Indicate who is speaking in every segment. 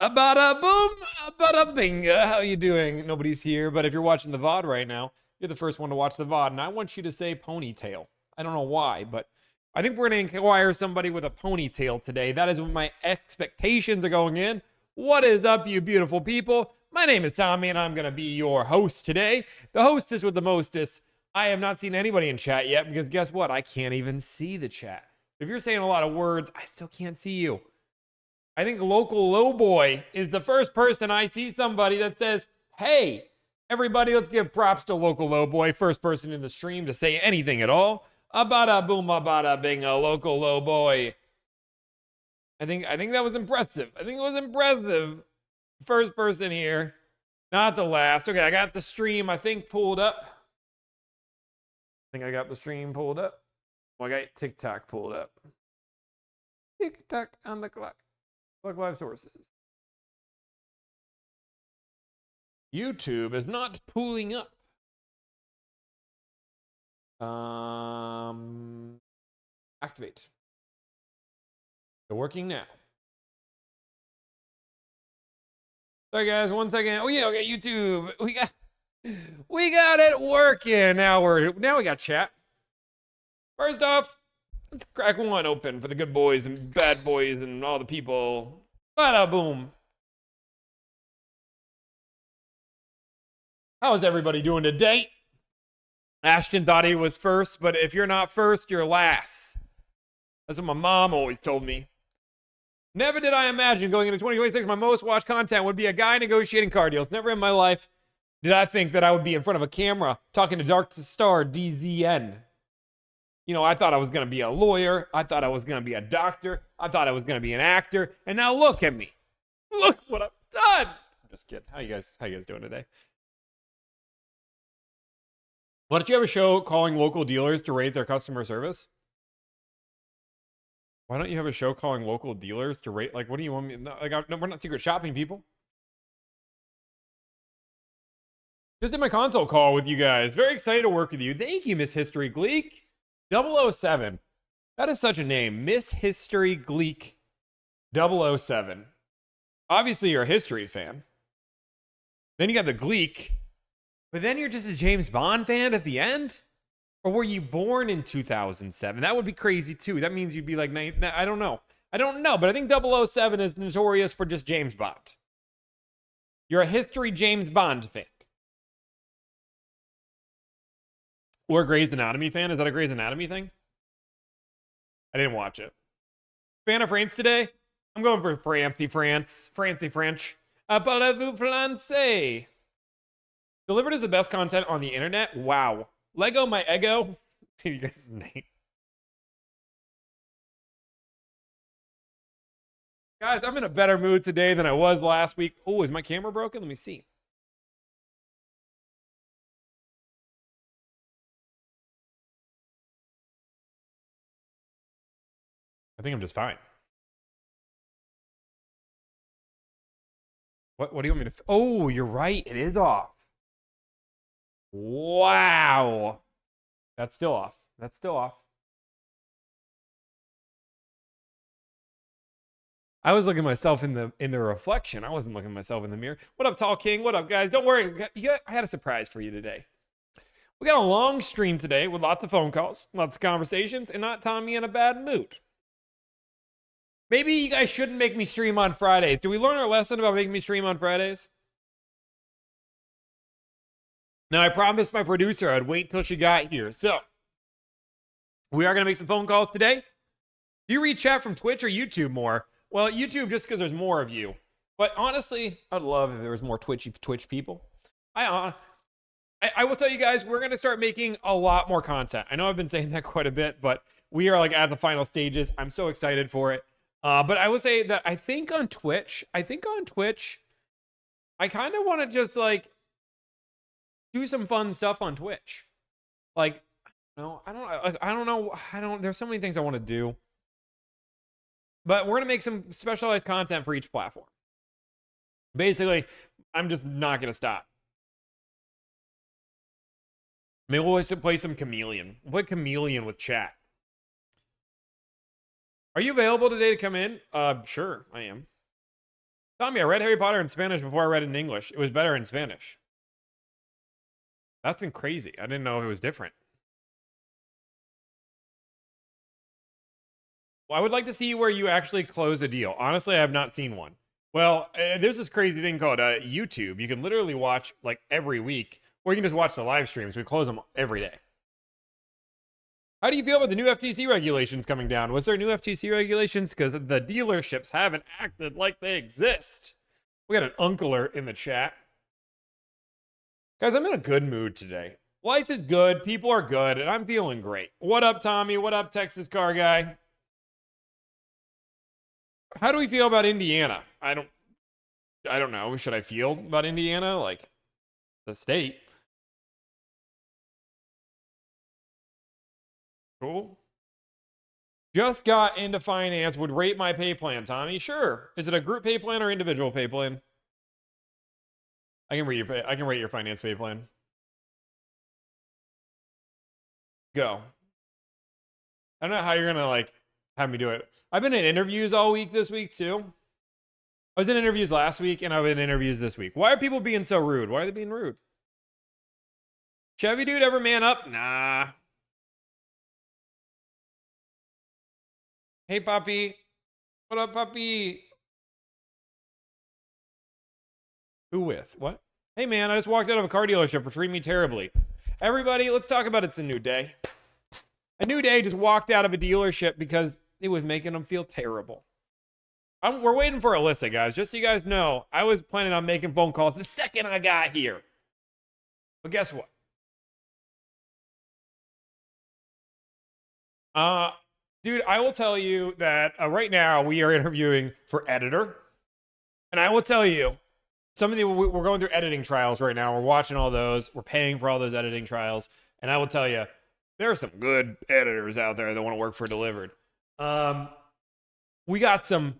Speaker 1: A bada boom, a bada binga. How you doing? Nobody's here, but if you're watching the VOD right now, you're the first one to watch the VOD, and I want you to say ponytail. I don't know why, but I think we're going to inquire somebody with a ponytail today. That is what my expectations are going in. What is up, you beautiful people? My name is Tommy, and I'm going to be your host today. The hostess with the mostest. I have not seen anybody in chat yet, because guess what? I can't even see the chat. If you're saying a lot of words, I still can't see you. I think Local Lowboy is the first person I see somebody that says, hey, everybody, let's give props to Local Lowboy, first person in the stream to say anything at all. Abada boom, abada bing, a Local Lowboy. I think that was impressive. I think it was impressive. First person here, not the last. Okay, I got the stream, I think, pulled up. I think I got the stream pulled up. Well, I got TikTok pulled up. TikTok on the clock. Plug live sources. YouTube is not pulling up. Activate. They're working now. Sorry guys, 1 second. Oh yeah, okay, YouTube. We got it working. Now we got chat. First off, let's crack one open for the good boys and bad boys and all the people. Bada boom. How's everybody doing today? Ashton thought he was first, but if you're not first, you're last. That's what my mom always told me. Never did I imagine going into 2026 my most watched content would be a guy negotiating car deals. Never in my life did I think that I would be in front of a camera talking to Dark Star DZN. You know, I thought I was going to be a lawyer. I thought I was going to be a doctor. I thought I was going to be an actor. And now look at me. Look what I've done. I'm just kidding. How you guys doing today? Why don't you have a show calling local dealers to rate their customer service? Why don't you have a show calling local dealers to rate? Like, what do you want me? Like, no, we're not secret shopping people. Just did my console call with you guys. Very excited to work with you. Thank you, Miss History Gleek. 007. That is such a name. Miss History Gleek 007. Obviously, you're a history fan. Then you got the Gleek. But then you're just a James Bond fan at the end? Or were you born in 2007? That would be crazy too. That means you'd be like, I don't know. I don't know, but I think 007 is notorious for just James Bond. You're a history James Bond fan. Or a Grey's Anatomy fan. Is that a Grey's Anatomy thing? I didn't watch it. Fan of France today? I'm going for Francie French. Parlez-vous français? Delivered is the best content on the internet? Wow. Lego my ego. See you guys' name. Guys, I'm in a better mood today than I was last week. Oh, is my camera broken? Let me see. I think I'm just fine. What do you want me to... Oh, you're right. It is off. Wow. That's still off. That's still off. I was looking at myself in the reflection. I wasn't looking at myself in the mirror. What up, Tall King? What up, guys? Don't worry. I had a surprise for you today. We got a long stream today with lots of phone calls, lots of conversations, and not Tommy in a bad mood. Maybe you guys shouldn't make me stream on Fridays. Did we learn our lesson about making me stream on Fridays? Now, I promised my producer I'd wait till she got here. So, we are going to make some phone calls today. Do you read chat from Twitch or YouTube more? Well, YouTube just because there's more of you. But honestly, I'd love if there was more Twitch people. I will tell you guys, we're going to start making a lot more content. I know I've been saying that quite a bit, but we are like at the final stages. I'm so excited for it. But I will say that I think on Twitch, I kind of want to just like do some fun stuff on Twitch. Like, no, I don't know. There's so many things I want to do. But we're going to make some specialized content for each platform. Basically, I'm just not going to stop. Maybe we'll play some Chameleon. We'll play Chameleon with chat. Are you available today to come in? Sure, I am. Tommy, I read Harry Potter in Spanish before I read it in English. It was better in Spanish. That's crazy. I didn't know it was different. Well, I would like to see where you actually close a deal. Honestly, I have not seen one. Well, there's this crazy thing called YouTube. You can literally watch like every week, or you can just watch the live streams. We close them every day. How do you feel about the new FTC regulations coming down? Was there new FTC regulations? Because the dealerships haven't acted like they exist. We got an uncler in the chat. Guys, I'm in a good mood today. Life is good, people are good, and I'm feeling great. What up, Tommy? What up, Texas car guy? How do we feel about Indiana? I don't know. Should I feel about Indiana? Like, the state. Cool. Just got into finance. Would rate my pay plan, Tommy. Sure. Is it a group pay plan or individual pay plan? I can rate your finance pay plan. Go. I don't know how you're gonna like have me do it. I've been in interviews all week this week too. I was in interviews last week and I've been in interviews this week. Why are people being so rude? Why are they being rude? Chevy dude ever man up? Nah. Hey, puppy. What up, puppy? Who with? What? Hey, man, I just walked out of a car dealership for treating me terribly. Everybody, let's talk about it's a new day. A new day just walked out of a dealership because it was making them feel terrible. We're waiting for Alyssa, guys. Just so you guys know, I was planning on making phone calls the second I got here. But guess what? Dude, I will tell you that right now we are interviewing for editor. And I will tell you, we're going through editing trials right now. We're watching all those. We're paying for all those editing trials. And I will tell you, there are some good editors out there that want to work for Delivered. We got some.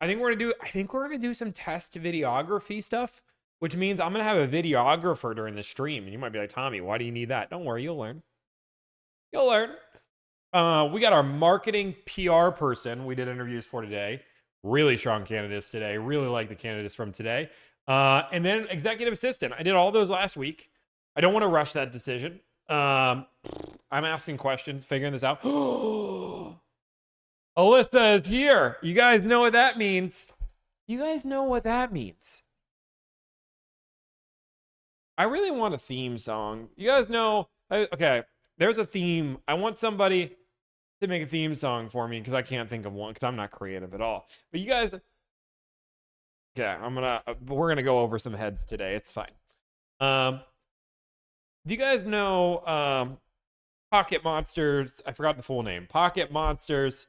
Speaker 1: I think we're gonna do some test videography stuff, which means I'm gonna have a videographer during the stream. And you might be like, Tommy, why do you need that? Don't worry, you'll learn. You'll learn. We got our marketing PR person we did interviews for today. Really strong candidates today. Really like the candidates from today. And then executive assistant. I did all those last week. I don't want to rush that decision. I'm asking questions, figuring this out. Alyssa is here. You guys know what that means. You guys know what that means. I really want a theme song. You guys know. Okay, there's a theme. I want somebody to make a theme song for me because I can't think of one because I'm not creative at all. But you guys. Okay, we're gonna go over some heads today. It's fine. Do you guys know Pocket Monsters? I forgot the full name. Pocket Monsters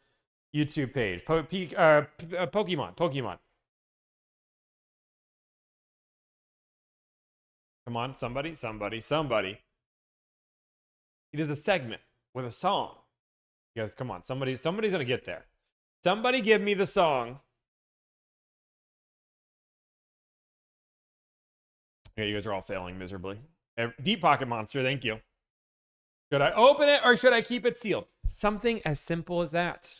Speaker 1: YouTube page. Pokemon. Come on, somebody. He does a segment with a song. You guys, come on. Somebody's gonna get there. Somebody give me the song. Yeah, you guys are all failing miserably. Deep Pocket Monster, thank you. Should I open it or should I keep it sealed? Something as simple as that.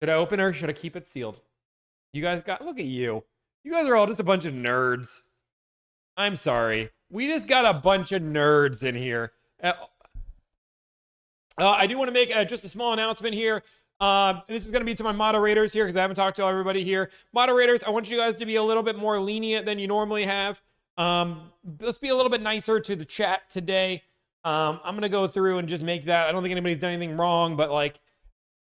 Speaker 1: Should I open it or should I keep it sealed? You guys look at you. You guys are all just a bunch of nerds. I'm sorry. We just got a bunch of nerds in here. I do want to make just a small announcement here. This is going to be to my moderators here because I haven't talked to everybody here. Moderators, I want you guys to be a little bit more lenient than you normally have. Let's be a little bit nicer to the chat today. I'm going to go through and just make that. I don't think anybody's done anything wrong, but like,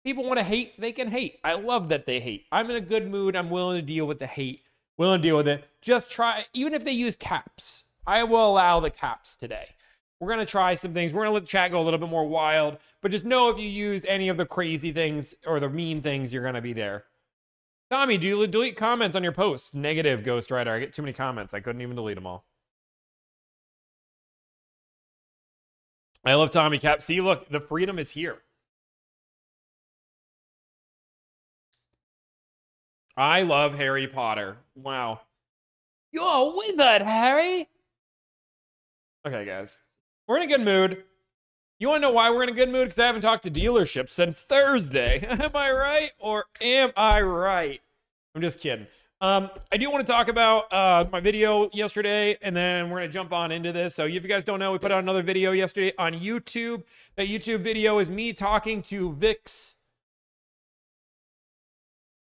Speaker 1: people want to hate, they can hate. I love that they hate. I'm in a good mood. I'm willing to deal with the hate. Willing to deal with it. Just try, even if they use caps, I will allow the caps today. We're going to try some things. We're going to let the chat go a little bit more wild. But just know if you use any of the crazy things or the mean things, you're going to be there. Tommy, do you delete comments on your posts? Negative, Ghost Rider. I get too many comments. I couldn't even delete them all. I love Tommy Cap. See, look, the freedom is here. I love Harry Potter. Wow. You're a wizard, Harry. Okay, guys. We're in a good mood. You want to know why we're in a good mood? Because I haven't talked to dealerships since Thursday. Am I right? Or am I right? I'm just kidding. I do want to talk about my video yesterday, and then we're going to jump on into this. So if you guys don't know, we put out another video yesterday on YouTube. That YouTube video is me talking to Vic's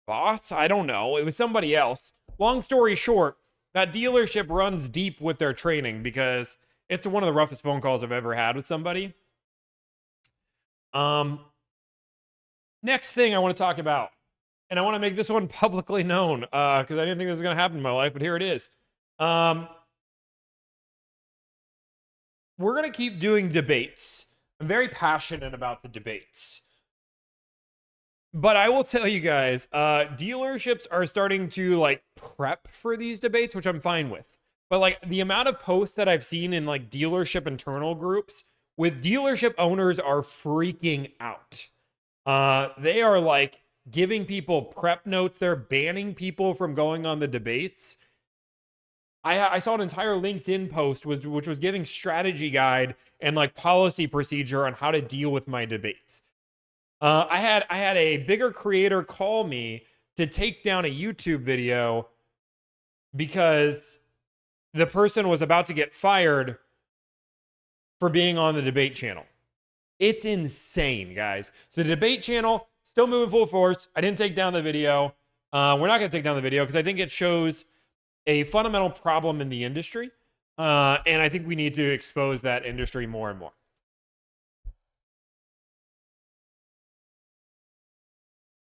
Speaker 1: boss. I don't know. It was somebody else. Long story short, that dealership runs deep with their training because it's one of the roughest phone calls I've ever had with somebody. Next thing I want to talk about, and I want to make this one publicly known because I didn't think this was going to happen in my life, but here it is. We're going to keep doing debates. I'm very passionate about the debates. But I will tell you guys, dealerships are starting to like prep for these debates, which I'm fine with. But like the amount of posts that I've seen in like dealership internal groups with dealership owners are freaking out. They are like giving people prep notes. They're banning people from going on the debates. I saw an entire LinkedIn post which was giving strategy guide and like policy procedure on how to deal with my debates. I had a bigger creator call me to take down a YouTube video because the person was about to get fired for being on the debate channel. It's insane, guys. So the debate channel still moving full force. I didn't take down the video. We're not going to take down the video because I think it shows a fundamental problem in the industry. And I think we need to expose that industry more and more.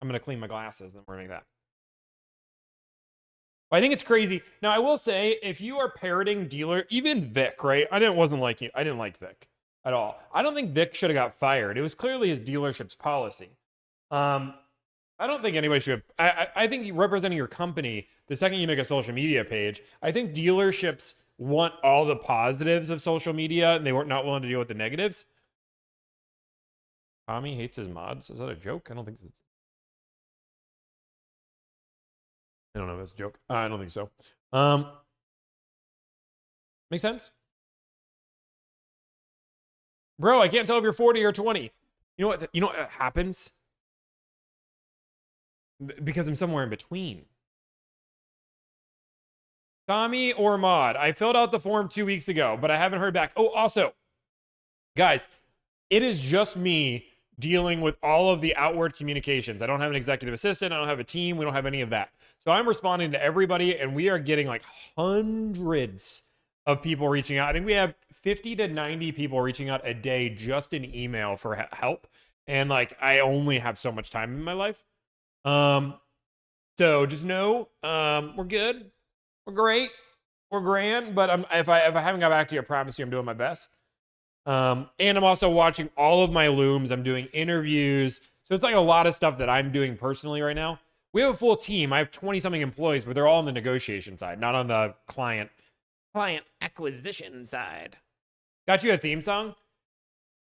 Speaker 1: I'm going to clean my glasses, then we're going to make that. I think it's crazy. Now, I will say, if you are parroting dealer, even Vic, right? I didn't like Vic at all. I don't think Vic should have got fired. It was clearly his dealership's policy. I don't think anybody should have. I think representing your company, the second you make a social media page, I think dealerships want all the positives of social media, and they were not willing to deal with the negatives. Tommy hates his mods. Is that a joke? I don't think so. I don't know if that's a joke. I don't think so. Make sense? Bro, I can't tell if you're 40 or 20. You know what happens? Because I'm somewhere in between. Tommy or Mod, I filled out the form 2 weeks ago, but I haven't heard back. Oh, also, guys, it is just me dealing with all of the outward communications. I don't have an executive assistant. I don't have a team. We don't have any of that. So I'm responding to everybody, and we are getting like hundreds of people reaching out. I think we have 50 to 90 people reaching out a day just in email for help. And like, I only have so much time in my life. So just know, we're good. We're great. We're grand. But if I haven't got back to you, I promise you I'm doing my best. And I'm also watching all of my looms. I'm doing interviews. So it's like a lot of stuff that I'm doing personally right now. We have a full team. I have 20 something employees, but they're all on the negotiation side, not on the client acquisition side. Got you a theme song?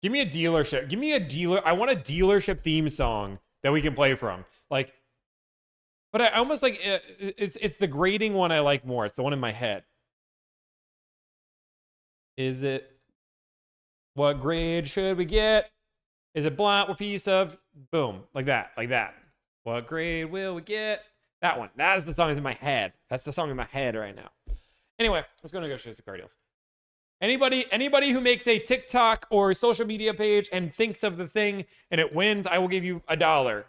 Speaker 1: Give me a dealership. Give me a dealer. I want a dealership theme song that we can play from. Like, but I almost like it's the grading one I like more. It's the one in my head. Is it? What grade should we get? Is it blunt or piece of? Boom. Like that. Like that. What grade will we get? That one. That is the song that's in my head. That's the song in my head right now. Anyway, let's go negotiate the car deals. Anybody who makes a TikTok or social media page and thinks of the thing and it wins, I will give you $1.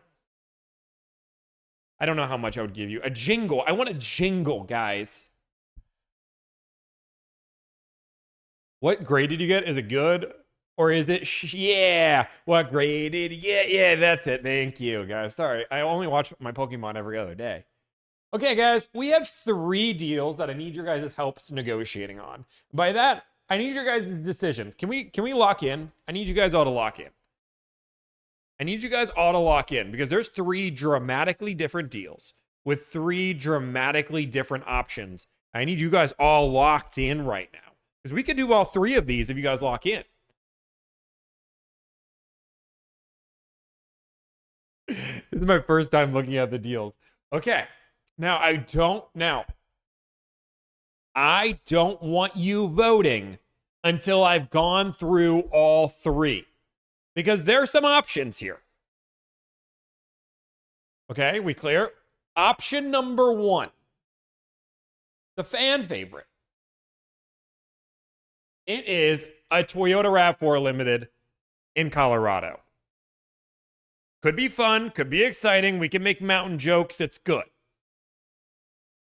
Speaker 1: I don't know how much I would give you. A jingle. I want a jingle, guys. What grade did you get? Is it good? Or is it, yeah, what grade did you get? Yeah, that's it. Thank you, guys. Sorry, I only watch my Pokemon every other day. Okay, guys, we have 3 deals that I need your guys' help negotiating on. By that, I need your guys' decisions. Can we lock in? I need you guys all to lock in. I need you guys all to lock in because there's 3 dramatically different deals with 3 dramatically different options. I need you guys all locked in right now. Because we could do all 3 of these if you guys lock in. This is my first time looking at the deals. Okay. Now, I don't want you voting until I've gone through all 3. because there's some options here. Okay, we clear? Option number 1, the fan favorite. It is a Toyota RAV4 Limited in Colorado. Could be fun, could be exciting. We can make mountain jokes. It's good.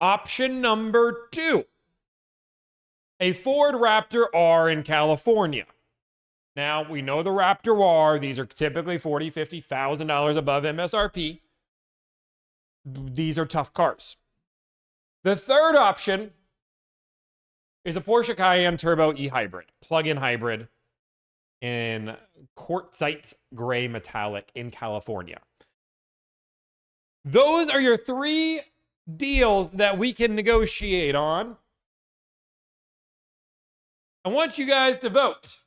Speaker 1: Option number 2, a Ford Raptor R in California. Now, we know the Raptor R. These are typically $40,000, $50,000 above MSRP. These are tough cars. The third option is a Porsche Cayenne Turbo e-hybrid, plug-in hybrid in quartzite gray metallic in California. Those are your 3 deals that we can negotiate on. I want you guys to vote.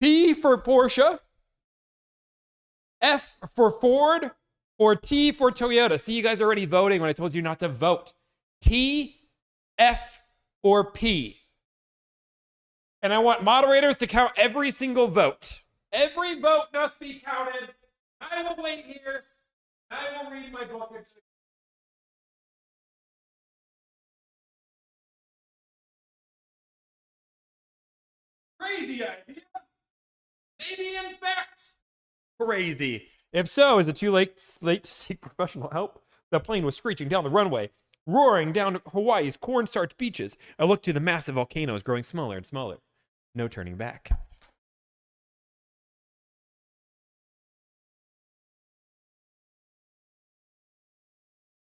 Speaker 1: P for Porsche, F for Ford, or T for Toyota. See, you guys are already voting when I told you not to vote. T, F, or P. And I want moderators to count every single vote. Every vote must be counted. I will wait here. I will read my book. Crazy idea. Maybe in fact crazy. If so, is it too late to seek professional help? The plane was screeching down the runway, roaring down Hawaii's cornstarch beaches. I looked to the massive volcanoes growing smaller and smaller. No turning back.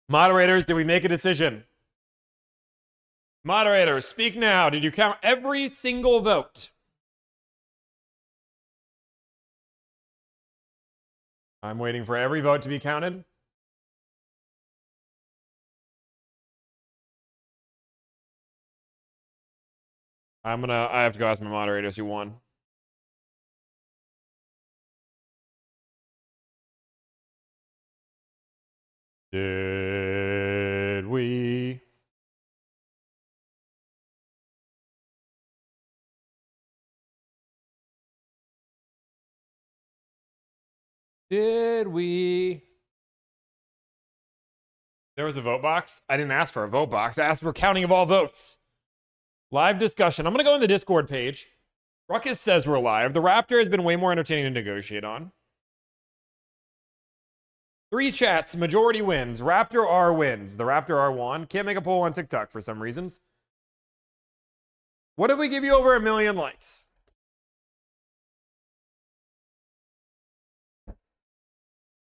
Speaker 1: Moderators, did we make a decision? Moderators, speak now. Did you count every single vote? I'm waiting for every vote to be counted. I have to go ask my moderators who won. Did we? Did we? There was a vote box. I didn't ask for a vote box. I asked for counting of all votes. Live discussion. I'm going to go on the Discord page. Ruckus says we're live. The Raptor has been way more entertaining to negotiate on. 3 chats. Majority wins. Raptor R wins. The Raptor R won. Can't make a poll on TikTok for some reasons. What if we give you over 1 million likes?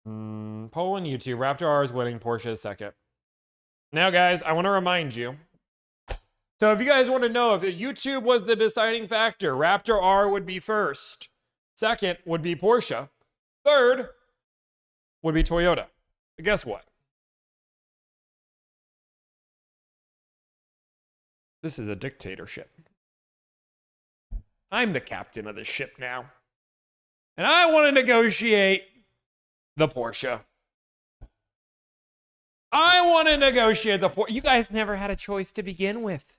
Speaker 1: Poll on YouTube. Raptor R is winning. Porsche is second. Now, guys, I want to remind you. So if you guys want to know if YouTube was the deciding factor, Raptor R would be first. Second would be Porsche. Third would be Toyota. But guess what? This is a dictatorship. I'm the captain of the ship now. And I want to negotiate the Porsche. I want to negotiate the Porsche. You guys never had a choice to begin with.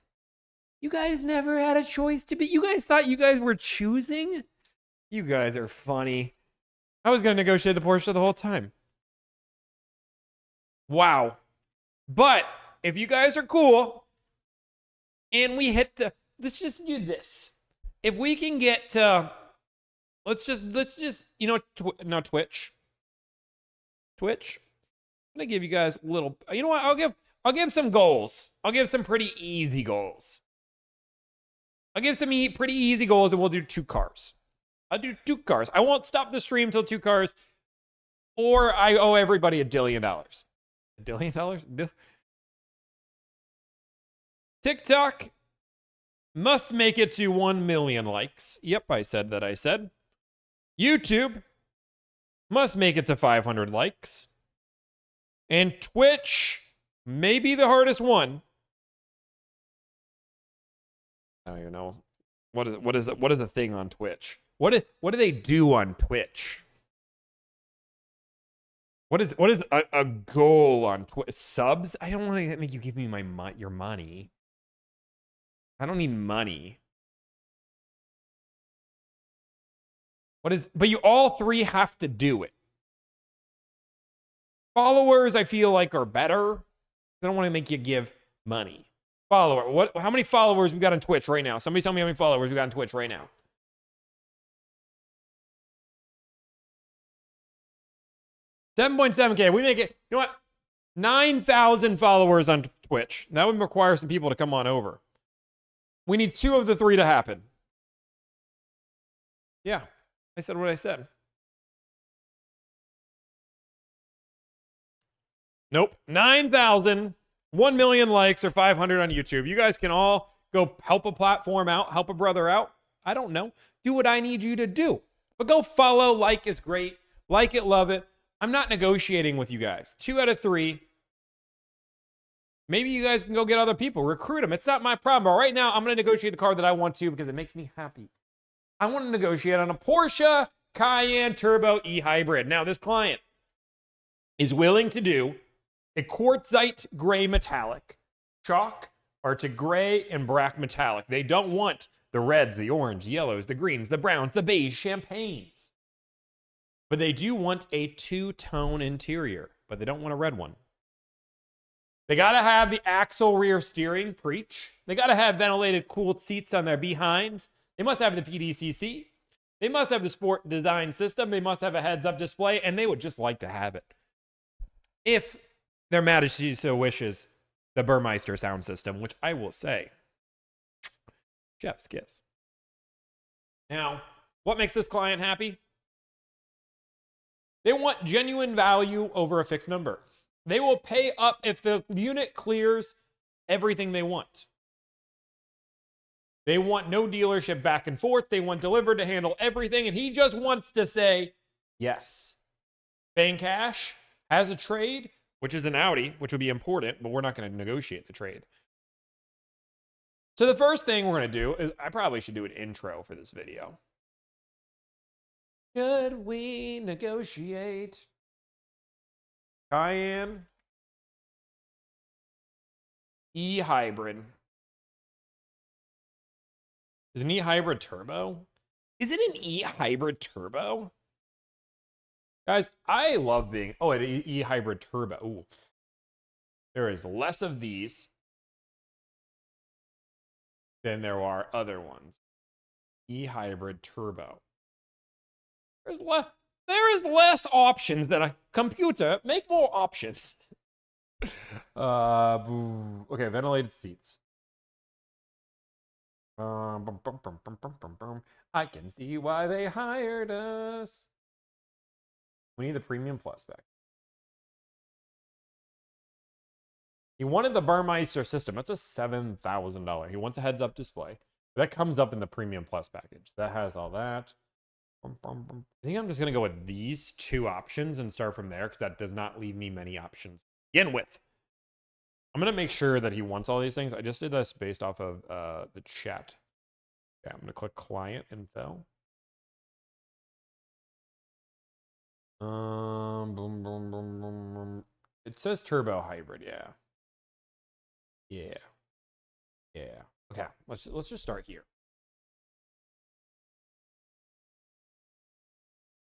Speaker 1: You guys never had a choice to be. You guys thought you guys were choosing? You guys are funny. I was going to negotiate the Porsche the whole time. Wow. But if you guys are cool and we hit the, let's just do this. If we can get to, let's just, you know, no, Twitch. I'm going to give you guys a little, you know what? I'll give some goals. I'll give some pretty easy goals. I'll give some pretty easy goals, and we'll do 2 cars. I'll do 2 cars. I won't stop the stream till 2 cars, or I owe everybody $1 billion. $1 billion? TikTok must make it to 1 million likes. Yep, I said that I said. YouTube must make it to 500 likes. And Twitch may be the hardest one. I don't even know. What is a thing on Twitch? What do they do on Twitch? What is a goal on Twitch? Subs? I don't want to make you give me your money. I don't need money. But you all three have to do it. Followers, I feel like, are better. I don't want to make you give money. Follower. How many followers we got on Twitch right now? Somebody tell me how many followers we got on Twitch right now. 7.7K. We make it, you know what? 9,000 followers on Twitch. That would require some people to come on over. We need 2 of the 3 to happen. Yeah, I said what I said. Nope. 9,000, 1 million likes, or 500 on YouTube. You guys can all go help a platform out, help a brother out. I don't know. Do what I need you to do. But go follow. Like is great. Like it, love it. I'm not negotiating with you guys. 2 out of 3. Maybe you guys can go get other people. Recruit them. It's not my problem. But right now, I'm going to negotiate the car that I want to because it makes me happy. I want to negotiate on a Porsche Cayenne Turbo E-Hybrid. Now, this client is willing to do a quartzite gray metallic, chalk, or to gray and black metallic. They don't want the reds, the orange, the yellows, the greens, the browns, the beige, champagnes. But they do want a 2-tone interior, but they don't want a red one. They got to have the axle rear steering, preach. They got to have ventilated, cooled seats on their behinds. They must have the PDCC. They must have the sport design system. They must have a heads-up display, and they would just like to have it. If their Majesty so wishes, the Burmeister sound system, which I will say, chef's kiss. Now, what makes this client happy? They want genuine value over a fixed number. They will pay up if the unit clears everything they want. They want no dealership back and forth. They want delivered to handle everything, and he just wants to say yes. Paying cash, has a trade, which is an Audi, which would be important, but we're not going to negotiate the trade. So the first thing we're going to do is, I probably should do an intro for this video. Should we negotiate? Cayenne E-Hybrid. Is an E-Hybrid turbo? Is it an E-Hybrid turbo? Guys, I love being... Oh, an E-Hybrid turbo. Ooh. There is less of these than there are other ones. E-Hybrid turbo. There is less options than a computer. Make more options. Okay, ventilated seats. I can see why they hired us. We need the Premium Plus back. He wanted the Burmeister system. That's a $7,000. He wants a heads-up display. That comes up in the Premium Plus package. That has all that. I think I'm just going to go with these 2 options and start from there because that does not leave me many options to begin with. I'm going to make sure that he wants all these things. I just did this based off of the chat. Okay, I'm going to click Client Info. Boom, boom, boom, boom, boom. It says Turbo Hybrid, yeah. Yeah. Yeah. Okay, let's just start here.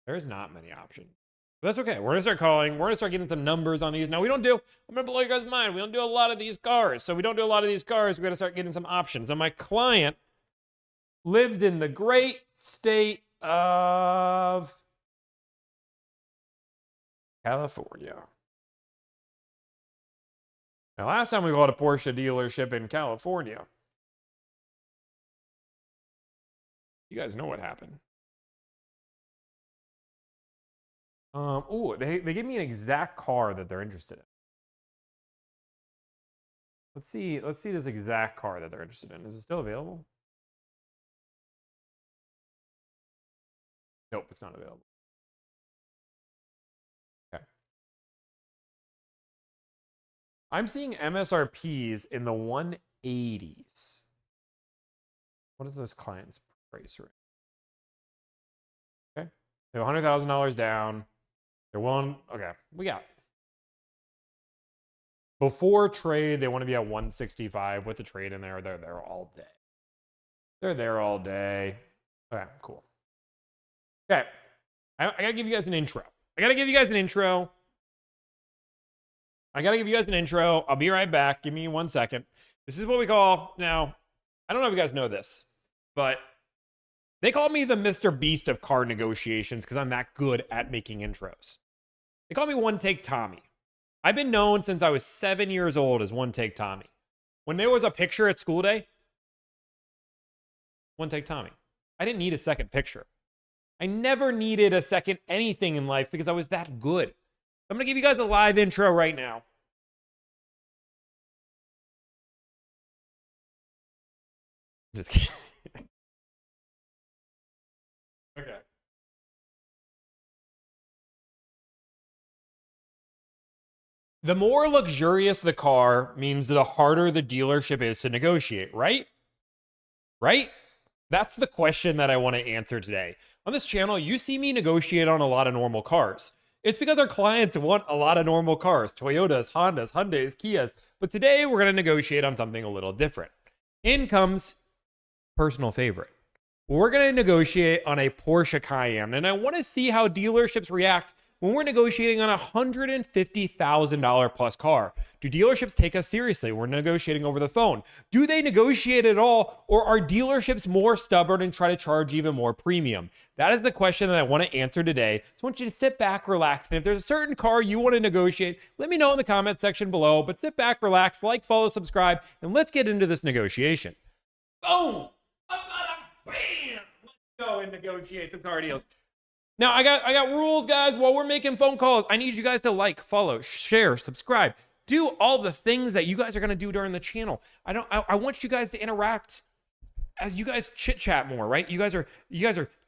Speaker 1: There's not many options. But that's okay. We're going to start calling. We're going to start getting some numbers on these. Now, I'm going to blow you guys' mind. We don't do a lot of these cars. So we don't do a lot of these cars. We're going to start getting some options. And my client lives in the great state of California. Now, last time we called a Porsche dealership in California, you guys know what happened. They gave me an exact car that they're interested in. Let's see this exact car that they're interested in. Is it still available? Nope, it's not available. Okay. I'm seeing MSRPs in the 180s. What is this client's price rate? Okay. They have $100,000 down. They're willing. Okay, we got. Before trade, they want to be at 165 with the trade in there. They're there all day. They're there all day. Okay, cool. Okay. I got to give you guys an intro. I'll be right back. Give me 1 second. This is what we call, now, I don't know if you guys know this, but they call me the Mr. Beast of car negotiations because I'm that good at making intros. They call me One Take Tommy. I've been known since I was 7 years old as One Take Tommy. When there was a picture at school day, One Take Tommy. I didn't need a second picture. I never needed a second anything in life because I was that good. I'm going to give you guys a live intro right now. Just kidding. Okay. The more luxurious the car means the harder the dealership is to negotiate, right? Right? That's the question that I want to answer today. On this channel, you see me negotiate on a lot of normal cars. It's because our clients want a lot of normal cars, Toyotas, Hondas, Hyundais, Kias. But today we're going to negotiate on something a little different. In comes personal favorite. We're going to negotiate on a Porsche Cayenne, and I want to see how dealerships react when we're negotiating on a $150,000 plus car. Do dealerships take us seriously? We're negotiating over the phone. Do they negotiate at all, or are dealerships more stubborn and try to charge even more premium? That is the question that I want to answer today. So I want you to sit back, relax, and if there's a certain car you want to negotiate, let me know in the comment section below. But sit back, relax, like, follow, subscribe, and let's get into this negotiation. Boom! Bam! Let's go and negotiate some car deals. Now, I got rules, guys. While we're making phone calls, I need you guys to like, follow, share, subscribe. Do all the things that you guys are going to do during the channel. I want you guys to interact as you guys chit-chat more, right? You guys are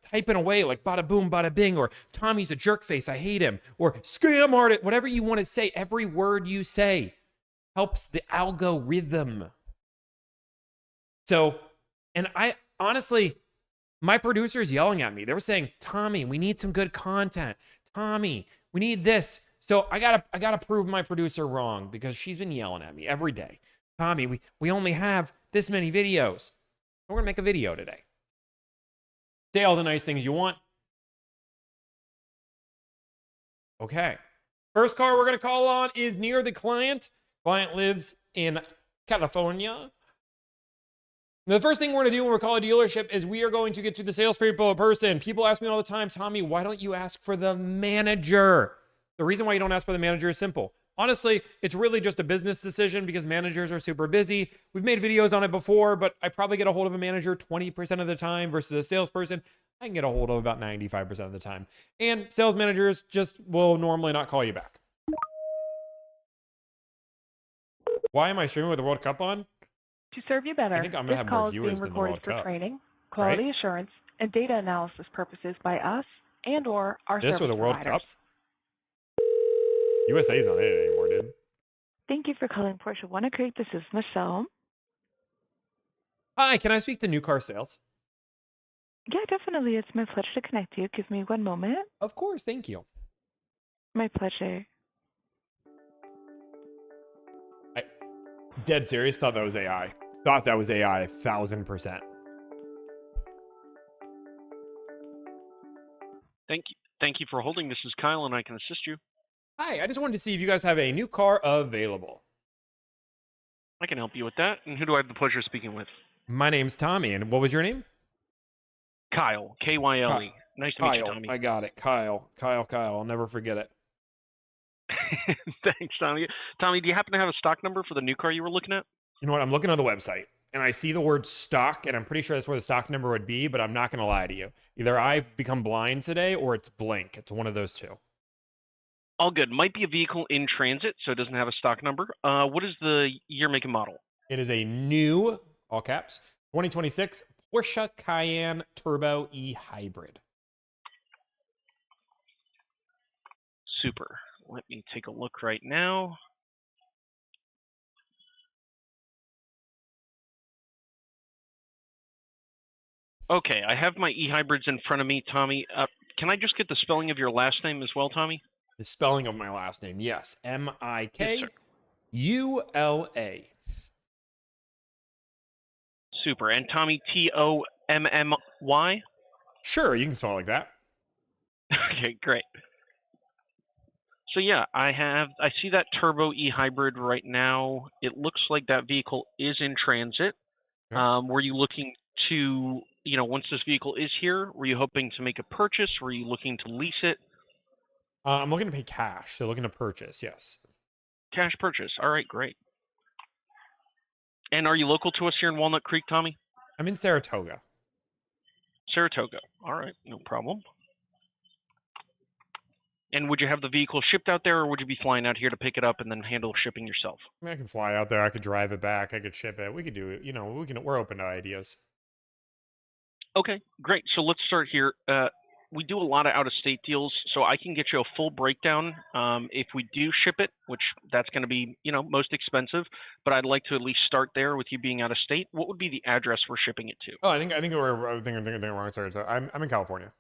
Speaker 1: typing away like bada boom, bada bing, or Tommy's a jerk face, I hate him, or scam artist, whatever you want to say. Every word you say helps the algorithm. So, and I honestly, my producer's yelling at me. They were saying, Tommy, we need some good content. Tommy, we need this. So I gotta prove my producer wrong because she's been yelling at me every day. Tommy, we only have this many videos. We're gonna make a video today. Say all the nice things you want. Okay. First car we're gonna call on is near the client. Client lives in California. Now, the first thing we're going to do when we call a dealership is we are going to get to the salespeople person. People ask me all the time, Tommy, why don't you ask for the manager? The reason why you don't ask for the manager is simple. Honestly, it's really just a business decision because managers are super busy. We've made videos on it before, but I probably get a hold of a manager 20% of the time versus a salesperson. I can get a hold of about 95% of the time. And sales managers just will normally not call you back. Why am I streaming with the World Cup on?
Speaker 2: To serve you better,
Speaker 1: I think I'm gonna have more viewers than the World Cup.
Speaker 2: Training, quality
Speaker 1: right?
Speaker 2: assurance, and data analysis purposes by us and/or our
Speaker 1: this
Speaker 2: service
Speaker 1: or the World
Speaker 2: providers.
Speaker 1: Cup? USA's not in it anymore, dude.
Speaker 2: Thank you for calling Porsche Wanna Creek. This is Michelle.
Speaker 1: Hi, can I speak to new car sales?
Speaker 2: Yeah, definitely. It's my pleasure to connect you. Give me one moment.
Speaker 1: Of course, thank you.
Speaker 2: My pleasure.
Speaker 1: Dead serious, thought that was AI. Thought that was AI 1,000%.
Speaker 3: Thank you for holding. This is Kyle, and I can assist you.
Speaker 1: Hi, I just wanted to see if you guys have a new car available.
Speaker 3: I can help you with that. And who do I have the pleasure of speaking with?
Speaker 1: My name's Tommy, and what was your name?
Speaker 3: Kyle, K-Y-L-E. Nice to meet you, Tommy.
Speaker 1: I got it. Kyle. I'll never forget it.
Speaker 3: Thanks, Tommy. Tommy, do you happen to have a stock number for the new car you were looking at?
Speaker 1: You know what? I'm looking on the website, and I see the word stock, and I'm pretty sure that's where the stock number would be, but I'm not going to lie to you. Either I've become blind today, or it's blank. It's one of those two.
Speaker 3: All good. Might be a vehicle in transit, so it doesn't have a stock number. What is the year, make, and model?
Speaker 1: It is a new, all caps, 2026 Porsche Cayenne Turbo E Hybrid.
Speaker 3: Super. Let me take a look right now. Okay, I have my E-Hybrids in front of me, Tommy. Can I just get the spelling of your last name as well, Tommy?
Speaker 1: The spelling of my last name, yes. M-I-K-U-L-A.
Speaker 3: Super. And Tommy, T-O-M-M-Y?
Speaker 1: Sure, you can spell it like that.
Speaker 3: Okay, great. So yeah, I see that turbo e-hybrid right now. It looks like that vehicle is in transit.
Speaker 1: Okay.
Speaker 3: Were you looking to, once this vehicle is here, were you hoping to make a purchase? Were you looking to lease it?
Speaker 1: I'm looking to pay cash, so looking to purchase. Yes.
Speaker 3: Cash purchase. All right, great. And are you local to us here in Walnut Creek, Tommy?
Speaker 1: I'm in Saratoga.
Speaker 3: Saratoga. All right, no problem. And would you have the vehicle shipped out there, or would you be flying out here to pick it up and then handle shipping yourself?
Speaker 1: I mean, I can fly out there. I could drive it back. I could ship it. We could do it. We're open to ideas.
Speaker 3: Okay, great. So let's start here. We do a lot of out-of-state deals, so I can get you a full breakdown if we do ship it, which that's going to be, most expensive. But I'd like to at least start there with you being out of state. What would be the address we're shipping it to?
Speaker 1: Oh, I think we're wrong. Sorry. I'm in California.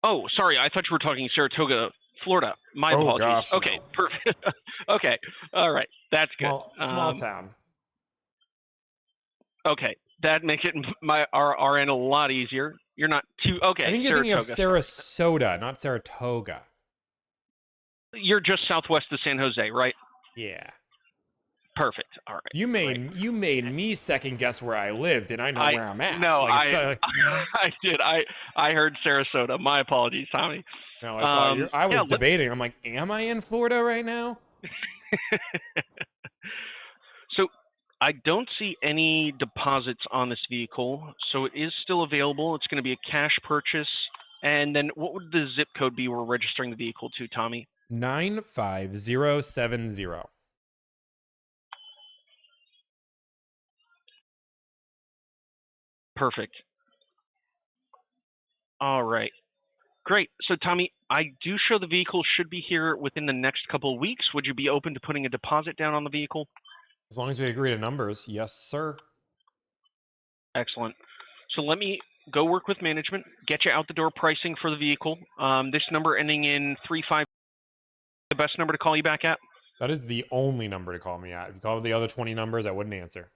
Speaker 3: Oh, sorry. I thought you were talking Saratoga, Florida. My apologies.
Speaker 1: Gosh,
Speaker 3: Okay,
Speaker 1: no.
Speaker 3: perfect. Okay, all right. That's good.
Speaker 1: Small town.
Speaker 3: Okay, that makes it our end a lot easier. You're not too okay.
Speaker 1: I think you're thinking of Sarasota, not Saratoga.
Speaker 3: You're just southwest of San Jose, right?
Speaker 1: Yeah.
Speaker 3: Perfect. All right.
Speaker 1: You made me second guess where I lived, and I know where I'm at.
Speaker 3: No, I did. I heard Sarasota. My apologies, Tommy.
Speaker 1: No, I was debating. I'm like, am I in Florida right now?
Speaker 3: So I don't see any deposits on this vehicle, so it is still available. It's going to be a cash purchase. And then what would the zip code be we're registering the vehicle to, Tommy?
Speaker 1: 95070.
Speaker 3: Perfect. All right. Great. So, Tommy, I do show the vehicle should be here within the next couple of weeks. Would you be open to putting a deposit down on the vehicle?
Speaker 1: As long as we agree to numbers, yes, sir.
Speaker 3: Excellent. So let me go work with management, get you out the door pricing for the vehicle. This number ending in 35, the best number to call you back at?
Speaker 1: That is the only number to call me at. If you call the other 20 numbers, I wouldn't answer.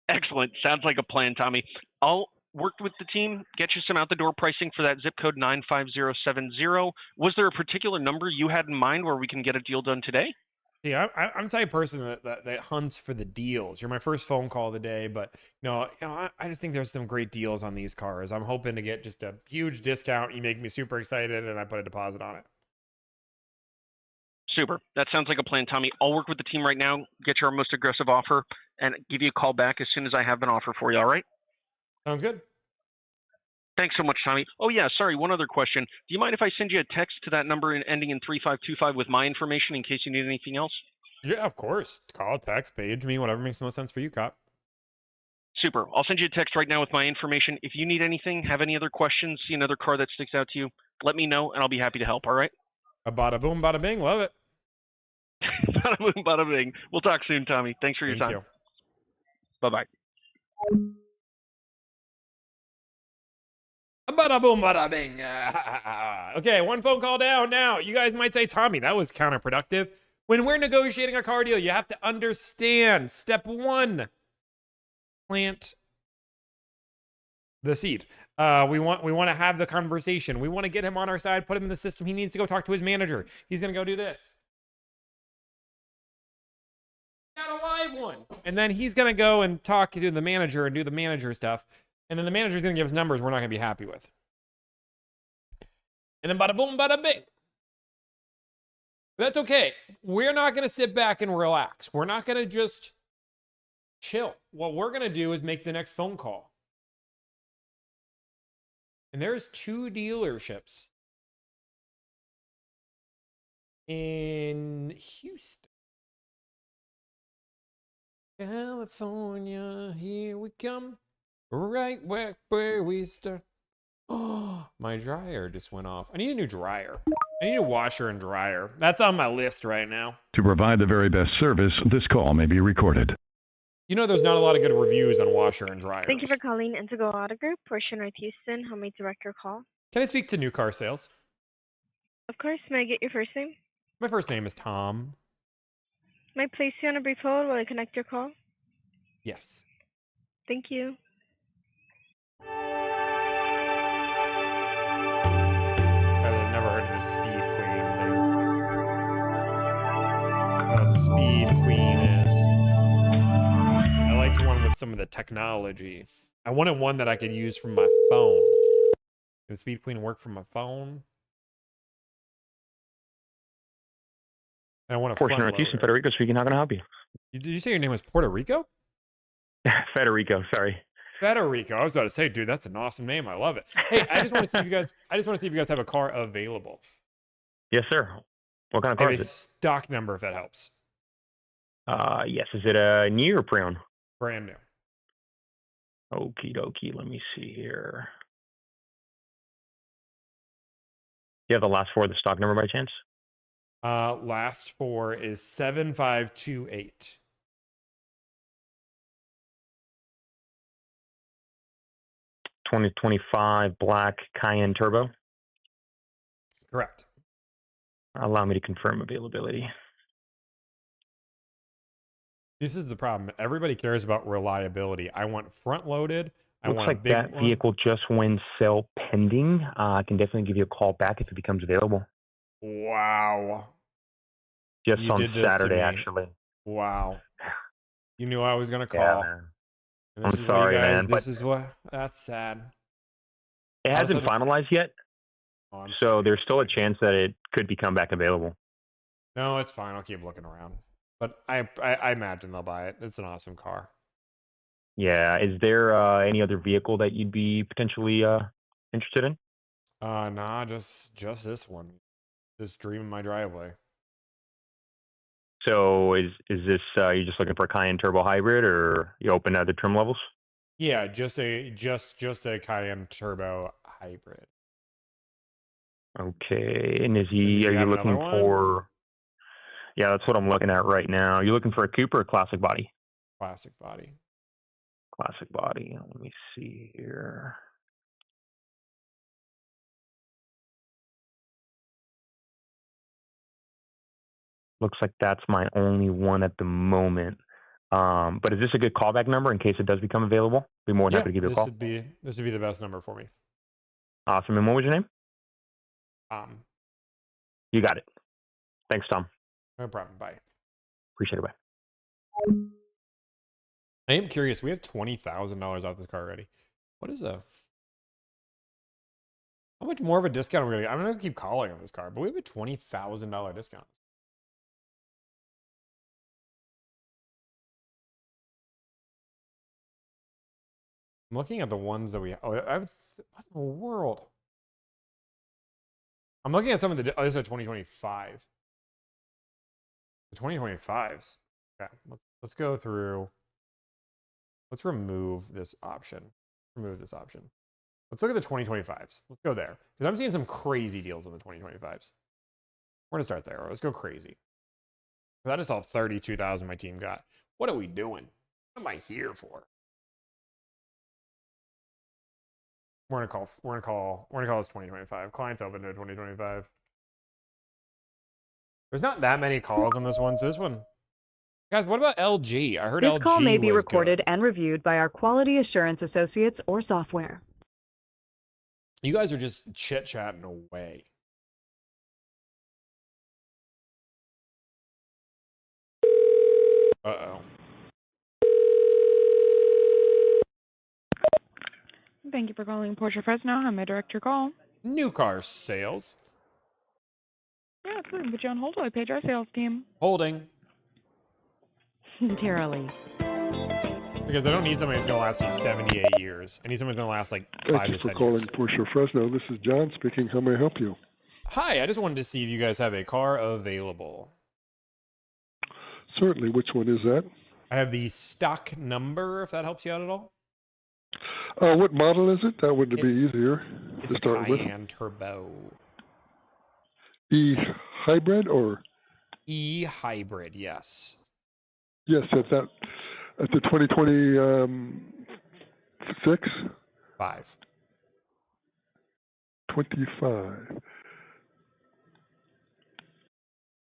Speaker 3: Excellent. Sounds like a plan, Tommy. I'll work with the team, get you some out the door pricing for that zip code 95070. Was there a particular number you had in mind where we can get a deal done today?
Speaker 1: Yeah, I'm the type of person that hunts for the deals. You're my first phone call of the day, but I just think there's some great deals on these cars. I'm hoping to get just a huge discount. You make me super excited, and I put a deposit on it.
Speaker 3: Super. That sounds like a plan, Tommy. I'll work with the team right now, get you our most aggressive offer, and give you a call back as soon as I have an offer for you, all right?
Speaker 1: Sounds good.
Speaker 3: Thanks so much, Tommy. Oh, yeah, sorry, one other question. Do you mind if I send you a text to that number ending in 3525 with my information in case you need anything else?
Speaker 1: Yeah, of course. Call, text, page me, whatever makes the most sense for you, cop.
Speaker 3: Super. I'll send you a text right now with my information. If you need anything, have any other questions, see another car that sticks out to you, let me know, and I'll be happy to help, all right?
Speaker 1: A bada boom, bada bing. Love it.
Speaker 3: Bada boom, bada bing. We'll talk soon, Tommy. Thanks for your time.
Speaker 1: You.
Speaker 3: Bye-bye.
Speaker 1: Bada boom, bada bing. Okay, one phone call down now. You guys might say, Tommy, that was counterproductive. When we're negotiating a car deal, you have to understand step one: plant the seed. We want to have the conversation. We want to get him on our side, put him in the system. He needs to go talk to his manager. He's gonna go do this. Got a live one, and then he's gonna go and talk to the manager and do the manager stuff. And then the manager's going to give us numbers we're not going to be happy with. And then bada boom, bada bing. That's okay. We're not going to sit back and relax. We're not going to just chill. What we're going to do is make the next phone call. And there's 2 dealerships in Houston. California, here we come. Right where we start. Oh, my dryer just went off. I need a new dryer. I need a washer and dryer. That's on my list right now.
Speaker 4: To provide the very best service, this call may be recorded.
Speaker 1: There's not a lot of good reviews on washer and dryer.
Speaker 5: Thank you for calling Intego Auto Group, Portion North Houston. How may I direct your call?
Speaker 1: Can I speak to new car sales?
Speaker 5: Of course. May I get your first name?
Speaker 1: My first name is Tom.
Speaker 5: May I place you on a brief hold while I connect your call?
Speaker 1: Yes.
Speaker 5: Thank you.
Speaker 1: how Speed Queen is. I liked one with some of the technology. I wanted one that I could use from my phone. Can Speed Queen work from my phone? And I want a
Speaker 6: Porsche
Speaker 1: front
Speaker 6: North Houston,
Speaker 1: loader.
Speaker 6: Federico speaking. How can I help you?
Speaker 1: Did you say your name was Puerto Rico?
Speaker 6: Federico, sorry.
Speaker 1: Federico. I was about to say, dude, that's an awesome name. I love it. Hey, I just want to see if you guys. I just want to see if you guys have a car available.
Speaker 6: Yes, sir. What kind of
Speaker 1: I
Speaker 6: car
Speaker 1: have a
Speaker 6: is it?
Speaker 1: stock number if that helps.
Speaker 6: Yes. Is it a new or pre-owned?
Speaker 1: Brand new.
Speaker 6: Okie dokie. Let me see here. You have the last four of the stock number by chance?
Speaker 1: Last four is 7528.
Speaker 6: $2025 black Cayenne Turbo.
Speaker 1: Correct.
Speaker 6: Allow me to confirm availability.
Speaker 1: This is the problem. Everybody cares about reliability. I want front loaded. I
Speaker 6: Looks
Speaker 1: want
Speaker 6: like
Speaker 1: a big
Speaker 6: that
Speaker 1: one.
Speaker 6: vehicle just went sale pending. I can definitely give you a call back if it becomes available.
Speaker 1: Wow.
Speaker 6: Just
Speaker 1: You
Speaker 6: on
Speaker 1: did this to
Speaker 6: Saturday,
Speaker 1: me.
Speaker 6: actually.
Speaker 1: Wow. You knew I was gonna call.
Speaker 6: Yeah, man.
Speaker 1: And this
Speaker 6: I'm
Speaker 1: is
Speaker 6: sorry,
Speaker 1: what you guys,
Speaker 6: man,
Speaker 1: This
Speaker 6: but-
Speaker 1: is what. That's sad.
Speaker 6: It
Speaker 1: All of a
Speaker 6: hasn't
Speaker 1: sudden-
Speaker 6: finalized yet,
Speaker 1: Oh, I'm
Speaker 6: so
Speaker 1: sorry.
Speaker 6: there's still a chance that it could become back available.
Speaker 1: No, it's fine. I'll keep looking around. But I imagine they'll buy it. It's an awesome car.
Speaker 6: Yeah. Is there any other vehicle that you'd be potentially interested in?
Speaker 1: Nah, just this one. This dream in my driveway.
Speaker 6: So is this you just looking for a Cayenne Turbo Hybrid, or you open to other trim levels?
Speaker 1: Yeah, just a Cayenne Turbo hybrid.
Speaker 6: Okay. And is
Speaker 1: Do
Speaker 6: he?
Speaker 1: you
Speaker 6: Are you
Speaker 1: have
Speaker 6: looking
Speaker 1: another one?
Speaker 6: for? Yeah, that's what I'm looking at right now. Are you looking for a coupe or a classic body?
Speaker 1: Classic body.
Speaker 6: Classic body. Let me see here. Looks like that's my only one at the moment. But is this a good callback number in case it does become available? Be more than happy to give you a
Speaker 1: this
Speaker 6: call.
Speaker 1: would be the best number for me.
Speaker 6: Awesome. And what was your name? You got it. Thanks, Tom.
Speaker 1: No problem. Bye.
Speaker 6: Appreciate it. Bye.
Speaker 1: I am curious. We have $20,000 off this car already. What is a? How much more of a discount are we gonna get? I'm gonna keep calling on this car, but we have a $20,000 discount. I'm looking at the ones that we. Oh, what in the world? I'm looking at some of the. Oh, this is a 2025. The 2025s. Okay, let's go through. Let's remove this option. Remove this option. Let's look at the 2025s. Let's go there because I'm seeing some crazy deals on the 2025s. We're gonna start there. Let's go crazy. I just saw 32,000 my team got. What are we doing? What am I here for? We're gonna call this 2025. Clients open to 2025. There's not that many calls on this one. So this one, guys, what about LG? I heard
Speaker 7: This
Speaker 1: LG
Speaker 7: call may be
Speaker 1: was
Speaker 7: recorded
Speaker 1: good.
Speaker 7: and reviewed by our quality assurance associates or software.
Speaker 1: You guys are just chit chatting away. Uh-oh.
Speaker 2: Thank you for calling Porsche Fresno. How may I direct your call?
Speaker 1: New car sales.
Speaker 2: Yeah, absolutely. Put you on hold while I page our sales team.
Speaker 1: Holding.
Speaker 7: Sincerely.
Speaker 1: Because I don't need somebody that's going to last me 78 years. I need somebody that's going to last like 5
Speaker 8: Thank
Speaker 1: to
Speaker 8: you for
Speaker 1: 10
Speaker 8: calling
Speaker 1: years.
Speaker 8: Porsche Fresno. This is John speaking. How may I help you?
Speaker 1: Hi, I just wanted to see if you guys have a car available.
Speaker 8: Certainly. Which one is that?
Speaker 1: I have the stock number, if that helps you out at all.
Speaker 8: What model is it? That would be easier
Speaker 1: It's
Speaker 8: to
Speaker 1: a
Speaker 8: start with.
Speaker 1: Cayenne Turbo.
Speaker 8: E-hybrid or?
Speaker 1: E-hybrid, yes.
Speaker 8: Yes, at the 2026?
Speaker 1: 5.
Speaker 8: 25.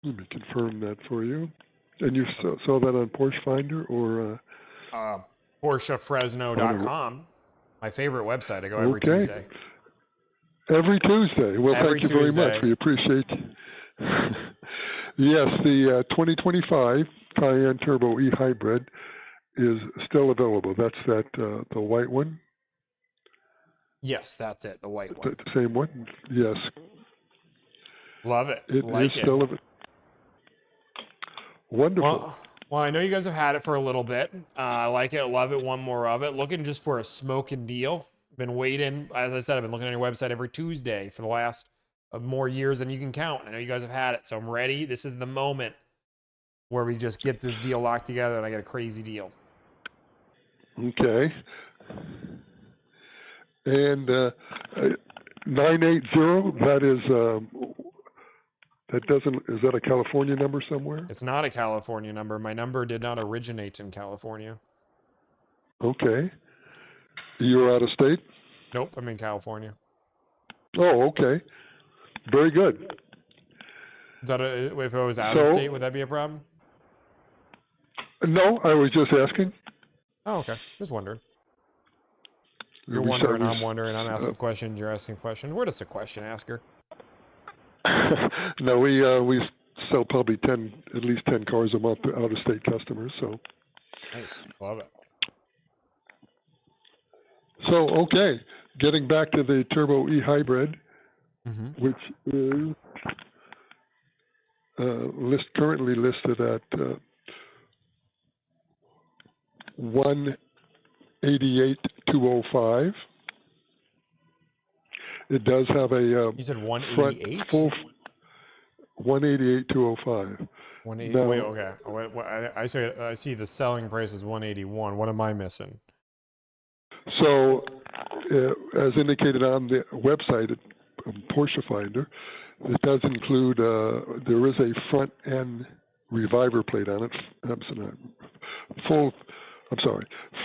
Speaker 8: Let me confirm that for you. And you saw that on Porsche Finder or?
Speaker 1: PorscheFresno.com. My favorite website. I go every
Speaker 8: Okay.
Speaker 1: Tuesday.
Speaker 8: Every Tuesday. Well,
Speaker 1: Every
Speaker 8: thank you very
Speaker 1: Tuesday.
Speaker 8: much. We appreciate Yes, the 2025 Cayenne Turbo E Hybrid is still available. That's the white one,
Speaker 1: Yes, that's it. The white one.
Speaker 8: the same one. Yes,
Speaker 1: Love it.
Speaker 8: it is
Speaker 1: Like it.
Speaker 8: still wonderful.
Speaker 1: Well, I know you guys have had it for a little bit. I like it. Love it. Want more of it. Looking just for a smoking deal. Been waiting. As I said, I've been looking on your website every Tuesday for the last more years than you can count. I know you guys have had it, so I'm ready. This is the moment where we just get this deal locked together and I get a crazy deal.
Speaker 8: Okay. And 980, that is that a California number somewhere?
Speaker 1: It's not a California number. My number did not originate in California.
Speaker 8: Okay. You're out of state?
Speaker 1: Nope, I'm in California.
Speaker 8: Oh, okay. Very good.
Speaker 1: Is that if I was out of state, would that be a problem?
Speaker 8: No, I was just asking.
Speaker 1: Oh, okay. Just wondering.
Speaker 8: We
Speaker 1: You're
Speaker 8: said
Speaker 1: wondering,
Speaker 8: we-
Speaker 1: I'm wondering, I'm asking questions, you're asking questions. We're just a question asker.
Speaker 8: No, we sell probably at least 10 cars a month to out-of-state customers. So,
Speaker 1: Nice. Love it.
Speaker 8: okay, getting back to the Turbo E Hybrid,
Speaker 1: Mm-hmm.
Speaker 8: which is currently listed at $188,205. It does have a
Speaker 1: You said 188?
Speaker 8: full 188,205.
Speaker 1: 180.
Speaker 8: No.
Speaker 1: Wait, okay. I see the selling price is 181. What am I missing?
Speaker 8: So, as indicated on the website, Porsche Finder, it does include, there is a front end reviver plate on it.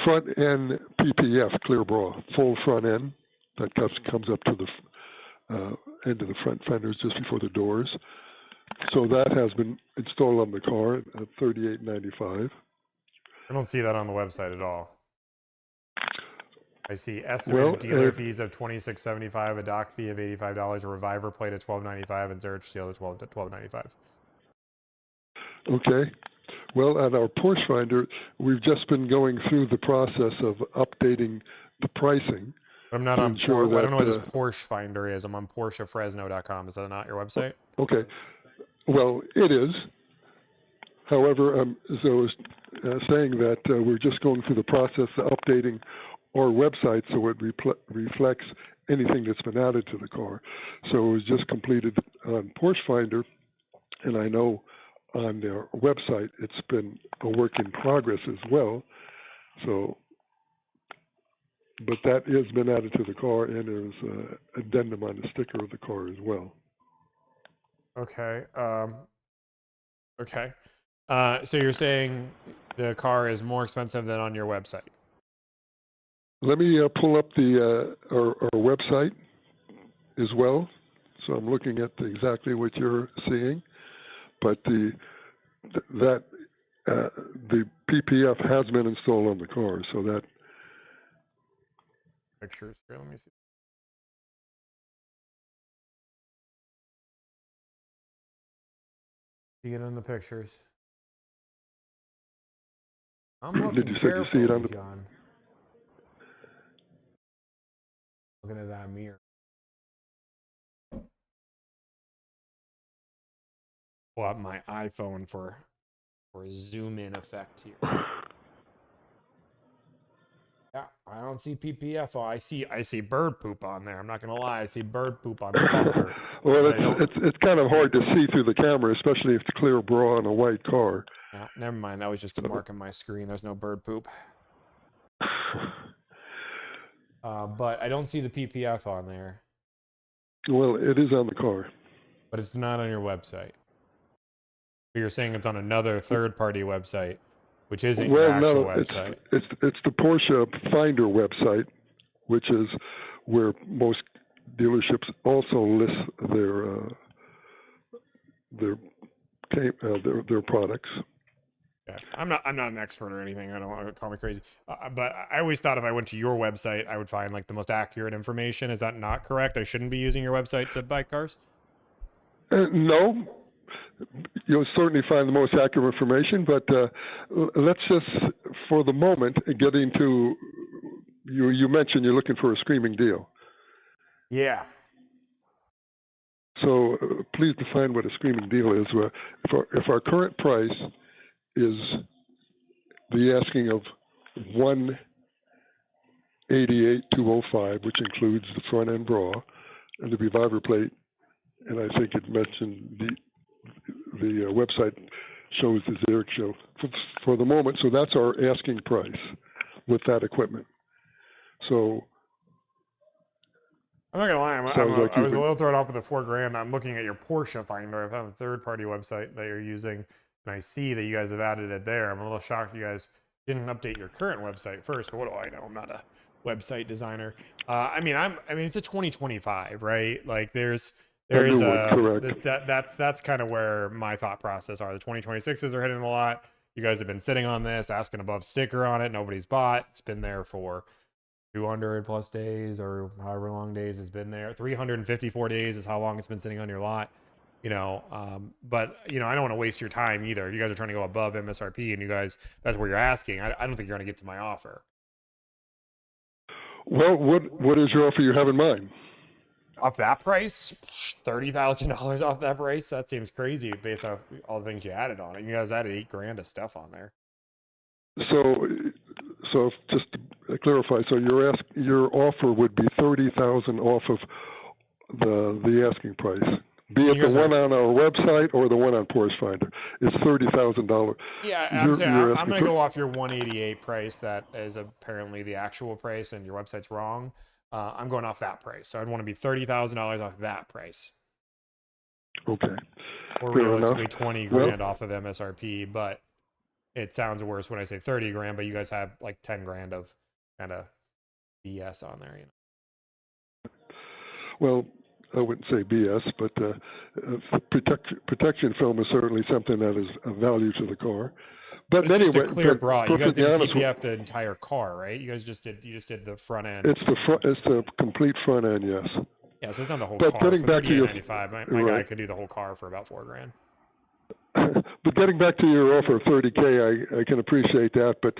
Speaker 8: Front end PPF clear bra, full front end that comes up to the end of the front fenders just before the doors. So that has been installed on the car at $38.95.
Speaker 1: I don't see that on the website at all. I see estimated dealer fees of $26.75, a dock fee of $85, a reviver plate at $12.95, and Zurich steel at $12.95.
Speaker 8: Okay. Well, at our Porsche Finder, we've just been going through the process of updating the pricing.
Speaker 1: I'm not
Speaker 8: to
Speaker 1: on
Speaker 8: ensure
Speaker 1: Porsche. I don't know where this
Speaker 8: that,
Speaker 1: Porsche Finder is. I'm on PorscheFresno.com. Is that not your website?
Speaker 8: Okay. Well, it is. However, as I was saying that we're just going through the process of updating our website so it reflects anything that's been added to the car. So it was just completed on Porsche Finder, and I know on their website it's been a work in progress as well. So, but that has been added to the car, and there's an addendum on the sticker of the car as well.
Speaker 1: Okay. Okay. So you're saying the car is more expensive than on your website?
Speaker 8: Let me pull up the our website as well. So I'm looking at exactly what you're seeing, but the PPF has been installed on the car, so that
Speaker 1: Pictures here. Let me see. See it in the pictures. I'm looking
Speaker 8: Did you say you see it on the?
Speaker 1: John. Looking at that mirror. Pull out my iPhone for a zoom in effect here. Yeah, I don't see PPF. I see bird poop on there. I'm not gonna lie, I see bird poop on the bumper.
Speaker 8: Well, it's kind of hard to see through the camera, especially if it's a clear bra on a white car.
Speaker 1: Yeah, never mind. That was just a mark on my screen. There's no bird poop. But I don't see the PPF on there.
Speaker 8: Well, it is on the car.
Speaker 1: But it's not on your website. But you're saying it's on another third-party website, which isn't your actual website.
Speaker 8: It's the Porsche Finder website, which is where most dealerships also list their products.
Speaker 1: Yeah. I'm not an expert or anything. I don't want to call me crazy. But I always thought if I went to your website, I would find like the most accurate information. Is that not correct? I shouldn't be using your website to buy cars?
Speaker 8: No, you'll certainly find the most accurate information. But let's just, for the moment, get into you mentioned you're looking for a screaming deal.
Speaker 1: Yeah.
Speaker 8: So please define what a screaming deal is. If our current price is the asking of $188,205, which includes the front end bra and the reviver plate, and I think it mentioned the website shows the Zurich show for the moment. So that's our asking price with that equipment. So
Speaker 1: I'm not gonna lie,
Speaker 8: like
Speaker 1: I was a little thrown off with the $4,000. I'm looking at your Porsche Finder. I found a third-party website that you're using, and I see that you guys have added it there. I'm a little shocked you guys didn't update your current website first. But what do I know? I'm not a website designer. I mean, it's a 2025, right? Like there's
Speaker 8: correct.
Speaker 1: that's kind of where my thought process are. The 2026s are hitting a lot. You guys have been sitting on this, asking above sticker on it. Nobody's bought. It's been there for 200 plus days or however long days it's been there. 354 days is how long it's been sitting on your lot. But I don't want to waste your time either. If you guys are trying to go above MSRP and you guys, that's where you're asking, I don't think you're going to get to my offer.
Speaker 8: Well, what is your offer you have in mind?
Speaker 1: Off that price, $30,000 off that price. That seems crazy based off all the things you added on it. You guys added $8,000 of stuff on there.
Speaker 8: So just to clarify, so your offer would be $30,000 off of the asking price, be it the one on our website or the one on Porsche Finder. It's $30,000.
Speaker 1: Yeah, I'm going to go off your 188 price. That is apparently the actual price, and your website's wrong. I'm going off that price, so I'd want to be $30,000 off that price.
Speaker 8: Okay.
Speaker 1: Or
Speaker 8: Fair
Speaker 1: realistically,
Speaker 8: enough.
Speaker 1: $20,000 off of MSRP, but it sounds worse when I say $30,000. But you guys have like $10,000 of kind of BS on there,
Speaker 8: Well, I wouldn't say BS, but protection film is certainly something that is of value to the car. But
Speaker 1: it's
Speaker 8: anyway,
Speaker 1: just a clear bra. You guys didn't
Speaker 8: honest,
Speaker 1: PPF the entire car, right? You guys just did the front end.
Speaker 8: It's the complete front end, yes.
Speaker 1: Yeah, so it's not the whole
Speaker 8: But
Speaker 1: car.
Speaker 8: getting
Speaker 1: For
Speaker 8: back to your-
Speaker 1: $38.95, my
Speaker 8: right.
Speaker 1: guy could do the whole car for about $4,000.
Speaker 8: But getting back to your offer of $30K, I can appreciate that, but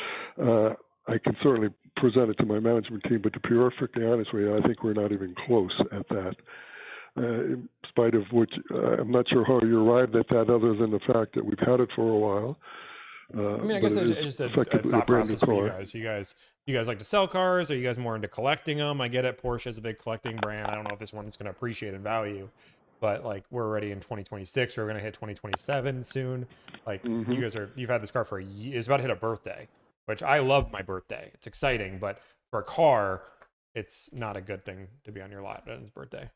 Speaker 8: I can certainly present it to my management team. But to be perfectly honest with you, I think we're not even close at that. In spite of which, I'm not sure how you arrived at that, other than the fact that we've had it for a while.
Speaker 1: I guess it's just a thought process for you guys. You guys like to sell cars? Are you guys more into collecting them? I get it. Porsche is a big collecting brand. I don't know if this one is going to appreciate in value, but like we're already in 2026. We're going to hit 2027 soon. Like you've had this car for a year. It's about to hit a birthday, which I love my birthday. It's exciting, but for a car, it's not a good thing to be on your lot on his birthday.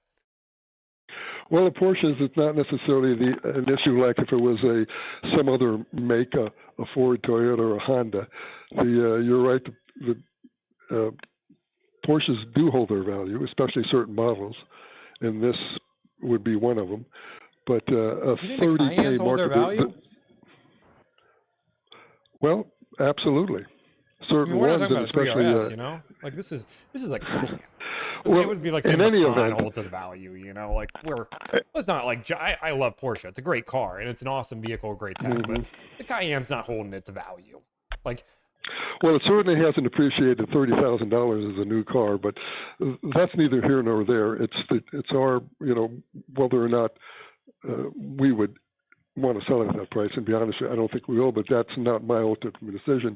Speaker 8: Well, the Porsches, it's not necessarily an issue like if it was some other make, a Ford, Toyota, or a Honda. You're right. The Porsches do hold their value, especially certain models, and this would be one of them. But a
Speaker 1: you think the
Speaker 8: $30K
Speaker 1: Cayennes hold their value?
Speaker 8: Well, absolutely. Certain
Speaker 1: we're
Speaker 8: ones,
Speaker 1: not talking about
Speaker 8: especially
Speaker 1: 3RS, like this is like Cayenne.
Speaker 8: Well,
Speaker 1: it would be like saying
Speaker 8: in any
Speaker 1: Macan
Speaker 8: event,
Speaker 1: holds its value, like it's not like I love Porsche. It's a great car and it's an awesome vehicle, great tech, but the Cayenne's not holding its value. Like,
Speaker 8: well, it certainly hasn't appreciated $30,000 as a new car, but that's neither here nor there. It's our, whether or not we would want to sell it at that price. And be honest, I don't think we will, but that's not my ultimate decision.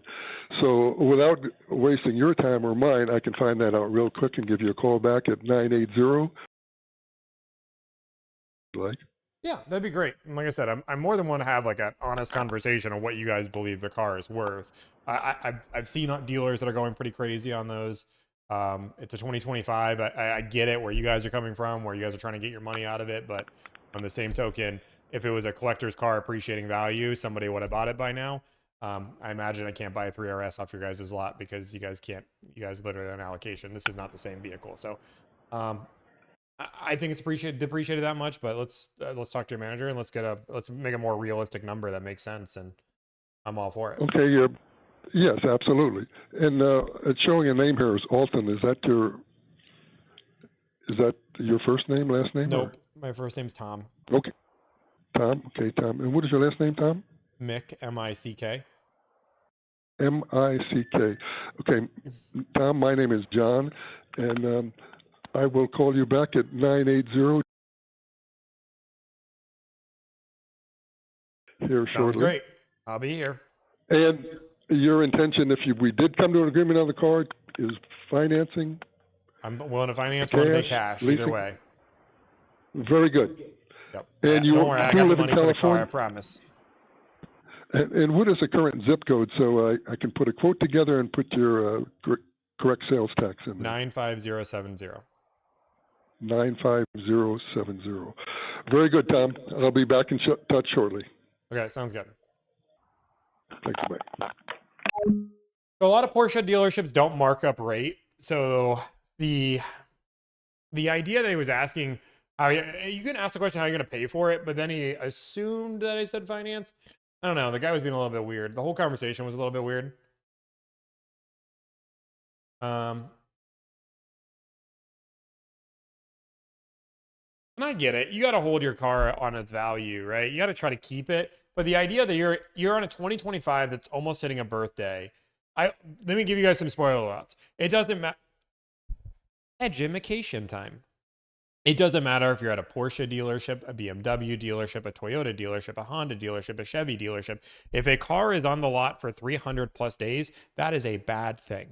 Speaker 8: So without wasting your time or mine, I can find that out real quick and give you a call back at 980. Like?
Speaker 1: Yeah, that'd be great. And like I said, I'm more than one to have like an honest conversation on what you guys believe the car is worth. I've seen dealers that are going pretty crazy on those. It's a 2025. I get it where you guys are coming from, where you guys are trying to get your money out of it, but on the same token, if it was a collector's car appreciating value, somebody would have bought it by now. I imagine I can't buy a 3RS off your guys' lot because you guys literally on allocation. This is not the same vehicle. So I think it's depreciated that much, but let's talk to your manager and let's make a more realistic number that makes sense, and I'm all for it.
Speaker 8: Okay, yes, absolutely. And it's showing a name here as Alton. Is that your first name, last name?
Speaker 1: Nope. My first name's Tom.
Speaker 8: Okay. Tom. Okay, Tom. And what is your last name, Tom?
Speaker 1: Mick, M-I-C-K.
Speaker 8: M-I-C-K. Okay, Tom, my name is John, and I will call you back at 980 here
Speaker 1: Sounds
Speaker 8: shortly.
Speaker 1: great. I'll be here.
Speaker 8: And your intention, if we did come to an agreement on the car, is financing?
Speaker 1: I'm willing to finance, willing to pay cash, either
Speaker 8: leasing?
Speaker 1: way.
Speaker 8: Very good.
Speaker 1: Yep.
Speaker 8: And you
Speaker 1: don't worry, I
Speaker 8: do
Speaker 1: got the
Speaker 8: live in
Speaker 1: money for the car, I
Speaker 8: California?
Speaker 1: promise.
Speaker 8: And what is the current zip code so I can put a quote together and put your correct sales tax in there?
Speaker 1: 95070.
Speaker 8: 95070. Very good, Tom. I'll be back in touch shortly.
Speaker 1: Okay, sounds good.
Speaker 8: Thank you, bye.
Speaker 1: So a lot of Porsche dealerships don't mark up rate. So the idea that he was asking, how you can ask the question how you're going to pay for it, but then he assumed that I said finance. I don't know. The guy was being a little bit weird. The whole conversation was a little bit weird. And I get it. You got to hold your car on its value, right? You got to try to keep it. But the idea that you're on a 2025 that's almost hitting a birthday. Let me give you guys some spoiler alerts. It doesn't matter. Edumacation time. It doesn't matter if you're at a Porsche dealership, a BMW dealership, a Toyota dealership, a Honda dealership, a Chevy dealership. If a car is on the lot for 300 plus days, that is a bad thing.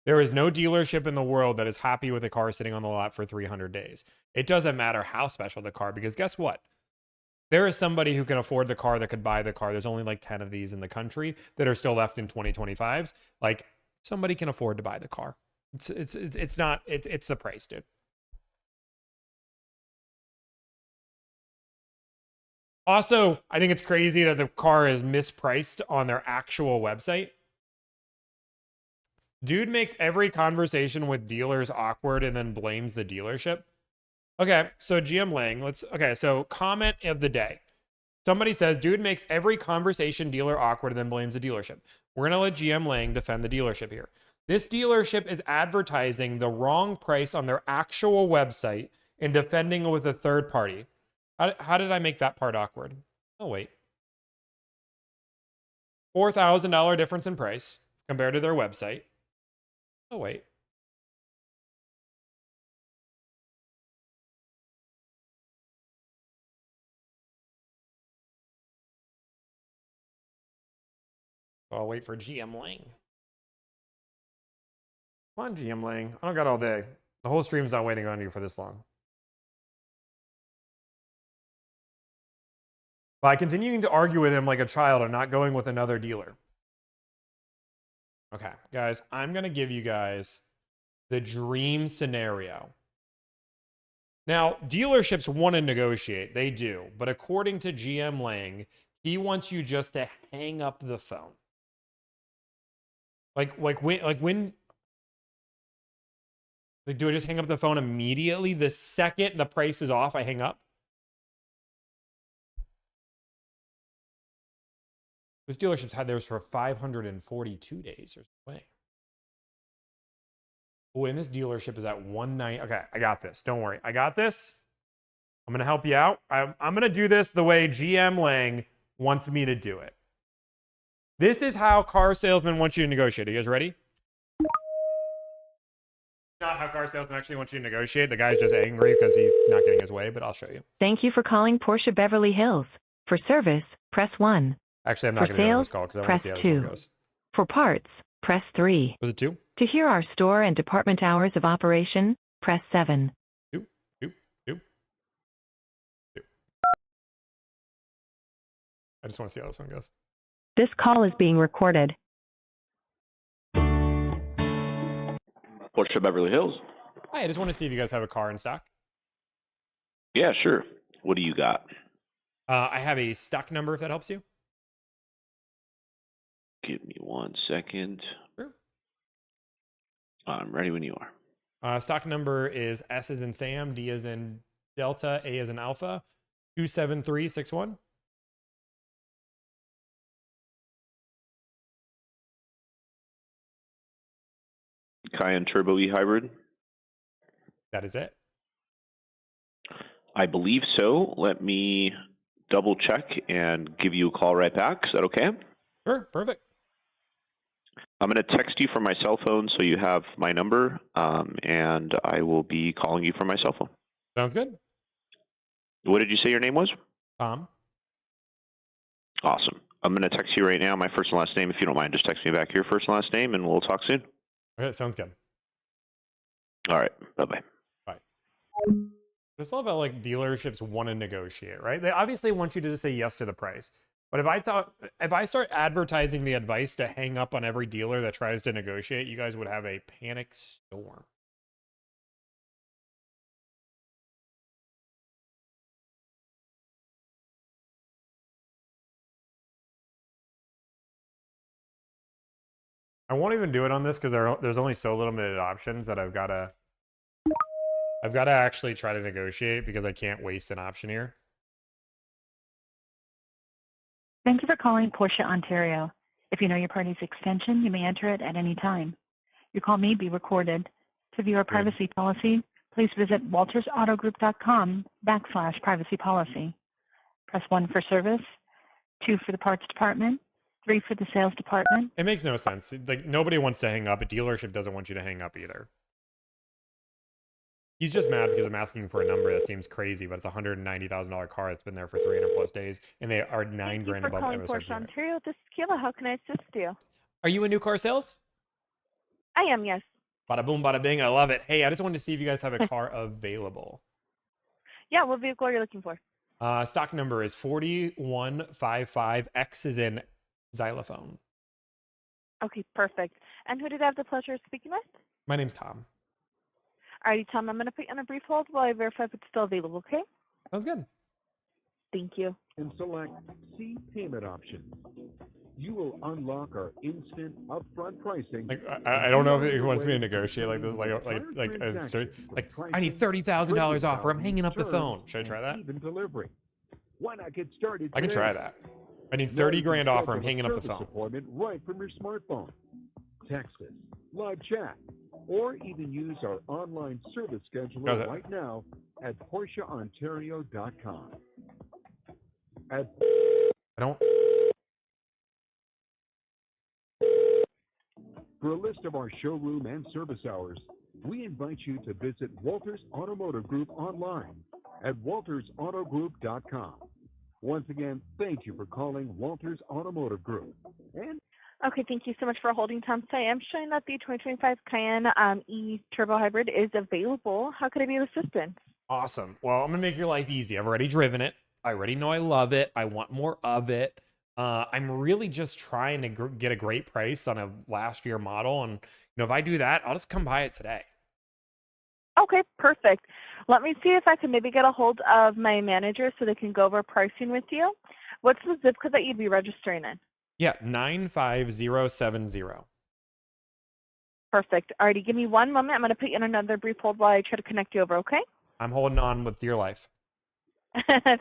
Speaker 1: There is no dealership in the world that is happy with a car sitting on the lot for 300 days. It doesn't matter how special the car, because guess what? There is somebody who can afford the car that could buy the car. There's only like 10 of these in the country that are still left in 2025s. Like, somebody can afford to buy the car. It's the price, dude. Also, I think it's crazy that the car is mispriced on their actual website. Dude makes every conversation with dealers awkward and then blames the dealership. Okay, so GM Lang, so comment of the day. Somebody says, dude makes every conversation dealer awkward and then blames the dealership. We're going to let GM Lang defend the dealership here. This dealership is advertising the wrong price on their actual website and defending with a third party. How did I make that part awkward? Oh, wait. $4,000 difference in price compared to their website. Oh, wait. I'll wait for GM Lang. Come on, GM Lang. I don't got all day. The whole stream's not waiting on you for this long. By continuing to argue with him like a child and not going with another dealer. Okay, guys, I'm going to give you guys the dream scenario. Now, dealerships want to negotiate. They do. But according to GM Lang, he wants you just to hang up the phone. Like when do I just hang up the phone immediately? The second the price is off, I hang up? Those dealerships had theirs for 542 days. There's no way. Oh, and this dealership is at 190. Okay, I got this. Don't worry. I got this. I'm going to help you out. I'm going to do this the way GM Lang wants me to do it. This is how car salesmen want you to negotiate. Are you guys ready? Not how car salesmen actually want you to negotiate. The guy's just angry because he's not getting his way, but I'll show you.
Speaker 7: Thank you for calling Porsche Beverly Hills. For service, press 1.
Speaker 1: Actually, I'm not going to do this call because I want to see how this one goes.
Speaker 7: For parts, press 3.
Speaker 1: Was it 2?
Speaker 7: To hear our store and department hours of operation, press 7.
Speaker 1: 2. I just want to see how this one goes.
Speaker 7: This call is being recorded.
Speaker 9: Porsche Beverly Hills.
Speaker 1: Hi, I just want to see if you guys have a car in stock.
Speaker 9: Yeah, sure. What do you got?
Speaker 1: I have a stock number if that helps you.
Speaker 9: Give me 1 second.
Speaker 1: Sure.
Speaker 9: I'm ready when you are.
Speaker 1: Stock number is S as in Sam, D as in Delta, A as in Alpha, 27361.
Speaker 9: Cayenne Turbo E Hybrid.
Speaker 1: That is it.
Speaker 9: I believe so. Let me double check and give you a call right back. Is that okay?
Speaker 1: Sure, perfect.
Speaker 9: I'm going to text you from my cell phone so you have my number, and I will be calling you from my cell phone.
Speaker 1: Sounds good.
Speaker 9: What did you say your name was?
Speaker 1: Tom.
Speaker 9: Awesome. I'm going to text you right now my first and last name. If you don't mind, just text me back your first and last name, and we'll talk soon.
Speaker 1: Okay, sounds good.
Speaker 9: All right. Bye-bye.
Speaker 1: Bye. I just love how like dealerships want to negotiate, right? They obviously want you to just say yes to the price. But if I start advertising the advice to hang up on every dealer that tries to negotiate, you guys would have a panic storm. I won't even do it on this because there's only so limited options that I've got to actually try to negotiate because I can't waste an option here.
Speaker 7: Thank you for calling Porsche Ontario. If you know your party's extension, you may enter it at any time. Your call may be recorded. To view our privacy policy, please visit waltersautogroup.com/privacy policy. Press 1 for service, 2 for the parts department, 3 for the sales department.
Speaker 1: It makes no sense. Like nobody wants to hang up. A dealership doesn't want you to hang up either. He's just mad because I'm asking for a number that seems crazy, but it's a $190,000 car that's been there for 300 plus days, and they are $9 grand above
Speaker 2: calling
Speaker 1: MSRP.
Speaker 2: Porsche Ontario. This is Kayla. How can I assist you?
Speaker 1: Are you in new car sales?
Speaker 2: I am, yes.
Speaker 1: Bada boom, bada bing. I love it. Hey, I just wanted to see if you guys have a car available.
Speaker 2: Yeah, what vehicle are you looking for?
Speaker 1: Stock number is 4155. X is in xylophone.
Speaker 2: Okay, perfect. And who did I have the pleasure of speaking with?
Speaker 1: My name's Tom.
Speaker 2: Alrighty, Tom, I'm going to put you on a brief hold while I verify if it's still available, okay?
Speaker 1: Sounds good.
Speaker 2: Thank you.
Speaker 10: And select C payment options. You will unlock our instant upfront pricing.
Speaker 1: Like I don't know if he wants me to negotiate like this, like I need $30,000 off, or I'm hanging up the phone. Should I try that?
Speaker 10: Even delivery. Why not get started?
Speaker 1: I can try that. I need 30 grand off, or I'm hanging up the phone.
Speaker 10: Appointment right from your smartphone. Text us, live chat, or even use our online service scheduler right now at PorscheOntario.com. I
Speaker 1: don't.
Speaker 10: For a list of our showroom and service hours, we invite you to visit Walters Automotive Group online at WaltersAutoGroup.com. Once again, thank you for calling Walters Automotive Group. And
Speaker 2: Okay, thank you so much for holding, Tom. So I am showing that the 2025 Cayenne e-Turbo Hybrid is available. How could I be of assistance?
Speaker 1: Awesome. Well, I'm going to make your life easy. I've already driven it. I already know I love it. I want more of it. I'm really just trying to get a great price on a last year model. And if I do that, I'll just come buy it today.
Speaker 2: Okay, perfect. Let me see if I can maybe get a hold of my manager so they can go over pricing with you. What's the zip code that you'd be registering in?
Speaker 1: Yeah, 95070.
Speaker 2: Perfect. Alrighty, give me one moment. I'm going to put you in another brief hold while I try to connect you over, okay?
Speaker 1: I'm holding on with your life.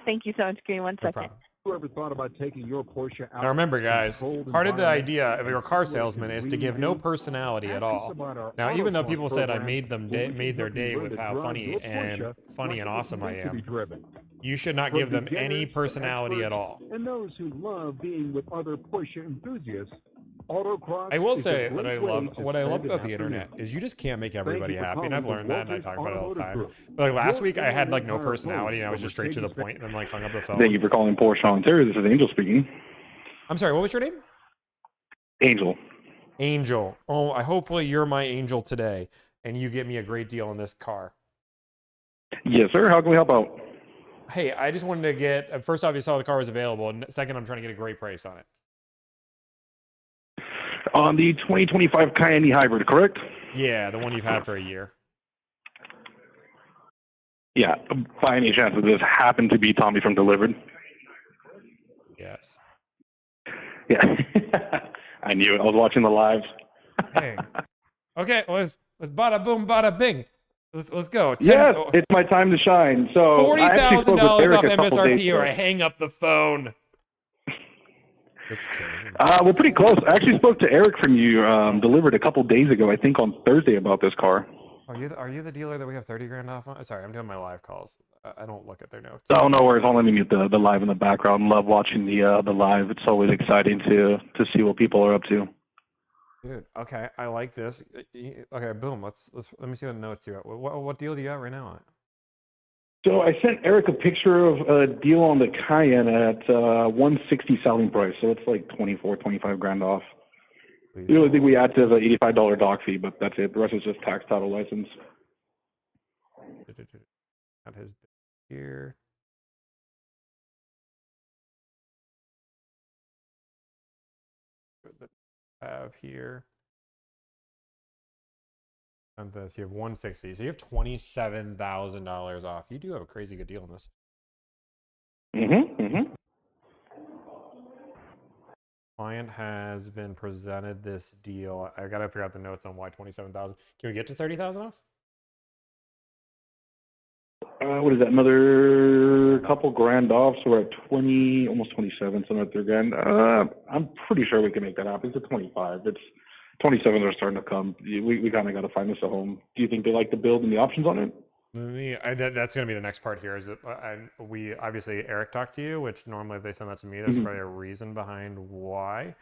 Speaker 2: Thank you so much. Give me 1 second.
Speaker 1: Problem.
Speaker 10: you ever thought about taking your Porsche out?
Speaker 1: Now remember, guys, part of the idea of your car salesman is to give no personality at all. Now, even though people said I made their day with how funny and awesome I am, you should not give them any personality at all.
Speaker 10: And those who love being with other Porsche enthusiants,
Speaker 1: I will say that what I love about the internet is you just can't make everybody happy, and I've learned that, and I talk about it all the time. But like last week, I had like no personality, and I was just straight to the point, and then like hung up the phone.
Speaker 11: Thank you for calling Porsche Ontario. This is Angel speaking.
Speaker 1: I'm sorry, what was your name?
Speaker 11: Angel.
Speaker 1: Angel. Oh, hopefully you're my angel today, and you get me a great deal on this car.
Speaker 11: Yes, sir. How can we help out?
Speaker 1: Hey, I just wanted to get, first off, you saw the car was available, and second, I'm trying to get a great price on it.
Speaker 11: On the 2025 Cayenne Hybrid, correct?
Speaker 1: Yeah, the one you've had for a year.
Speaker 11: Yeah. By any chance, does this happen to be Tommy from Delivered?
Speaker 1: Yes.
Speaker 11: Yeah. I knew it. I was watching the live.
Speaker 1: Hey. Okay, let's bada boom, bada bing. Let's go.
Speaker 11: Yes, it's my time to shine. So
Speaker 1: $40,000 off MSRP, or I hang up the phone.
Speaker 11: We're pretty close. I actually spoke to Eric from you, Delivered a couple days ago, I think on Thursday, about this car.
Speaker 1: Are you the dealer that we have 30 grand off on? Sorry, I'm doing my live calls. I don't look at their notes.
Speaker 11: Oh, no worries. I'll let me mute the live in the background. Love watching the live. It's always exciting to see what people are up to.
Speaker 1: Dude, okay, I like this. Okay, boom. Let me see what notes you got. What deal do you got right now?
Speaker 11: So I sent Eric a picture of a deal on the Cayenne at 160 selling price. So it's like 25 grand off.
Speaker 1: Please.
Speaker 11: The only thing we add to is a $85 doc fee, but that's it. The rest is just tax, title, license.
Speaker 1: Got his here. That I have here. And this, you have 160. So you have $27,000 off. You do have a crazy good deal on this. Client has been presented this deal. I gotta figure out the notes on why 27,000. Can we get to 30,000 off?
Speaker 11: What is that? Another couple grand off, so we're at 20, almost 27, so another grand. I'm pretty sure we can make that happen. It's a 25. It's 27 are starting to come. We kind of got to find us a home. Do you think they like the build and the options on it?
Speaker 1: That's going to be the next part here. Is it? We obviously Eric talked to you, which normally if they send that to me, there's probably a reason behind why.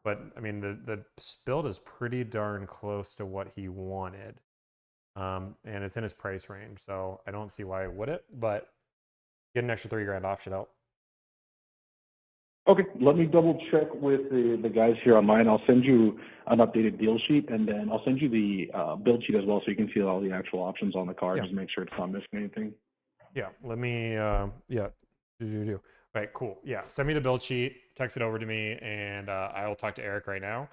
Speaker 1: But I mean, the build is pretty darn close to what he wanted. And it's in his price range, so I don't see why it wouldn't, but get an extra $3 grand off should help.
Speaker 11: Okay, let me double check with the guys here online. I'll send you an updated deal sheet, and then I'll send you the build sheet as well, so you can see all the actual options on the card. Just make sure it's not missing anything.
Speaker 1: Yeah, let me, do. Right, cool. Yeah, send me the build sheet, text it over to me, and I'll talk to Eric right now,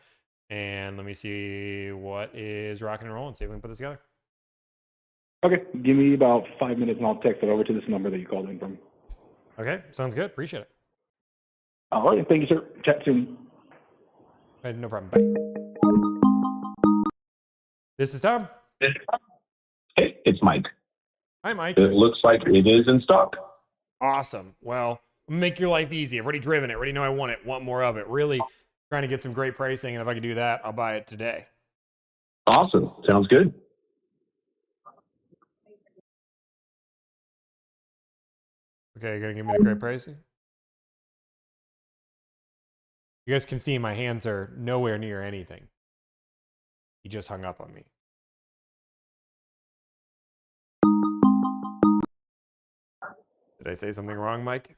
Speaker 1: and let me see what is rocking and rolling, see if we can put this together.
Speaker 11: Okay, give me about 5 minutes, and I'll text it over to this number that you called in from.
Speaker 1: Okay, sounds good. Appreciate it.
Speaker 11: All right, thank you, sir. Chat soon.
Speaker 1: No problem. Bye. This is Tom.
Speaker 12: Hey, it's Mike.
Speaker 1: Hi, Mike.
Speaker 12: It looks like it is in stock.
Speaker 1: Awesome. Well, make your life easy. I've already driven it. Already know I want it. Want more of it. Really trying to get some great pricing, and if I can do that, I'll buy it today.
Speaker 12: Awesome. Sounds good.
Speaker 1: Okay, you're gonna give me the great pricing? You guys can see my hands are nowhere near anything. He just hung up on me. Did I say something wrong, Mike?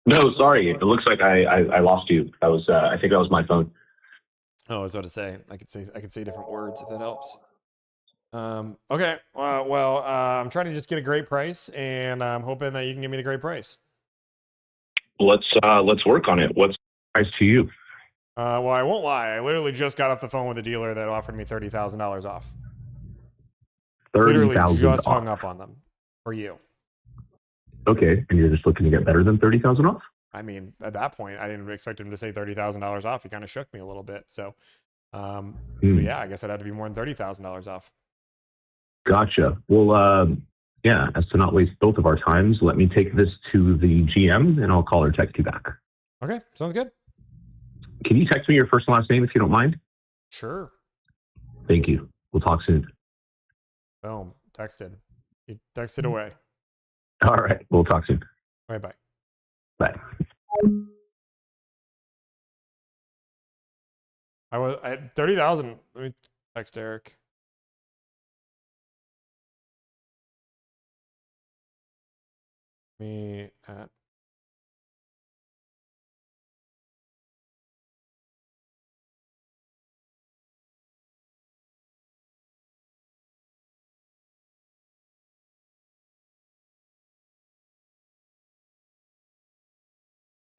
Speaker 12: No, sorry. It looks like I lost you. That was I think that was my phone.
Speaker 1: Oh, I was about to say I could say different words if that helps. Okay. I'm trying to just get a great price, and I'm hoping that you can give me the great price.
Speaker 12: Let's work on it. What's the price to you?
Speaker 1: Well, I won't lie. I literally just got off the phone with a dealer that offered me $30,000 off. Literally just hung up on them for you.
Speaker 12: Okay, and you're just looking to get better than 30,000 off?
Speaker 1: I mean, at that point, I didn't expect him to say $30,000 off. He kind of shook me a little bit. So, but yeah, I guess I'd have to be more than $30,000 off.
Speaker 12: Gotcha. Well, yeah, as to not waste both of our times, let me take this to the GM, and I'll call or text you back.
Speaker 1: Okay, sounds good.
Speaker 12: Can you text me your first and last name if you don't mind?
Speaker 1: Sure.
Speaker 12: Thank you. We'll talk soon.
Speaker 1: Boom. Texted. You texted away.
Speaker 12: All right. We'll talk soon.
Speaker 1: All right, bye.
Speaker 12: Bye.
Speaker 1: I had 30,000. Let me text Eric. Me at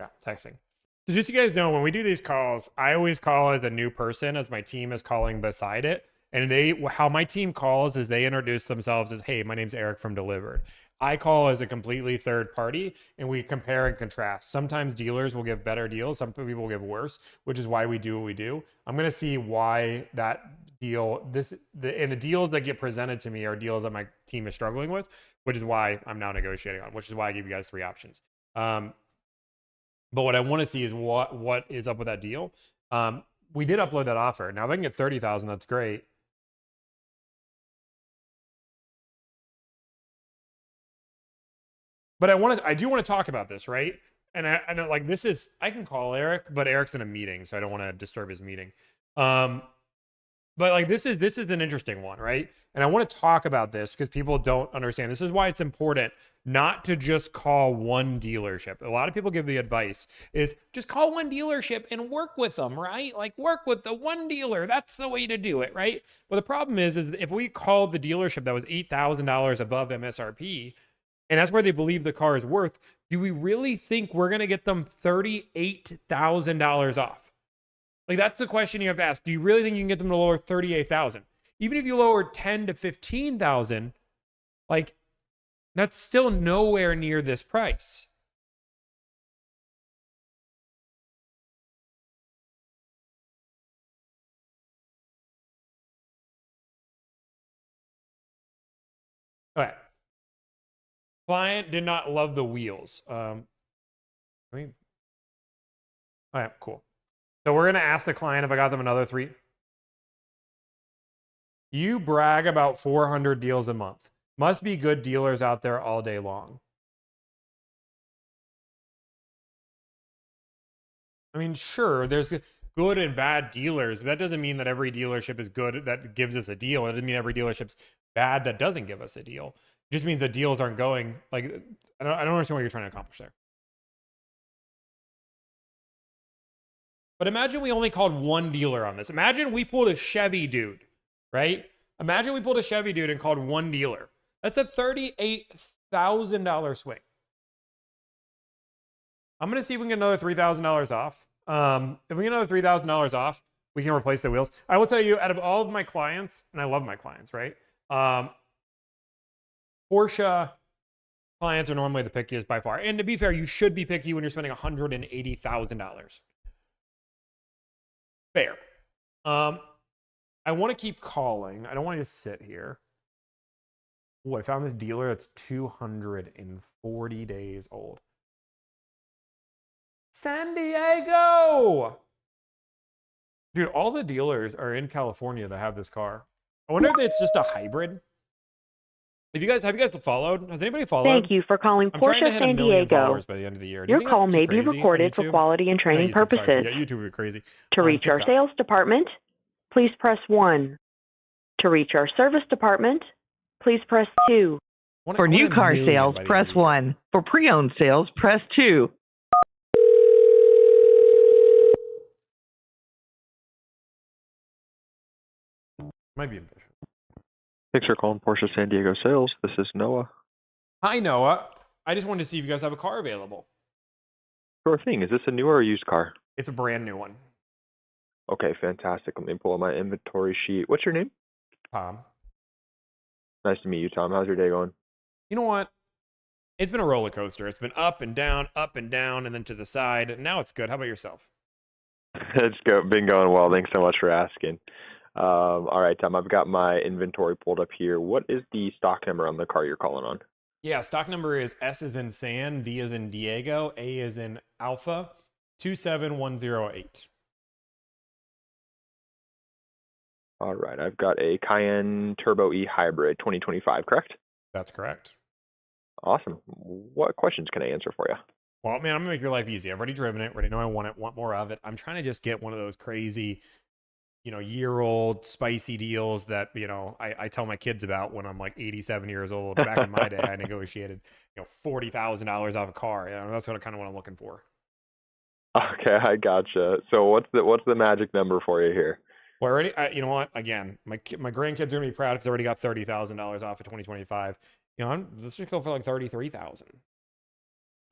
Speaker 1: yeah, texting. So just so you guys know, when we do these calls, I always call as a new person as my team is calling beside it. And how my team calls is they introduce themselves as, hey, my name's Eric from Delivered. I call as a completely third party, and we compare and contrast. Sometimes dealers will give better deals. Some people will give worse, which is why we do what we do. I'm going to see why that deal, and the deals that get presented to me are deals that my team is struggling with, which is why I'm now negotiating on, which is why I give you guys 3 options. But what I want to see is what is up with that deal. We did upload that offer. Now, if I can get 30,000, that's great. But I do want to talk about this, right? And I know, like, this is, I can call Eric, but Eric's in a meeting, so I don't want to disturb his meeting. But like, this is an interesting one, right? And I want to talk about this because people don't understand. This is why it's important not to just call one dealership. A lot of people give the advice is just call one dealership and work with them, right? Like, work with the one dealer. That's the way to do it, right? Well, the problem is if we called the dealership that was $8,000 above MSRP, and that's where they believe the car is worth, do we really think we're going to get them $38,000 off? Like, that's the question you have to ask. Do you really think you can get them to lower 38,000? Even if you lower 10 to 15,000, like, that's still nowhere near this price. All right. Client did not love the wheels. All right, cool. So we're going to ask the client if I got them another 3. You brag about 400 deals a month. Must be good dealers out there all day long. I mean, sure, there's good and bad dealers, but that doesn't mean that every dealership is good that gives us a deal. It doesn't mean every dealership's bad that doesn't give us a deal. It just means that deals aren't going, like, I don't understand what you're trying to accomplish there. But imagine we only called one dealer on this. Imagine we pulled a Chevy dude, right? Imagine we pulled a Chevy dude and called one dealer. That's a $38,000 swing. I'm going to see if we can get another $3,000 off. If we get another $3,000 off, we can replace the wheels. I will tell you, out of all of my clients, and I love my clients, right? Porsche clients are normally the pickiest by far. And to be fair, you should be picky when you're spending $180,000. Fair. I want to keep calling. I don't want to just sit here. Oh, I found this dealer that's 240 days old. San Diego! Dude, all the dealers are in California that have this car. I wonder if it's just a hybrid. Have you guys followed? Has anybody followed?
Speaker 13: Thank you for calling Porsche San Diego.
Speaker 1: By the end of the year.
Speaker 13: Your call may be recorded for quality and training purposes.
Speaker 1: Yeah, YouTube would be crazy.
Speaker 13: To reach our sales department, please press 1. To reach our service department, please press 2.
Speaker 14: For new car sales, press 1. For pre-owned sales, press 2.
Speaker 1: Might be ambitious.
Speaker 15: Thanks for calling Porsche San Diego Sales. This is Noah.
Speaker 1: Hi, Noah. I just wanted to see if you guys have a car available.
Speaker 15: Sure thing. Is this a new or a used car?
Speaker 1: It's a brand new one.
Speaker 15: Okay, fantastic. Let me pull up my inventory sheet. What's your name?
Speaker 1: Tom.
Speaker 15: Nice to meet you, Tom. How's your day going?
Speaker 1: You know what? It's been a roller coaster. It's been up and down, and then to the side. And now it's good. How about yourself?
Speaker 15: It's been going well. Thanks so much for asking. All right, Tom, I've got my inventory pulled up here. What is the stock number on the car you're calling on?
Speaker 1: Yeah, stock number is S as in San, D as in Diego, A as in Alpha, 27108.
Speaker 15: All right, I've got a Cayenne Turbo E Hybrid 2025, correct?
Speaker 1: That's correct.
Speaker 15: Awesome. What questions can I answer for you?
Speaker 1: Well, man, I'm going to make your life easy. I've already driven it, already know I want it, want more of it. I'm trying to just get one of those crazy, year-old spicy deals that, I tell my kids about when I'm like 87 years old. Back in my day, I negotiated, $40,000 off a car. That's what I'm looking for.
Speaker 15: Okay, I gotcha. So what's the magic number for you here?
Speaker 1: Well, already, you know what? Again, my grandkids are gonna be proud because I already got $30,000 off of 2025. Let's just go for like $33,000.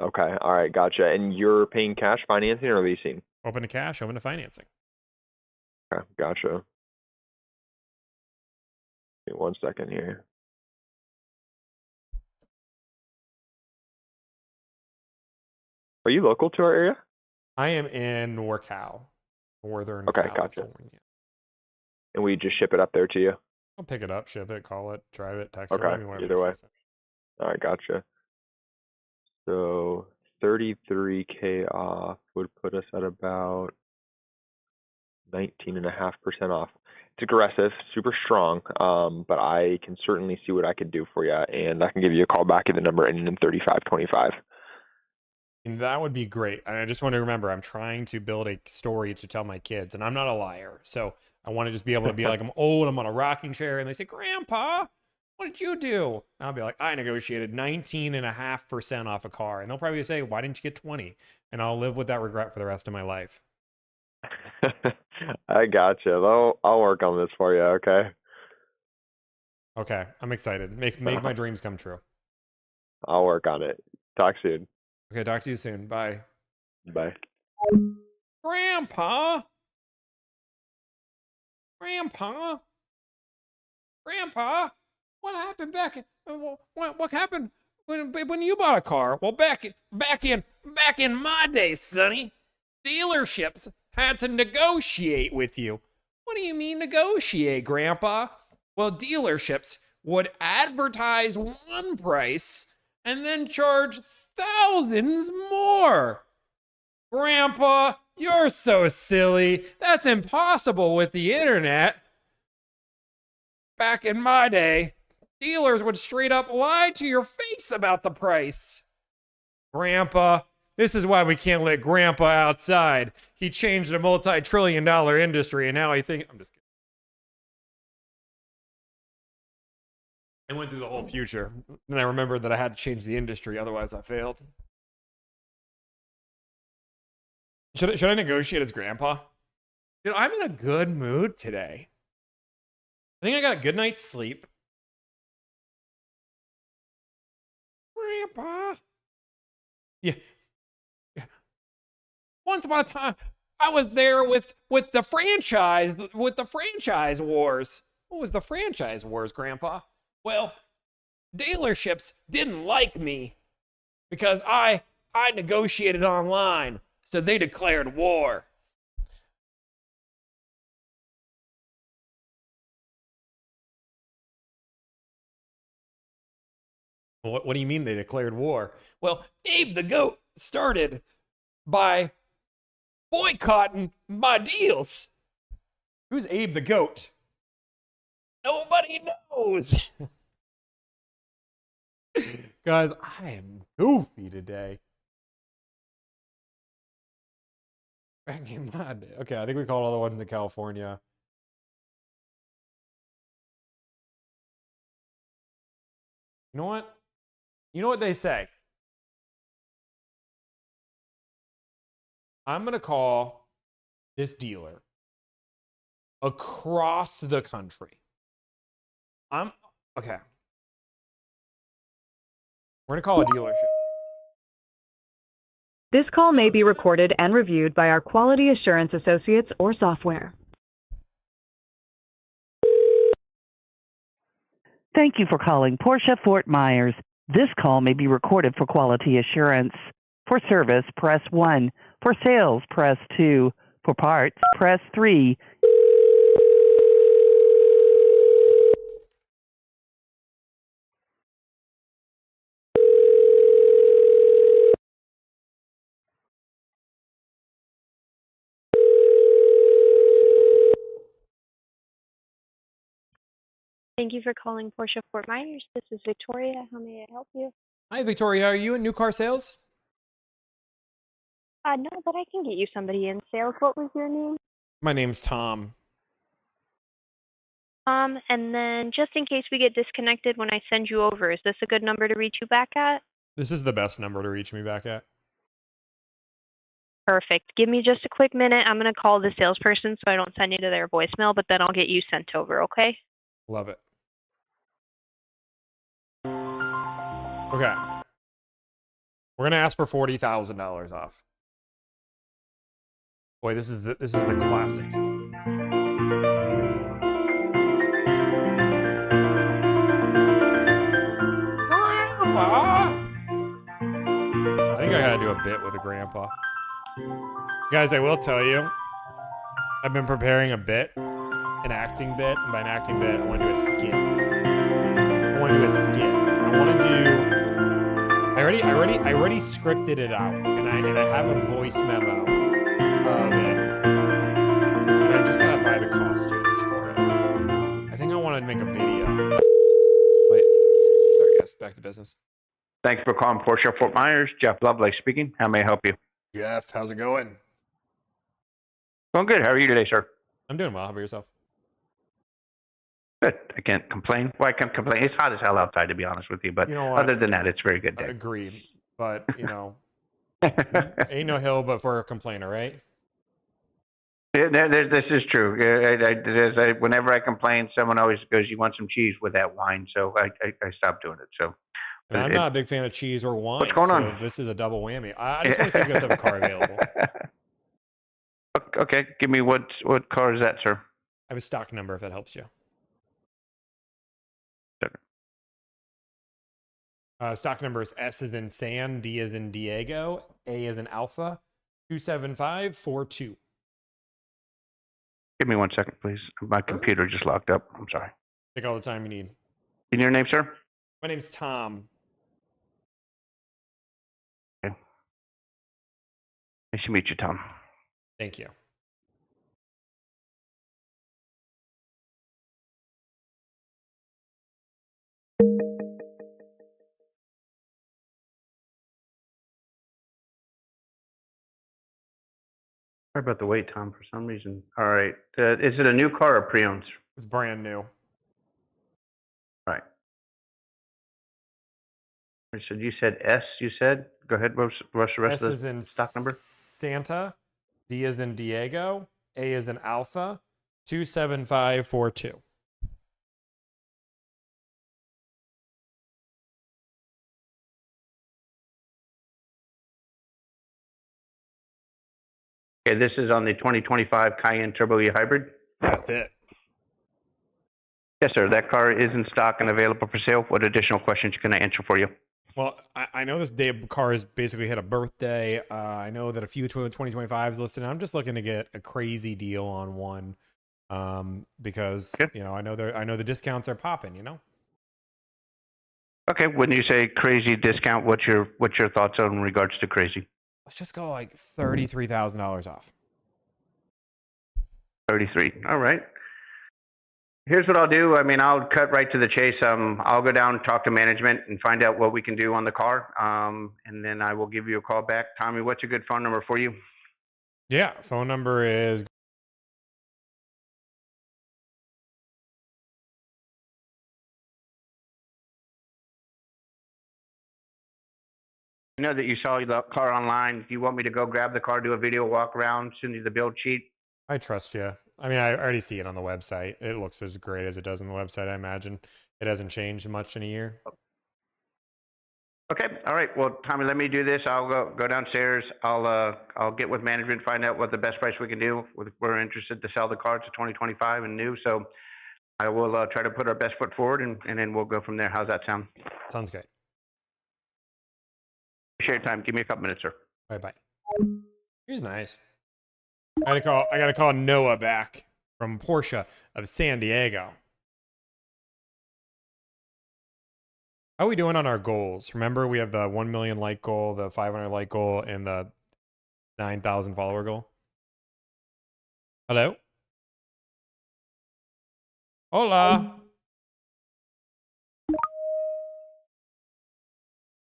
Speaker 15: Okay, all right, gotcha. And you're paying cash, financing, or leasing?
Speaker 1: Open to cash, open to financing.
Speaker 15: Okay, gotcha. Give me 1 second here. Are you local to our area?
Speaker 1: I am in NorCal, Northern California.
Speaker 15: Gotcha. And we just ship it up there to you?
Speaker 1: I'll pick it up, ship it, call it, drive it, text
Speaker 15: it.
Speaker 1: Okay,
Speaker 15: either way. All right, gotcha. So 33K off would put us at about 19.5% off. aggressive, super strong, but I can certainly see what I can do for you, and I can give you a call back at the number ending in 3525.
Speaker 1: And that would be great. And I just want to remember, I'm trying to build a story to tell my kids, and I'm not a liar. So I want to just be able to be like, I'm old, I'm on a rocking chair, and they say, Grandpa, what did you do? And I'll be like, I negotiated 19.5% off a car. And they'll probably say, why didn't you get 20? And I'll live with that regret for the rest of my life.
Speaker 15: I gotcha. I'll work on this for you, okay?
Speaker 1: Okay, I'm excited. Make my dreams come true.
Speaker 15: I'll work on it. Talk soon.
Speaker 1: Okay, talk to you soon. Bye.
Speaker 15: Bye.
Speaker 1: Grandpa? Grandpa? Grandpa? What happened back? What happened when you bought a car? Well, back in my day, Sonny, dealerships had to negotiate with you. What do you mean negotiate, Grandpa? Well, dealerships would advertise one price and then charge thousands more. Grandpa, you're so silly. That's impossible with the internet. Back in my day, dealers would straight up lie to your face about the price. Grandpa, this is why we can't let Grandpa outside. He changed a multi-trillion-dollar industry, and now I think... I'm just kidding. I went through the whole future. Then I remembered that I had to change the industry, otherwise I failed. Should I negotiate as Grandpa? Dude, I'm in a good mood today. I think I got a good night's sleep. Grandpa. Yeah. Once upon a time, I was there with the franchise wars. What was the franchise wars, Grandpa? Well, dealerships didn't like me because I negotiated online, so they declared war. What do you mean they declared war? Well, Abe the Goat started by boycotting my deals. Who's Abe the Goat? Nobody knows. Guys, I am goofy today. Back in my day. Okay, I think we called all the ones in California. You know what? You know what they say? I'm going to call this dealer across the country. Okay. We're going to call a dealership.
Speaker 13: This call may be recorded and reviewed by our quality assurance associates or software.
Speaker 14: Thank you for calling Porsche Fort Myers. This call may be recorded for quality assurance. For service, press 1. For sales, press 2. For parts, press 3.
Speaker 5: Thank you for calling Porsche Fort Myers. This is Victoria. How may I help you?
Speaker 1: Hi, Victoria. Are you in new car sales?
Speaker 5: No, but I can get you somebody in sales. What was your name?
Speaker 1: My name's Tom.
Speaker 5: And then just in case we get disconnected when I send you over, is this a good number to reach you back at?
Speaker 1: This is the best number to reach me back at.
Speaker 5: Perfect. Give me just a quick minute. I'm going to call the salesperson so I don't send you to their voicemail, but then I'll get you sent over, okay?
Speaker 1: Love it. Okay. We're gonna ask for $40,000 off. Boy, this is the classic. Grandpa! I think I gotta do a bit with a grandpa. Guys, I will tell you, I've been preparing a bit, an acting bit, and by an acting bit, I want to do a skit. I already scripted it out, and I have a voice memo of it, and I just gotta buy the costumes for it. make a video. Wait. Sorry, guys. Back to business.
Speaker 16: Thanks for calling Porsche Fort Myers. Jeff Lovelace speaking. How may I help you?
Speaker 1: Jeff, how's it going?
Speaker 16: Going good. How are you today, sir?
Speaker 1: I'm doing well. How about yourself?
Speaker 16: Good. I can't complain. Well, I can't complain. It's hot as hell outside, to be honest with you. But
Speaker 1: You know what?
Speaker 16: other than that, it's a very good day.
Speaker 1: Agreed. But, ain't no hill but for a complainer, right?
Speaker 16: This is true. Whenever I complain, someone always goes, "You want some cheese with that wine?" So I stopped doing it. So
Speaker 1: And I'm not a big fan of cheese or wine.
Speaker 16: What's going
Speaker 1: so
Speaker 16: on?
Speaker 1: This is a double whammy. I just want to see if you guys have a car available.
Speaker 16: Okay, give me what car is that, sir?
Speaker 1: I have a stock number if that helps you. Stock number is S as in Sam, D as in Diego, A as in Alpha, 27542.
Speaker 16: Give me 1 second, please. My computer just locked up. I'm sorry.
Speaker 1: Take all the time you need.
Speaker 16: And your name, sir?
Speaker 1: My name's Tom.
Speaker 16: Okay. Nice to meet you, Tom.
Speaker 1: Thank you.
Speaker 16: Sorry about the wait, Tom, for some reason. All right. Is it a new car or pre-owned?
Speaker 1: It's brand new.
Speaker 16: Right. So you said S, you said? Go ahead. What's the rest
Speaker 1: S
Speaker 16: of
Speaker 1: is
Speaker 16: the
Speaker 1: in
Speaker 16: stock number?
Speaker 1: Santa, D is in Diego, A is in Alpha, 27542.
Speaker 16: Okay, this is on the 2025 Cayenne Turbo E Hybrid?
Speaker 1: That's it.
Speaker 16: Yes, sir. That car is in stock and available for sale. What additional questions can I answer for you?
Speaker 1: Well, I know this car has basically hit a birthday. I know that a few 2025s listed. And I'm just looking to get a crazy deal on one because I know the discounts are popping.
Speaker 16: Okay, when you say crazy discount, what's your thoughts on regards to crazy?
Speaker 1: Let's just go like $33,000 off.
Speaker 16: 33. All right. Here's what I'll do. I mean, I'll cut right to the chase. I'll go down and talk to management and find out what we can do on the car. And then I will give you a call back. Tommy, what's a good phone number for you?
Speaker 1: Yeah, phone number is
Speaker 16: I know that you saw the car online. If you want me to go grab the car, do a video walk around, send you the build sheet.
Speaker 1: I trust you. I mean, I already see it on the website. It looks as great as it does on the website. I imagine it hasn't changed much in a year.
Speaker 16: Okay. All right. Well, Tommy, let me do this. I'll go downstairs. I'll get with management, find out what the best price we can do. We're interested to sell the car to 2025 and new. So I will try to put our best foot forward, and then we'll go from there. How's that sound?
Speaker 1: Sounds great.
Speaker 16: Appreciate your time. Give me a couple minutes, sir.
Speaker 1: Bye. He was nice. I gotta call Noah back from Porsche of San Diego. How are we doing on our goals? Remember, we have the 1 million like goal, the 500 like goal, and the 9,000 follower goal. Hello? Hola.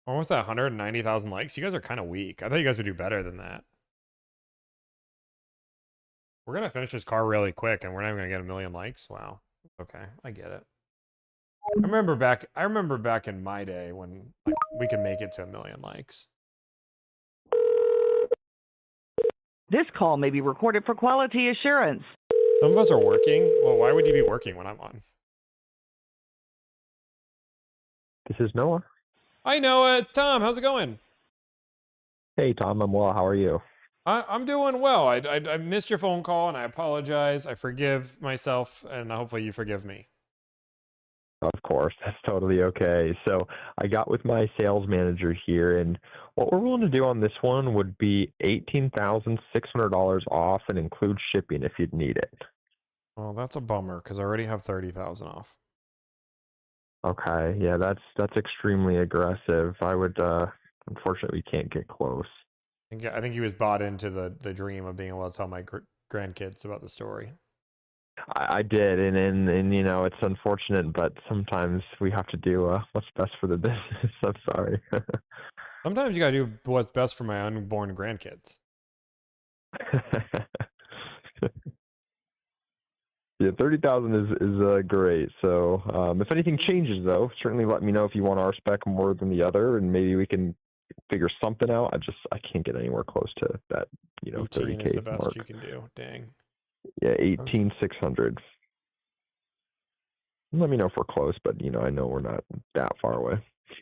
Speaker 1: Almost at 190,000 likes. You guys are kind of weak. I thought you guys would do better than that. We're going to finish this car really quick, and we're not even going to get 1 million likes. Wow. Okay, I get it. I remember back in my day when we could make it to 1 million likes.
Speaker 14: This call may be recorded for quality assurance.
Speaker 1: Some of us are working. Well, why would you be working when I'm on?
Speaker 17: This is Noah.
Speaker 1: Hi, Noah. It's Tom. How's it going?
Speaker 17: Hey, Tom. I'm well. How are you?
Speaker 1: I'm doing well. I missed your phone call, and I apologize. I forgive myself, and hopefully you forgive me.
Speaker 17: Of course, that's totally okay. So I got with my sales manager here, and what we're willing to do on this one would be $18,600 off and include shipping if you'd need it.
Speaker 1: Well, that's a bummer because I already have 30,000 off.
Speaker 17: Okay, yeah, that's extremely aggressive. I would, unfortunately, we can't get close.
Speaker 1: I think he was bought into the dream of being able to tell my grandkids about the story.
Speaker 17: I did, and you know, it's unfortunate, but sometimes we have to do what's best for the business. I'm sorry.
Speaker 1: Sometimes you gotta do what's best for my unborn grandkids.
Speaker 17: Yeah, 30,000 is great. So if anything changes, though, certainly let me know if you want our spec more than the other, and maybe we can figure something out. I can't get anywhere close to that,
Speaker 1: 18
Speaker 17: 30K
Speaker 1: is the best
Speaker 17: mark.
Speaker 1: you can do. Dang.
Speaker 17: Yeah, 18,600. Let me know if we're close, but I know we're not that far away.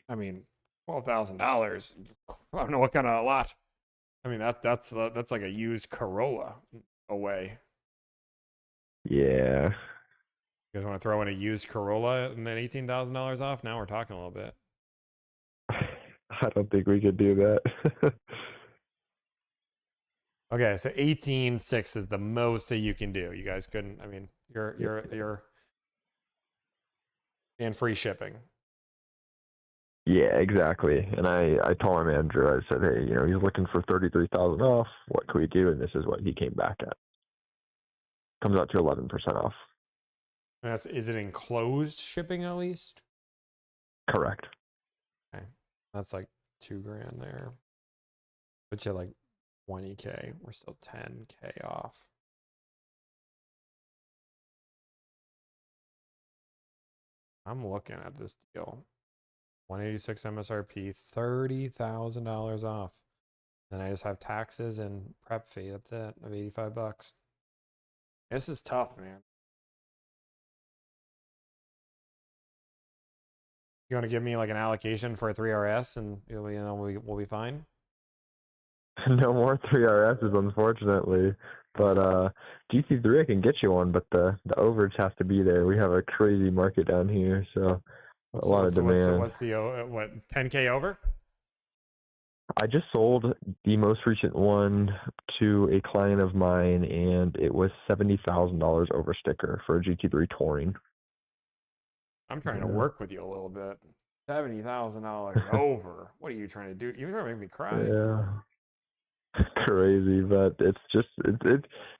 Speaker 1: I mean, $12,000. I don't know what kind of lot. I mean, that's like a used Corolla away.
Speaker 17: Yeah.
Speaker 1: You guys want to throw in a used Corolla and then $18,000 off? Now we're talking a little bit.
Speaker 17: I don't think we could do that.
Speaker 1: Okay, so 18.6 is the most that you can do. You guys couldn't. I mean, you're and free shipping.
Speaker 17: Yeah, exactly. And I told my manager, I said, hey, he's looking for 33,000 off. What can we do? And this is what he came back at. Comes out to 11% off.
Speaker 1: Is it enclosed shipping at least?
Speaker 17: Correct.
Speaker 1: Okay, that's like $2,000 there. But you're like 20K. We're still 10K off. I'm looking at this deal. 186 MSRP, $30,000 off. Then I just have taxes and prep fee. That's it, of $85. This is tough, man. You want to give me like an allocation for a 3RS and we'll be fine?
Speaker 17: No more 3RSs, unfortunately. But GT3, I can get you one, but the overage has to be there. We have a crazy market down here, so a lot of demand.
Speaker 1: What's the 10K over?
Speaker 17: I just sold the most recent one to a client of mine, and it was $70,000 over sticker for a GT3 Touring.
Speaker 1: I'm trying to work with you a little bit. $70,000 over. What are you trying to do? You're trying to make me cry.
Speaker 17: Yeah. Crazy, but it's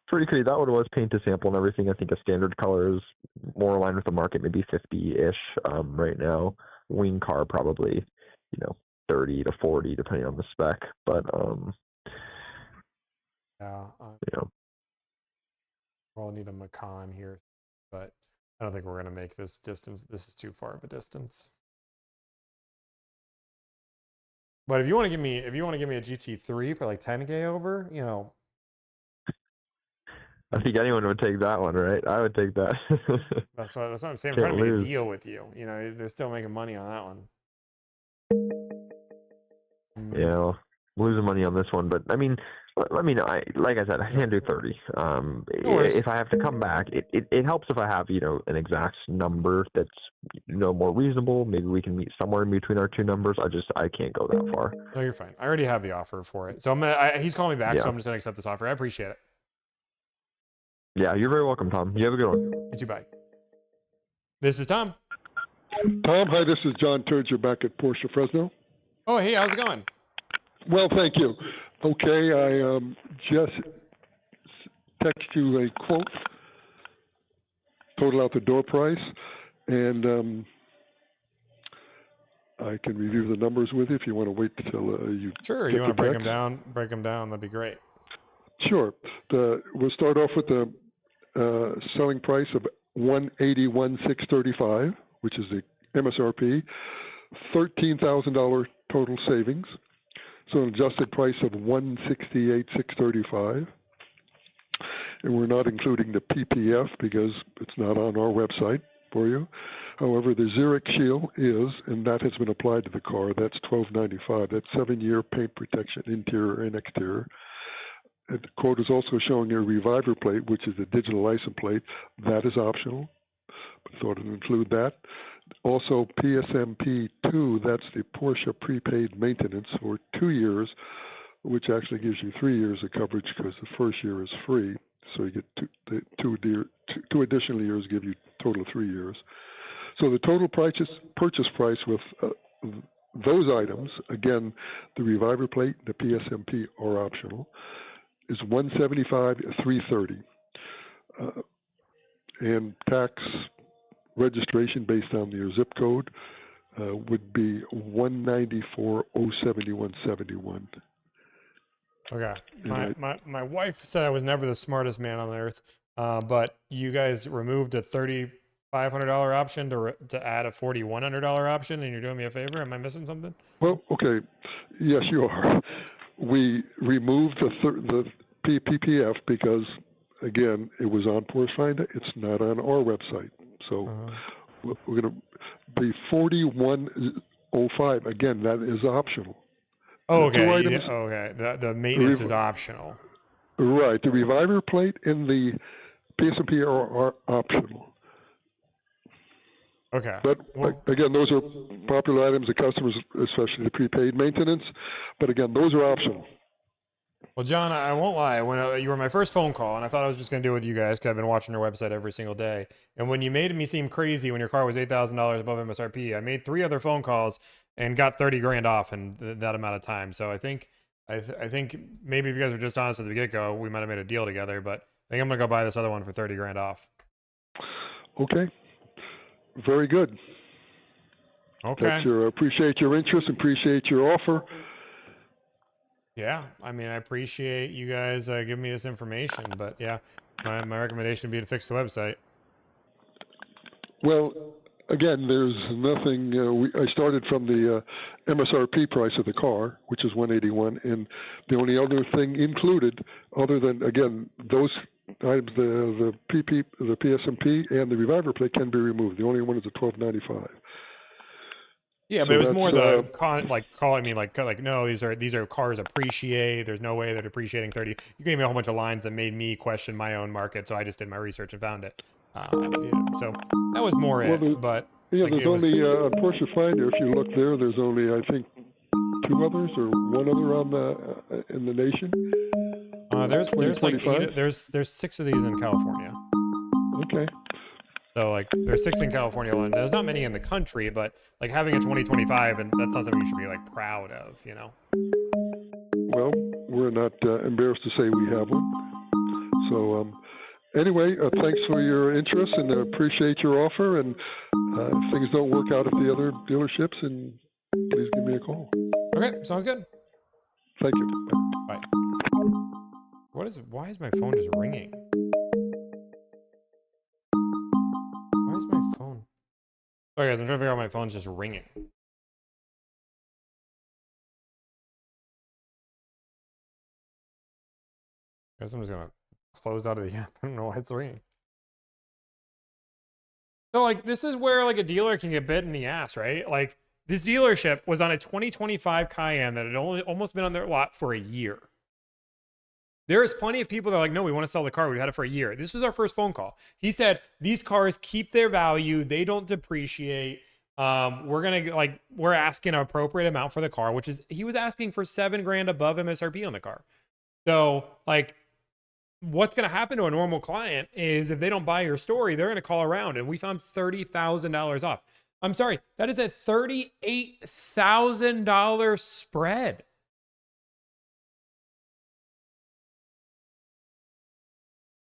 Speaker 17: pretty crazy. That one was paint to sample and everything. I think a standard color is more aligned with the market, maybe 50-ish right now. Wing car probably, 30 to 40 depending on the spec. But
Speaker 1: we'll need a Macan here, but I don't think we're gonna make this distance. This is too far of a distance. But if you want to give me a GT3 for like 10K over,
Speaker 17: I think anyone would take that one, right? I would take that.
Speaker 1: That's what I'm saying. I'm trying to make a deal with you. They're still making money on that one.
Speaker 17: Yeah, well, losing money on this one, but I mean, let me know. Like I said, I can't do 30. If I have to come back, it helps if I have an exact number that's more reasonable. Maybe we can meet somewhere in between our two numbers. I can't go that far.
Speaker 1: No, you're fine. I already have the offer for it, so he's calling me back, so I'm just gonna accept this offer. I appreciate it.
Speaker 17: Yeah, you're very welcome, Tom. You have a good one.
Speaker 1: You too. Bye. This is Tom.
Speaker 8: Tom, hi. This is John Turger back at Porsche Fresno.
Speaker 1: Oh, hey, how's it going?
Speaker 8: Well, thank you. Okay, I just text you a quote, total out the door price, and I can review the numbers with you if you want to wait till you.
Speaker 1: Sure, you want to break them down? Break them down. That'd be great.
Speaker 8: Sure. We'll start off with the selling price of $181,635, which is the MSRP, $13,000 total savings. So an adjusted price of $168,635, and we're not including the PPF because it's not on our website for you. However, the Zurich Shield is, and that has been applied to the car. That's $1,295. That's 7-year paint protection, interior and exterior. And the quote is also showing a reviver plate, which is a digital license plate. That is optional, but thought I'd include that. Also, PSMP2, that's the Porsche prepaid maintenance for 2 years, which actually gives you 3 years of coverage because the first year is free. So you get two additional years, give you a total of 3 years. So the total purchase price with those items, again, the reviver plate, the PSMP are optional, is $175,330. and tax registration based on your zip code would be 194,071.71.
Speaker 1: Okay. My wife said I was never the smartest man on the earth, but you guys removed a $3,500 option to add a $4,100 option, and you're doing me a favor. Am I missing something?
Speaker 8: Well, okay. Yes, you are. We removed the PPF because, again, it was on Porsche Finder. It's not on our website. So we're going to be 4105. Again, that is optional.
Speaker 1: Oh, okay.
Speaker 8: The 2 items,
Speaker 1: Okay. The maintenance is optional.
Speaker 8: Right. The Reviver plate and the PSMP are optional.
Speaker 1: Okay.
Speaker 8: But again, those are popular items that customers, especially the prepaid maintenance. But again, those are optional.
Speaker 1: Well, John, I won't lie. When you were my first phone call, and I thought I was just going to do it with you guys because I've been watching your website every single day. And when you made me seem crazy when your car was $8,000 above MSRP, I made 3 other phone calls and got 30 grand off in that amount of time. So I think maybe if you guys were just honest at the get-go, we might have made a deal together. But I think I'm going to go buy this other one for 30 grand off.
Speaker 8: Okay. Very good.
Speaker 1: Okay.
Speaker 8: Appreciate your interest, appreciate your offer.
Speaker 1: Yeah, I mean, I appreciate you guys giving me this information, but yeah, my recommendation would be to fix the website.
Speaker 8: Well, again, there's nothing. I started from the MSRP price of the car, which is $181, and the only other thing included, other than again those items, the PSMP and the Reviver plate can be removed. The only one is the $1,295.
Speaker 1: Yeah, but it was more the calling me like no, these are cars appreciate. There's no way they're depreciating 30. You gave me a whole bunch of lines that made me question my own market, so I just did my research and found it. So that was more but
Speaker 8: yeah, there's only a Porsche Finder. If you look there, there's only I think 2 others or 1 other on in the nation.
Speaker 1: There's 6 of these in California.
Speaker 8: Okay.
Speaker 1: So like there's 6 in California alone. There's not many in the country, but like having a 2025, and that's not something you should be like proud of, you know.
Speaker 8: Well, we're not embarrassed to say we have one. So anyway, thanks for your interest and appreciate your offer. And if things don't work out at the other dealerships, and please give me a call.
Speaker 1: Okay, sounds good.
Speaker 8: Thank you.
Speaker 1: Bye. Why is my phone just ringing? Why is my phone? Sorry guys, I'm trying to figure out why my phone's just ringing. I guess I'm just gonna close out of the app. I don't know why it's ringing. So like this is where like a dealer can get bit in the ass, right? Like this dealership was on a 2025 Cayenne that had almost been on their lot for a year. There is plenty of people that are like, no, we want to sell the car. We've had it for a year. This was our first phone call. He said, these cars keep their value. They don't depreciate. We're asking an appropriate amount for the car, which is, he was asking for $7 grand above MSRP on the car. So like, what's going to happen to a normal client is if they don't buy your story, they're going to call around, and we found $30,000 off. I'm sorry, that is a $38,000 spread.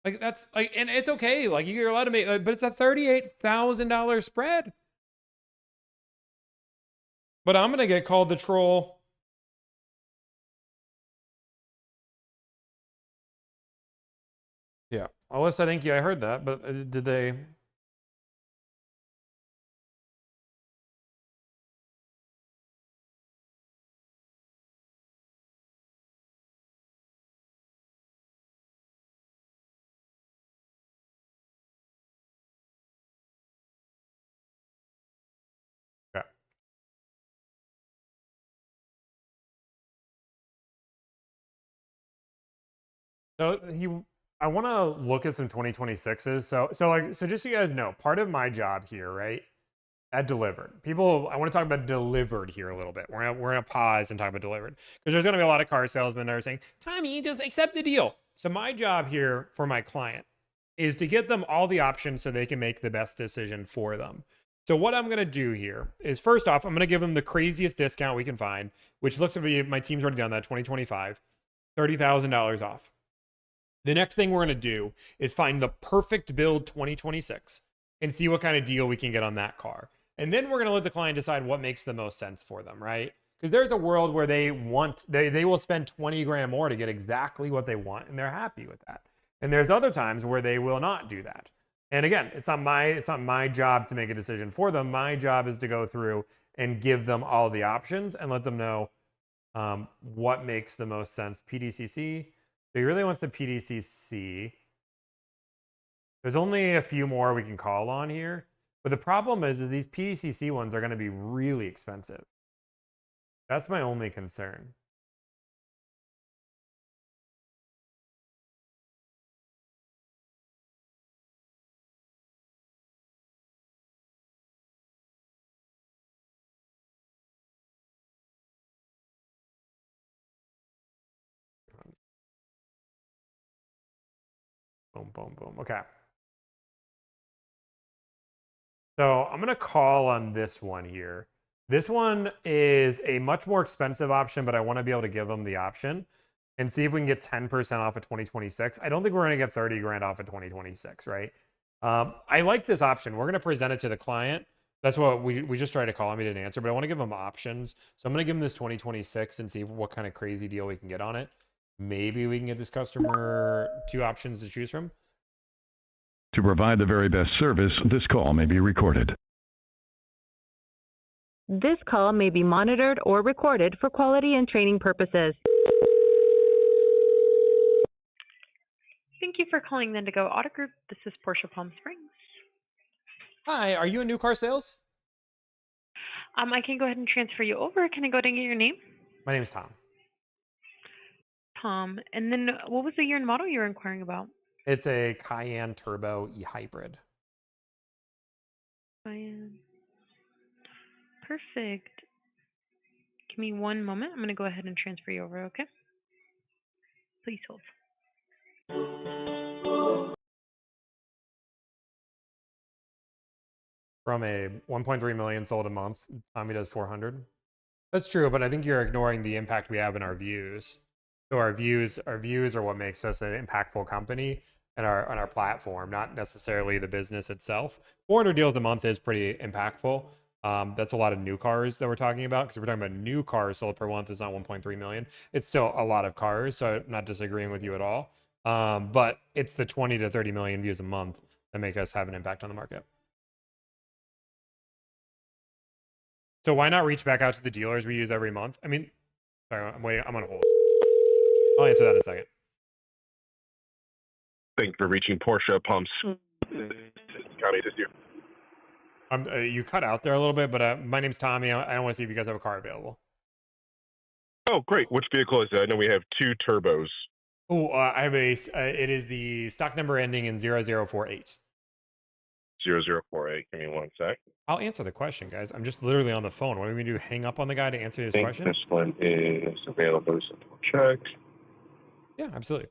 Speaker 1: Like that's like, and it's okay. Like you're allowed to make, but it's a $38,000 spread. But I'm gonna get called the troll. Yeah, Alyssa, I think I heard that, but did they? So I want to look at some 2026s. So just so you guys know, part of my job here, right, at Delivered, I want to talk about Delivered here a little bit. We're gonna pause and talk about Delivered because there's gonna be a lot of car salesmen that are saying, Tommy, just accept the deal. So my job here for my client is to get them all the options so they can make the best decision for them. So what I'm gonna do here is, first off, I'm gonna give them the craziest discount we can find, which looks to be, my team's already done that, 2025, $30,000 off. The next thing we're going to do is find the perfect build 2026 and see what kind of deal we can get on that car. And then we're going to let the client decide what makes the most sense for them, right? Because there's a world where they will spend 20 grand more to get exactly what they want, and they're happy with that. And there's other times where they will not do that. And again, it's not my job to make a decision for them. My job is to go through and give them all the options and let them know what makes the most sense. PDCC. So he really wants the PDCC. There's only a few more we can call on here. But the problem is these PDCC ones are going to be really expensive. That's my only concern. Boom, boom, boom. Okay. So I'm going to call on this one here. This one is a much more expensive option, but I want to be able to give them the option and see if we can get 10% off of 2026. I don't think we're going to get 30 grand off of 2026, right? I like this option. We're going to present it to the client. That's what we just tried to call him. He didn't answer, but I want to give him options. So I'm going to give him this 2026 and see what kind of crazy deal we can get on it. Maybe we can get this customer 2 options to choose from.
Speaker 4: To provide the very best service, this call may be recorded.
Speaker 13: This call may be monitored or recorded for quality and training purposes.
Speaker 5: Thank you for calling the Indigo Auto Group. This is Portia Palm Springs.
Speaker 1: Hi, are you in new car sales?
Speaker 5: I can go ahead and transfer you over. Can I go ahead and get your name?
Speaker 1: My name's Tom.
Speaker 5: Tom. And then what was the year and model you were inquiring about?
Speaker 1: It's a Cayenne Turbo e-hybrid.
Speaker 5: Cayenne. Perfect. Give me one moment. I'm going to go ahead and transfer you over, okay? Please hold.
Speaker 1: From a 1.3 million sold a month, Tommy does 400. That's true, but I think you're ignoring the impact we have in our views. So our views are what makes us an impactful company and our platform, not necessarily the business itself. 400 deals a month is pretty impactful. That's a lot of new cars that we're talking about, because we're talking about new cars sold per month. It's not 1.3 million. It's still a lot of cars, so I'm not disagreeing with you at all. But it's the 20 to 30 million views a month that make us have an impact on the market. So why not reach back out to the dealers we use every month? I mean, sorry, I'm waiting. I'm on hold. I'll answer that in a second.
Speaker 18: Thank you for reaching Portia Pumps. Tommy, is this you?
Speaker 1: You cut out there a little bit, but my name's Tommy. I want to see if you guys have a car available.
Speaker 18: Oh, great. Which vehicle is it? I know we have 2 turbos.
Speaker 1: Oh, I have it is the stock number ending in 0048.
Speaker 18: 0048. Give me one sec.
Speaker 1: I'll answer the question, guys. I'm just literally on the phone. What do we do? Hang up on the guy to answer his question?
Speaker 18: This one is available. So check.
Speaker 1: Yeah, absolutely.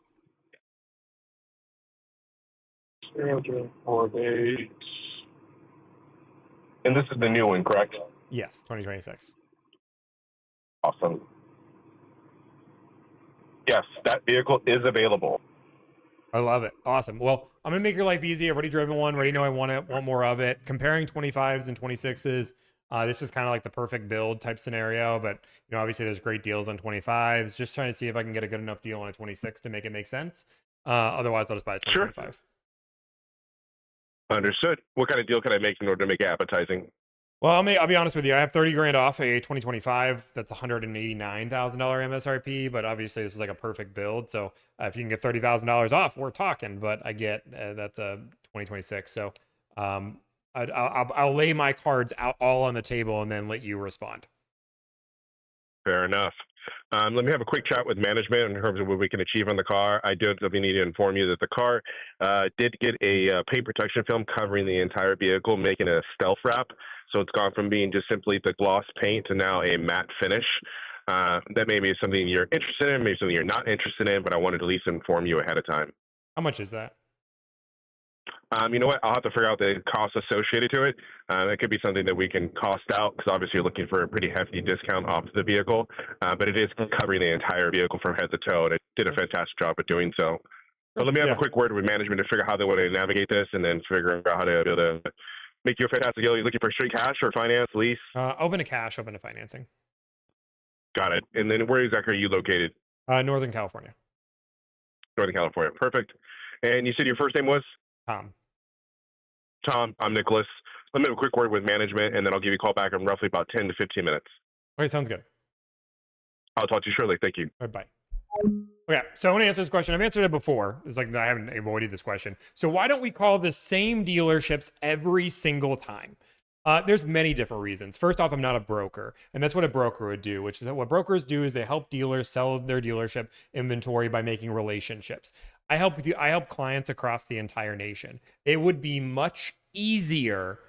Speaker 18: 0048. And this is the new one, correct?
Speaker 1: Yes, 2026.
Speaker 18: Awesome. Yes, that vehicle is available.
Speaker 1: I love it. Awesome. Well, I'm gonna make your life easy. I've already driven one. Already know I want it. Want more of it. Comparing 25s and 26s. This is kind of like the perfect build type scenario, but obviously there's great deals on 25s. Just trying to see if I can get a good enough deal on a 26 to make it make sense. Otherwise, I'll just buy a 2025.
Speaker 18: Sure. Understood. What kind of deal can I make in order to make it appetizing?
Speaker 1: Well, I'll be honest with you. I have 30 grand off a 2025. That's $189,000 MSRP, but obviously this is like a perfect build. So if you can get $30,000 off, we're talking. But I get that's a 2026. So I'll lay my cards out all on the table and then let you respond.
Speaker 18: Fair enough. Let me have a quick chat with management in terms of what we can achieve on the car. I do need to inform you that the car did get a paint protection film covering the entire vehicle, making it a stealth wrap. So it's gone from being just simply the gloss paint to now a matte finish. That may be something you're interested in, maybe something you're not interested in, but I wanted to at least inform you ahead of time.
Speaker 1: How much is that?
Speaker 18: You know what? I'll have to figure out the cost associated to it. It could be something that we can cost out, because obviously you're looking for a pretty hefty discount off the vehicle. But it is covering the entire vehicle from head to toe, and it did a fantastic job at doing so. But let me have
Speaker 1: Yeah.
Speaker 18: a quick word with management to figure out how they want to navigate this, and then figure out how to be able to make you a fantastic deal. Are you looking for straight cash or finance, lease?
Speaker 1: Open to cash, open to financing.
Speaker 18: Got it. And then where exactly are you located?
Speaker 1: Northern California.
Speaker 18: Northern California. Perfect. And you said your first name was?
Speaker 1: Tom.
Speaker 18: Tom, I'm Nicholas. Let me have a quick word with management, and then I'll give you a call back in roughly about 10 to 15 minutes.
Speaker 1: Okay, sounds good.
Speaker 18: I'll talk to you shortly. Thank you.
Speaker 1: All right, bye. Okay, so I want to answer this question. I've answered it before. It's like I haven't avoided this question. So why don't we call the same dealerships every single time? There's many different reasons. First off, I'm not a broker, and that's what a broker would do, which is that what brokers do is they help dealers sell their dealership inventory by making relationships. I help clients across the entire nation. It would be much easier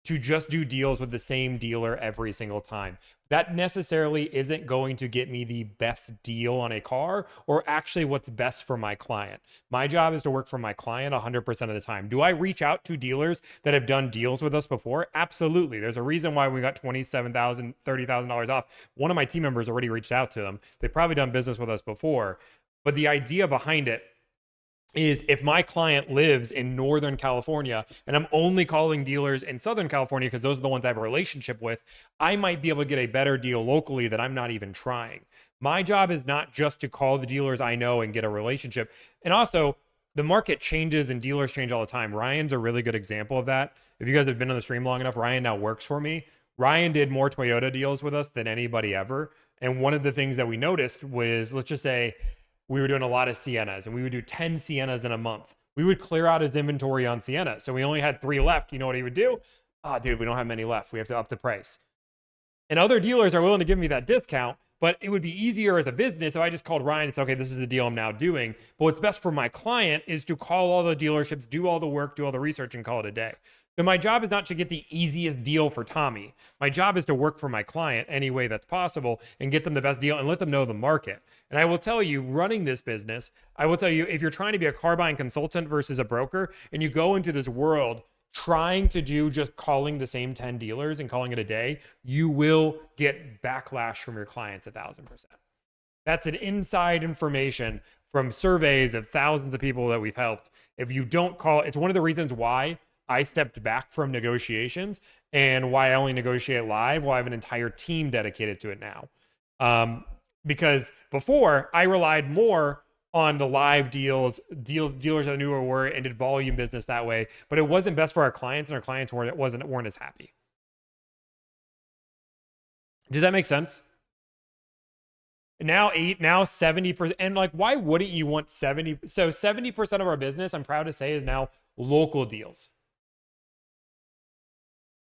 Speaker 1: to just do deals with the same dealer every single time. That necessarily isn't going to get me the best deal on a car or actually what's best for my client. My job is to work for my client 100% of the time. Do I reach out to dealers that have done deals with us before? Absolutely. There's a reason why we got $27,000, $30,000 off. One of my team members already reached out to them. They've probably done business with us before. But the idea behind it is if my client lives in Northern California and I'm only calling dealers in Southern California because those are the ones I have a relationship with, I might be able to get a better deal locally that I'm not even trying. My job is not just to call the dealers I know and get a relationship. And also, the market changes and dealers change all the time. Ryan's a really good example of that. If you guys have been on the stream long enough, Ryan now works for me. Ryan did more Toyota deals with us than anybody ever. And one of the things that we noticed was, let's just say, we were doing a lot of Siennas and we would do 10 Siennas in a month. We would clear out his inventory on Sienna. So we only had 3 left. You know what he would do? Oh, dude, we don't have many left. We have to up the price. And other dealers are willing to give me that discount, but it would be easier as a business if I just called Ryan and said, okay, this is the deal I'm now doing. But what's best for my client is to call all the dealerships, do all the work, do all the research, and call it a day. So my job is not to get the easiest deal for Tommy. My job is to work for my client any way that's possible and get them the best deal and let them know the market. And I will tell you, running this business, I will tell you, if you're trying to be a car buying consultant versus a broker, and you go into this world trying to do just calling the same 10 dealers and calling it a day, you will get backlash from your clients 1,000%. That's an inside information from surveys of thousands of people that we've helped. If you don't call, it's one of the reasons why I stepped back from negotiations and why I only negotiate live, why I have an entire team dedicated to it now. Because before I relied more on the live dealers that knew where we were and did volume business that way, but it wasn't best for our clients, and our clients weren't as happy. Does that make sense? Now 70%, and like, why wouldn't you want 70? So 70% of our business, I'm proud to say, is now local deals.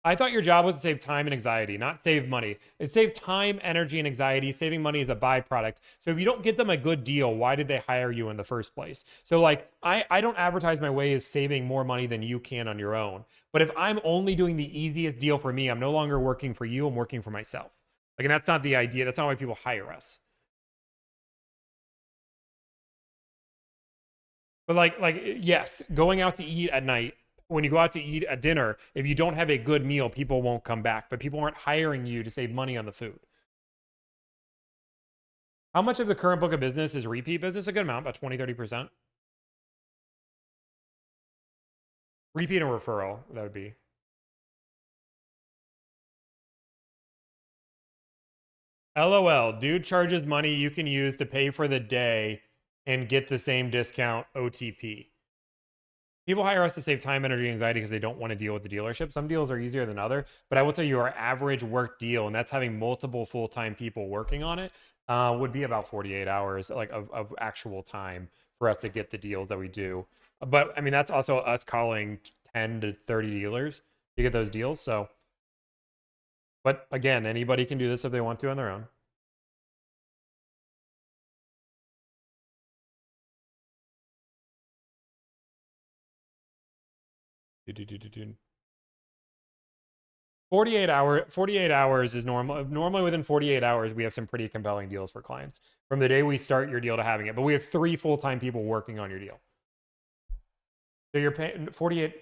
Speaker 1: I thought your job was to save time and anxiety, not save money. It saved time, energy, and anxiety. Saving money is a byproduct. So if you don't get them a good deal, why did they hire you in the first place? So like, I don't advertise my way as saving more money than you can on your own. But if I'm only doing the easiest deal for me, I'm no longer working for you, I'm working for myself. Like, and that's not the idea. That's not why people hire us. But like, yes, going out to eat at night, when you go out to eat at dinner, if you don't have a good meal, people won't come back, but people aren't hiring you to save money on the food. How much of the current book of business is repeat business? A good amount, about 20, 30%. Repeat and referral, that would be. LOL, dude charges money you can use to pay for the day and get the same discount OTP. People hire us to save time, energy, and anxiety because they don't want to deal with the dealership. Some deals are easier than other, but I will tell you our average work deal, and that's having multiple full-time people working on it, would be about 48 hours like of actual time for us to get the deals that we do. But I mean, that's also us calling 10 to 30 dealers to get those deals. So, but again, anybody can do this if they want to on their own. Do. 48 hours is normal. Normally within 48 hours, we have some pretty compelling deals for clients from the day we start your deal to having it. But we have 3 full-time people working on your deal. So you're paying 48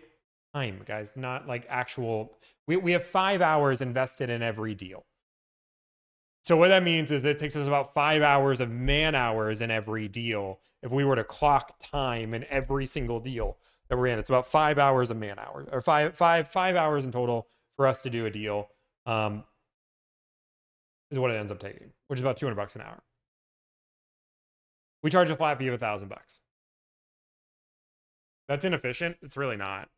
Speaker 1: time, guys, not like actual. We have 5 hours invested in every deal. So what that means is that it takes us about 5 hours of man hours in every deal. If we were to clock time in every single deal that we're in, it's about 5 hours of man hours, or five hours in total for us to do a deal. Is what it ends up taking, which is about $200 an hour. We charge a flat fee of $1,000. That's inefficient. It's really not.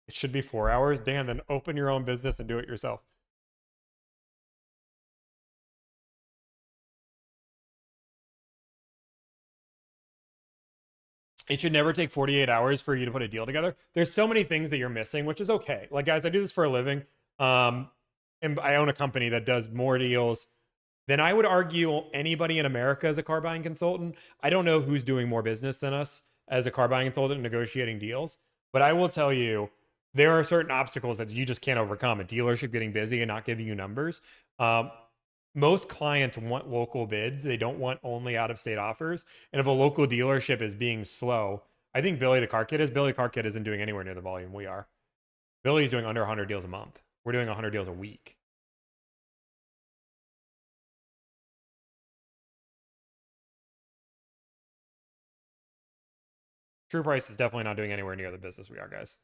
Speaker 1: It should be 4 hours. Dan, then open your own business and do it yourself. It should never take 48 hours for you to put a deal together. There's so many things that you're missing, which is okay. Like, guys, I do this for a living. And I own a company that does more deals than I would argue anybody in America as a car buying consultant. I don't know who's doing more business than us as a car buying consultant negotiating deals. But I will tell you, there are certain obstacles that you just can't overcome. A dealership getting busy and not giving you numbers. Most clients want local bids. They don't want only out-of-state offers. And if a local dealership is being slow, I think Billy the Car Kid is. Billy the Car Kid isn't doing anywhere near the volume we are. Billy's doing under 100 deals a month. We're doing 100 deals a week. True Price is definitely not doing anywhere near the business we are, guys.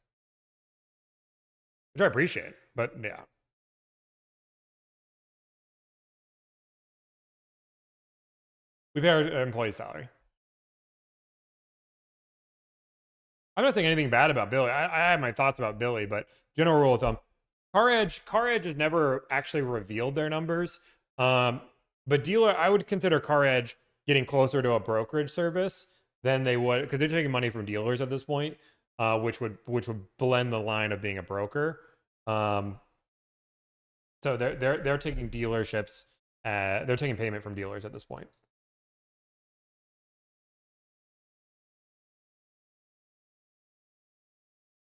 Speaker 1: Which I appreciate, but yeah. We pay our employee salary. I'm not saying anything bad about Billy. I have my thoughts about Billy, but general rule of thumb, Car Edge has never actually revealed their numbers. But dealer, I would consider Car Edge getting closer to a brokerage service than they would, because they're taking money from dealers at this point, which would blend the line of being a broker. So they're taking dealerships. They're taking payment from dealers at this point.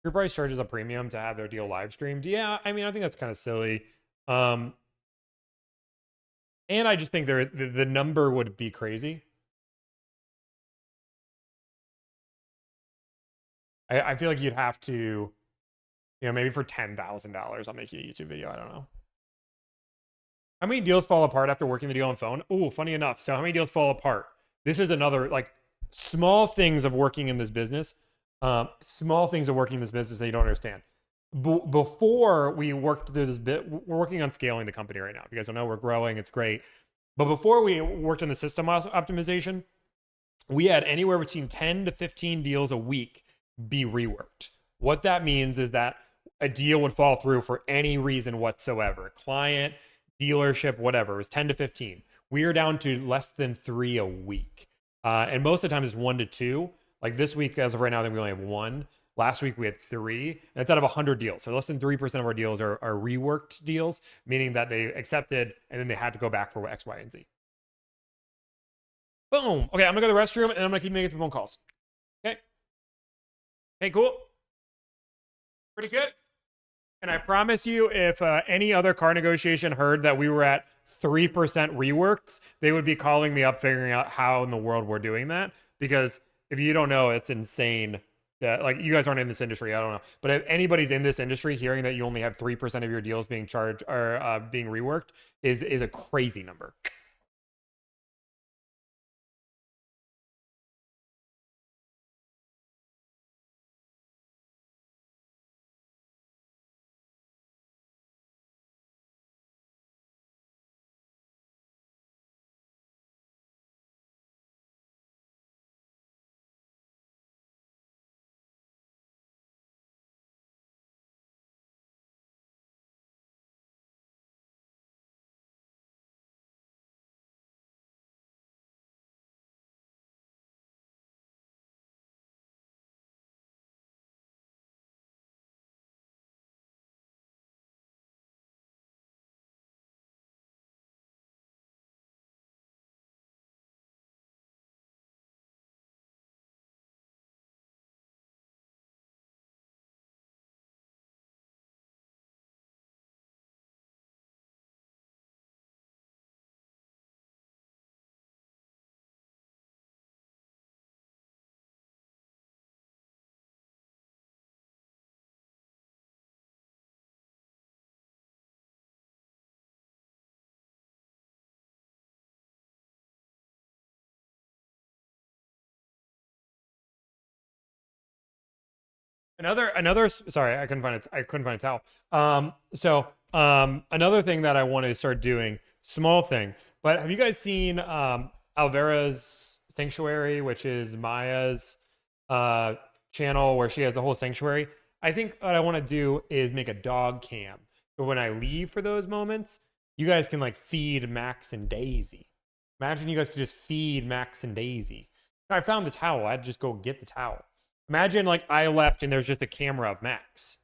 Speaker 1: True Price charges a premium to have their deal live streamed. Yeah, I mean, I think that's kind of silly. And I just think the number would be crazy. I feel like you'd have to, you know, maybe for $10,000, I'll make you a YouTube video. I don't know. How many deals fall apart after working the deal on phone? Oh, funny enough. So how many deals fall apart? This is another, like, small things of working in this business. Small things of working in this business that you don't understand. Before we worked through this bit, we're working on scaling the company right now. If you guys don't know, we're growing. It's great. But before we worked on the system optimization, we had anywhere between 10 to 15 deals a week be reworked. What that means is that a deal would fall through for any reason whatsoever. Client, dealership, whatever. It was 10 to 15. We are down to less than 3 a week. And most of the time it's 1 to 2. Like this week, as of right now, I think we only have 1. Last week we had 3, and it's out of 100 deals. So less than 3% of our deals are reworked deals, meaning that they accepted and then they had to go back for X, Y, and Z. Boom. Okay, I'm gonna go to the restroom and I'm gonna keep making some phone calls. Okay. Hey, cool. Pretty good. And I promise you, if any other car negotiation heard that we were at 3% reworked, they would be calling me up, figuring out how in the world we're doing that. Because if you don't know, it's insane. Like, you guys aren't in this industry, I don't know. But if anybody's in this industry, hearing that you only have 3% of your deals being charged or being reworked is a crazy number. Sorry, I couldn't find it. I couldn't find a towel. Another thing that I want to start doing, small thing, but have you guys seen Alvera's Sanctuary, which is Maya's channel where she has a whole sanctuary? I think what I want to do is make a dog cam. So when I leave for those moments, you guys can like feed Max and Daisy. Imagine you guys could just feed Max and Daisy. I found the towel. I'd just go get the towel. Imagine like I left and there's just a camera of Max.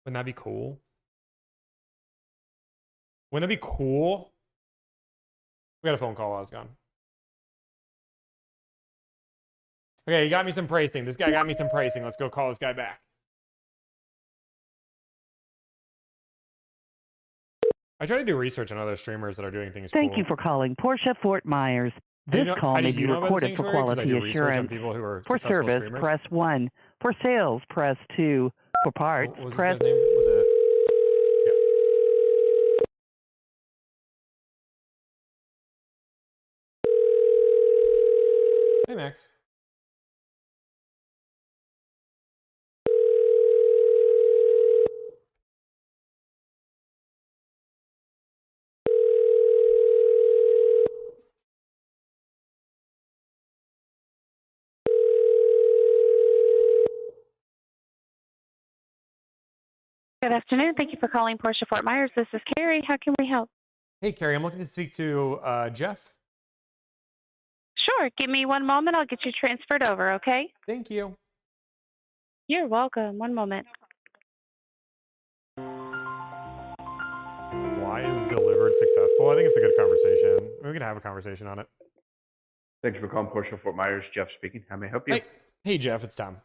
Speaker 1: Wouldn't that be cool? Wouldn't that be cool? We got a phone call while I was gone. Okay, you got me some pricing. This guy got me some pricing. Let's go call this guy back. I try to do research on other streamers that are doing things
Speaker 14: Thank
Speaker 1: cool.
Speaker 14: you for calling Porsche Fort Myers. This call may be recorded for quality assurance. For service,
Speaker 1: streamers.
Speaker 14: press 1. For sales, press 2. For parts,
Speaker 1: What was
Speaker 14: press...
Speaker 1: this guy's name? Was it? Hey, Max.
Speaker 19: Good afternoon. Thank you for calling Porsche Fort Myers. This is Carrie. How can we help?
Speaker 1: Hey, Carrie, I'm looking to speak to Jeff.
Speaker 19: Sure. Give me one moment. I'll get you transferred over, okay?
Speaker 1: Thank you.
Speaker 19: You're welcome. One moment.
Speaker 1: Why is delivered successful? I think it's a good conversation. We can have a conversation on it.
Speaker 16: Thank you for calling Porsche Fort Myers. Jeff speaking. How may I help you?
Speaker 1: Hey, Jeff, it's Tom.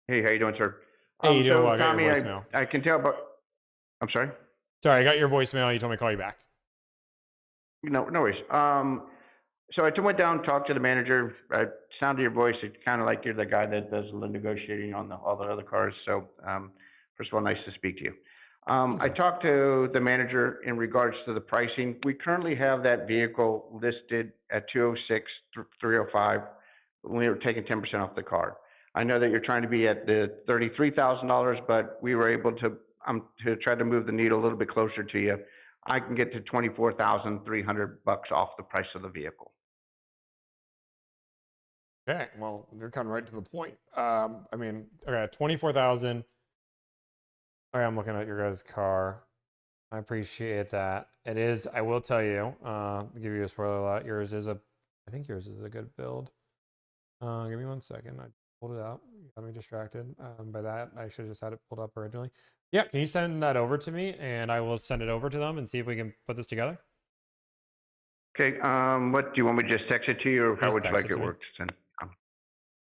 Speaker 16: Hey, how you doing, sir?
Speaker 1: Hey, you doing
Speaker 16: so,
Speaker 1: well? I got
Speaker 16: Tommy,
Speaker 1: your voicemail.
Speaker 16: I can tell, but I'm sorry.
Speaker 1: Sorry, I got your voicemail. You told me to call you back.
Speaker 16: No worries. So I went down, talked to the manager. I sounded your voice. It's kind of like you're the guy that does the negotiating on all the other cars. So first of all, nice to speak to you. I talked to the manager in regards to the pricing. We currently have that vehicle listed at $206,305. We were taking 10% off the car. I know that you're trying to be at the $33,000, but we were able to try to move the needle a little bit closer to you. I can get to $24,300 off the price of the vehicle.
Speaker 1: Okay, well, you're coming right to the point. I mean, okay, 24,000. Okay, I'm looking at your guys' car. I appreciate that. It is, I will tell you, give you a spoiler alert, I think yours is a good build. Give me 1 second. I pulled it up. You got me distracted. By that, I should have just had it pulled up originally. Yeah, can you send that over to me, and I will send it over to them and see if we can put this together?
Speaker 16: Okay, what do you want me to just text it to you, or how
Speaker 1: Just
Speaker 16: would you
Speaker 1: text
Speaker 16: like
Speaker 1: it
Speaker 16: it
Speaker 1: to me.
Speaker 16: worked?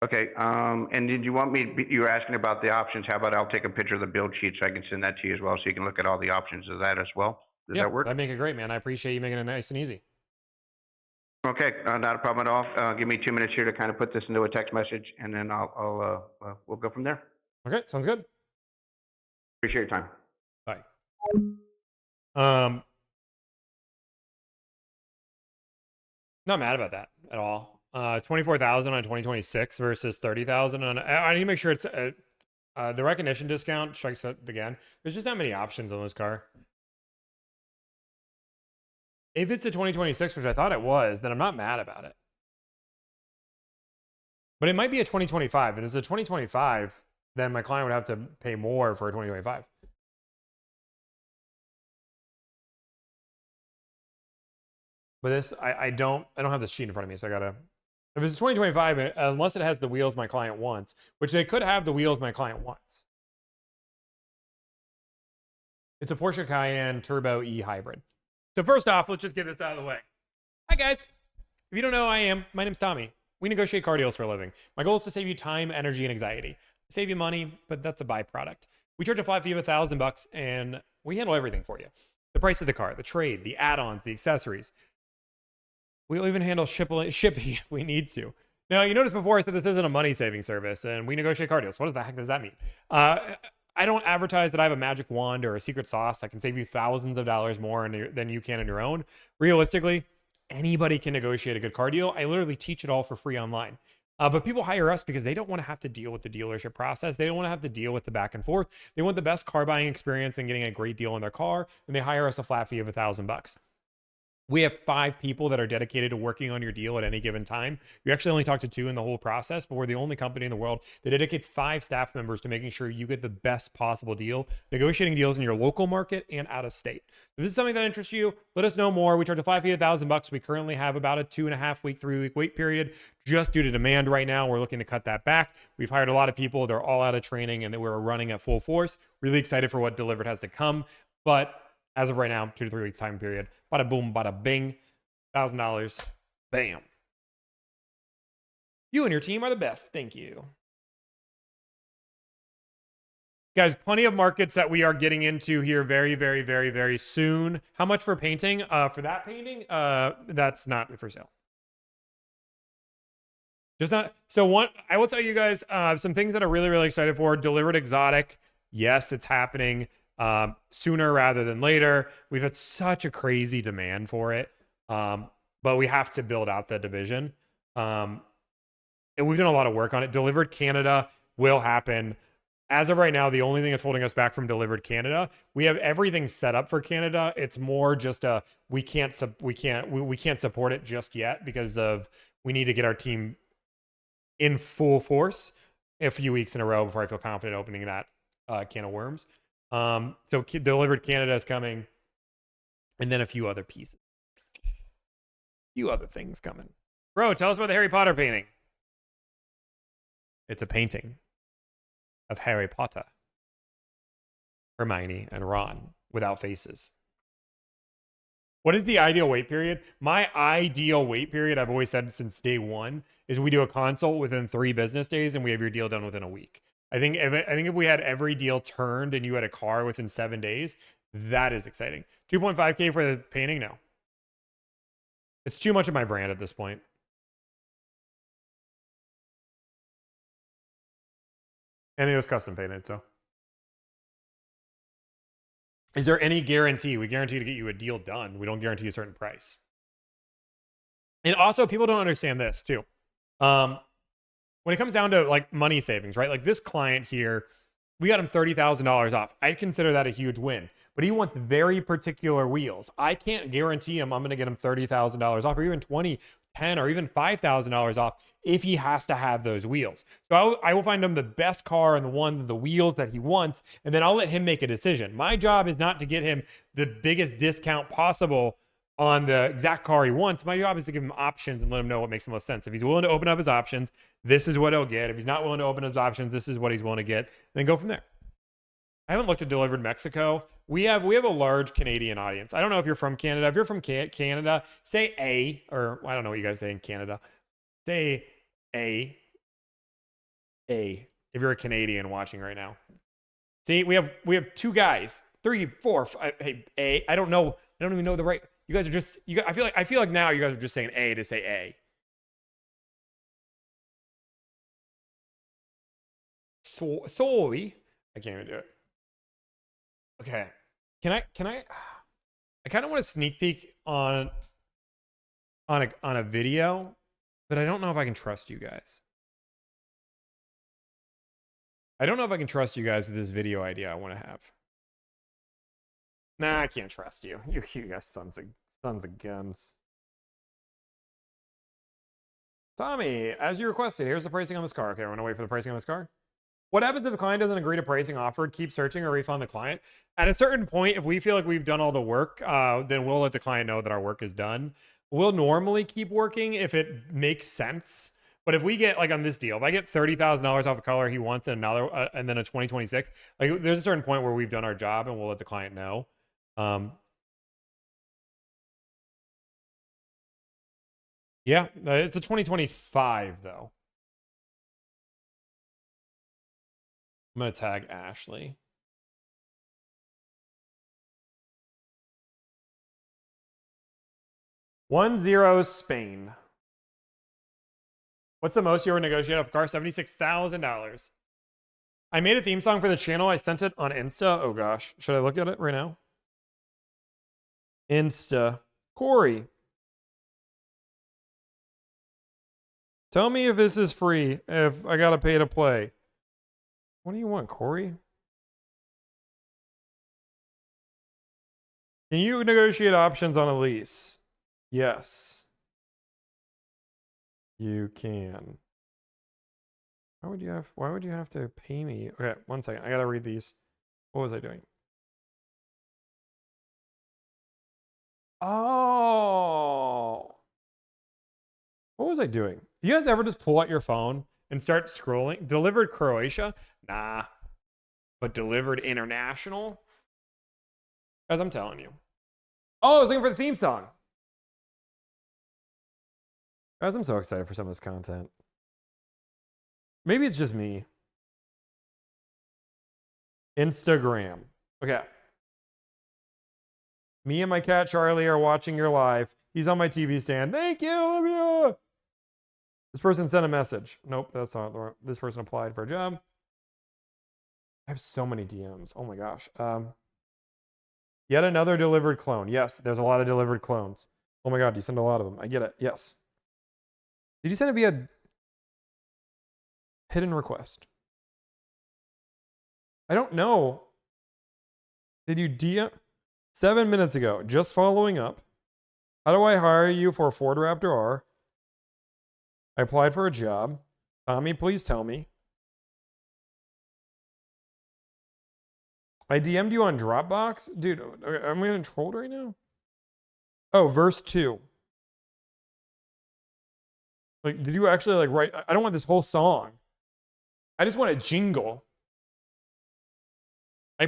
Speaker 16: Okay, and did you want me, you were asking about the options. How about I'll take a picture of the build sheet so I can send that to you as well, so you can look at all the options of that as well? Does that work?
Speaker 1: That'd make it great, man. I appreciate you making it nice and easy.
Speaker 16: Okay, not a problem at all. Give me 2 minutes here to kind of put this into a text message, and then we'll go from there.
Speaker 1: Okay, sounds good.
Speaker 16: Appreciate your time.
Speaker 1: Bye. Not mad about that at all. 24,000 on 2026 versus 30,000 on. I need to make sure it's the recognition discount strikes it again. There's just not many options on this car. If it's the 2026, which I thought it was, then I'm not mad about it. But it might be a 2025. And if it's a 2025, then my client would have to pay more for a 2025. But this, I don't have the sheet in front of me, so I gotta. If it's 2025, unless it has the wheels my client wants, which they could have the wheels my client wants. It's a Porsche Cayenne Turbo E Hybrid. So first off, let's just get this out of the way. Hi guys. If you don't know who I am, my name's Tommy. We negotiate car deals for a living. My goal is to save you time, energy, and anxiety. Save you money, but that's a byproduct. We charge a flat fee of $1,000 and we handle everything for you. The price of the car, the trade, the add-ons, the accessories. We'll even handle shipping if we need to. Now, you noticed before I said this isn't a money-saving service, and we negotiate car deals. What the heck does that mean? I don't advertise that I have a magic wand or a secret sauce that can save you thousands of dollars more than you can on your own. Realistically, anybody can negotiate a good car deal. I literally teach it all for free online. But people hire us because they don't want to have to deal with the dealership process. They don't want to have to deal with the back and forth. They want the best car buying experience and getting a great deal on their car, and they hire us a flat fee of $1,000. We have 5 people that are dedicated to working on your deal at any given time. You actually only talk to 2 in the whole process, but we're the only company in the world that dedicates 5 staff members to making sure you get the best possible deal, negotiating deals in your local market and out of state. If this is something that interests you, let us know more. We charge a flat fee of $1,000. We currently have about a 2.5 week, 3 week wait period just due to demand right now. We're looking to cut that back. We've hired a lot of people. They're all out of training and we're running at full force. Really excited for what Delivered has to come. But as of right now, 2 to 3 weeks time period. Bada boom, bada bing. $1,000. Bam. You and your team are the best. Thank you. Guys, plenty of markets that we are getting into here very, very, very, very soon. How much for painting? For that painting, that's not for sale. Just not. So one, I will tell you guys some things that I'm really, really excited for. Delivered Exotic. Yes, it's happening. Sooner rather than later. We've had such a crazy demand for it, but we have to build out the division, and we've done a lot of work on it. Delivered Canada will happen. As of right now, the only thing that's holding us back from Delivered Canada, we have everything set up for Canada. It's more just we can't support it just yet because of we need to get our team in full force a few weeks in a row before I feel confident opening that can of worms. So Delivered Canada is coming, and then a few other pieces, few other things coming. Bro, tell us about the Harry Potter painting. It's a painting of Harry Potter, Hermione, and Ron without faces. What is the ideal wait period? My ideal wait period, I've always said since day one, is we do a consult within 3 business days and we have your deal done within a week. I think if we had every deal turned and you had a car within 7 days, that is exciting. 2.5K for the painting? No. It's too much of my brand at this point. And it was custom painted, so. Is there any guarantee? We guarantee to get you a deal done. We don't guarantee a certain price. And also, people don't understand this, too. When it comes down to like money savings, right? Like this client here, we got him $30,000 off. I'd consider that a huge win, but he wants very particular wheels. I can't guarantee him I'm going to get him $30,000 off or even 20, 10, or even $5,000 off if he has to have those wheels. So I will find him the best car and the wheels that he wants, and then I'll let him make a decision. My job is not to get him the biggest discount possible on the exact car he wants. My job is to give him options and let him know what makes the most sense. If he's willing to open up his options, this is what he'll get. If he's not willing to open his options, this is what he's willing to get. Then go from there. I haven't looked at Delivered Mexico. We have a large Canadian audience. I don't know if you're from Canada. If you're from Canada, say A, or I don't know what you guys say in Canada. Say A. If you're a Canadian watching right now. See, we have 2 guys, 3, 4, 5. Hey, A. I don't know. I don't even know the right. You guys are just. I feel like now you guys are just saying A to say A. Sorry, I can't even do it. Okay, can I? I kind of want to sneak peek on a video, but I don't know if I can trust you guys. I don't know if I can trust you guys with this video idea I want to have. Nah, I can't trust you. You guys sons of guns. Tommy, as you requested, here's the pricing on this car. Okay, we're gonna wait for the pricing on this car. What happens if a client doesn't agree to pricing offered? Keep searching or refund the client. At a certain point, if we feel like we've done all the work, then we'll let the client know that our work is done. We'll normally keep working if it makes sense. But if we get, like on this deal, if I get $30,000 off a color he wants and another, and then a 2026, like there's a certain point where we've done our job and we'll let the client know. Yeah, it's a 2025 though. I'm going to tag Ashley. Spain. What's the most you ever negotiated off a car? $76,000. I made a theme song for the channel. I sent it on Insta. Oh gosh. Should I look at it right now? Insta. Corey. Tell me if this is free, if I gotta pay to play. What do you want, Corey? Can you negotiate options on a lease? Yes. You can. Why would you have to pay me? Okay, 1 second. I gotta read these. What was I doing? Oh. What was I doing? You guys ever just pull out your phone and start scrolling? Delivered Croatia? Nah. But delivered international? As I'm telling you. Oh, I was looking for the theme song. Guys, I'm so excited for some of this content. Maybe it's just me. Instagram. Okay. Me and my cat Charlie are watching your live. He's on my TV stand. Thank you, Olivia. This person sent a message. Nope, that's not the this person applied for a job. I have so many DMs. Oh my gosh. Yet another delivered clone. Yes, there's a lot of delivered clones. Oh my god, you send a lot of them. I get it. Yes. Did you send it via hidden request? I don't know. Did you DM 7 minutes ago? Just following up. How do I hire you for Ford Raptor R? I applied for a job. Tommy, please tell me. I DM'd you on Dropbox? Dude, am I getting trolled right now? Oh, verse 2. Like, did you actually like write? I don't want this whole song. I just want a jingle. I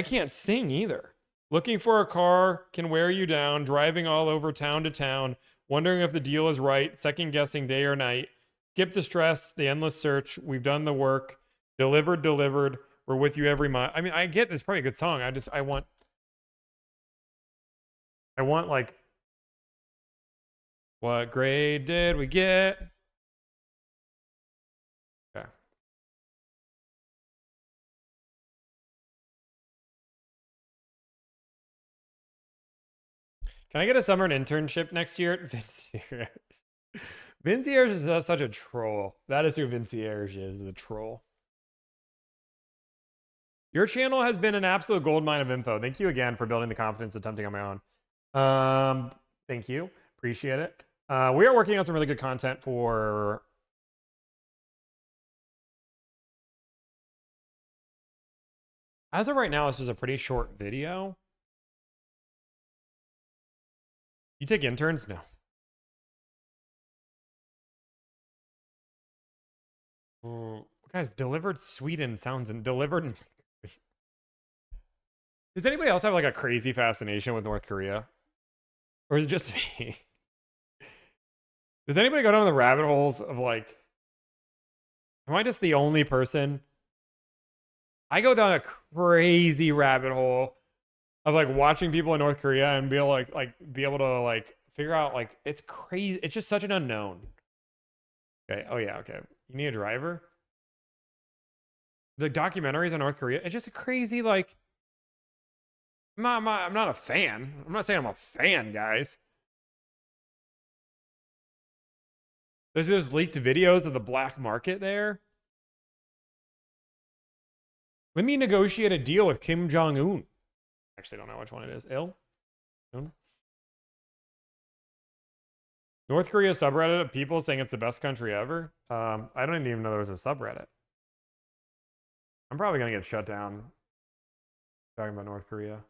Speaker 1: can't sing either. Looking for a car can wear you down, driving all over town to town, wondering if the deal is right, second guessing day or night. Skip the stress, the endless search. We've done the work. Delivered. We're with you every month. I mean, I get it's probably a good song. I want like, what grade did we get? Okay. Can I get a summer internship next year at Vincierge? Vincierge is such a troll. That is who Vincierge is, the troll. Your channel has been an absolute goldmine of info. Thank you again for building the confidence attempting on my own. Thank you. Appreciate it. We are working on some really good content for... As of right now, this is a pretty short video. You take interns? No. Oh, guys, delivered Sweden sounds and delivered... Does anybody else have like a crazy fascination with North Korea? Or is it just me? Does anybody go down the rabbit holes of like, am I just the only person? I go down a crazy rabbit hole of like watching people in North Korea and be able to figure out like, it's crazy. It's just such an unknown. Okay. Oh yeah. Okay. You need a driver? The documentaries on North Korea, it's just a crazy like, I'm not a fan. I'm not saying I'm a fan, guys. There's those leaked videos of the black market there. Let me negotiate a deal with Kim Jong-un. Actually, I don't know which one it is. North Korea subreddit of people saying it's the best country ever. I don't even know there was a subreddit. I'm probably going to get shut down talking about North Korea.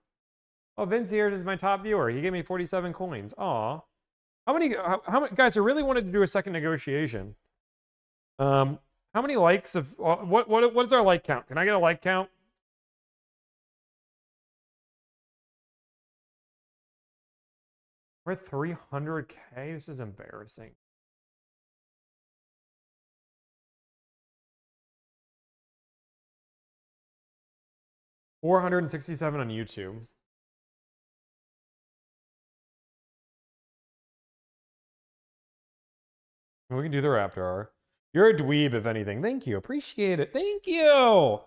Speaker 1: Oh, Vincierge is my top viewer. He gave me 47 coins. Aw. How many guys, I really wanted to do a second negotiation. How many likes of what is our like count? Can I get a like count? We're at 300K. This is embarrassing. $467 on YouTube. We can do the Raptor R. You're a dweeb, if anything. Thank you. Appreciate it. Thank you.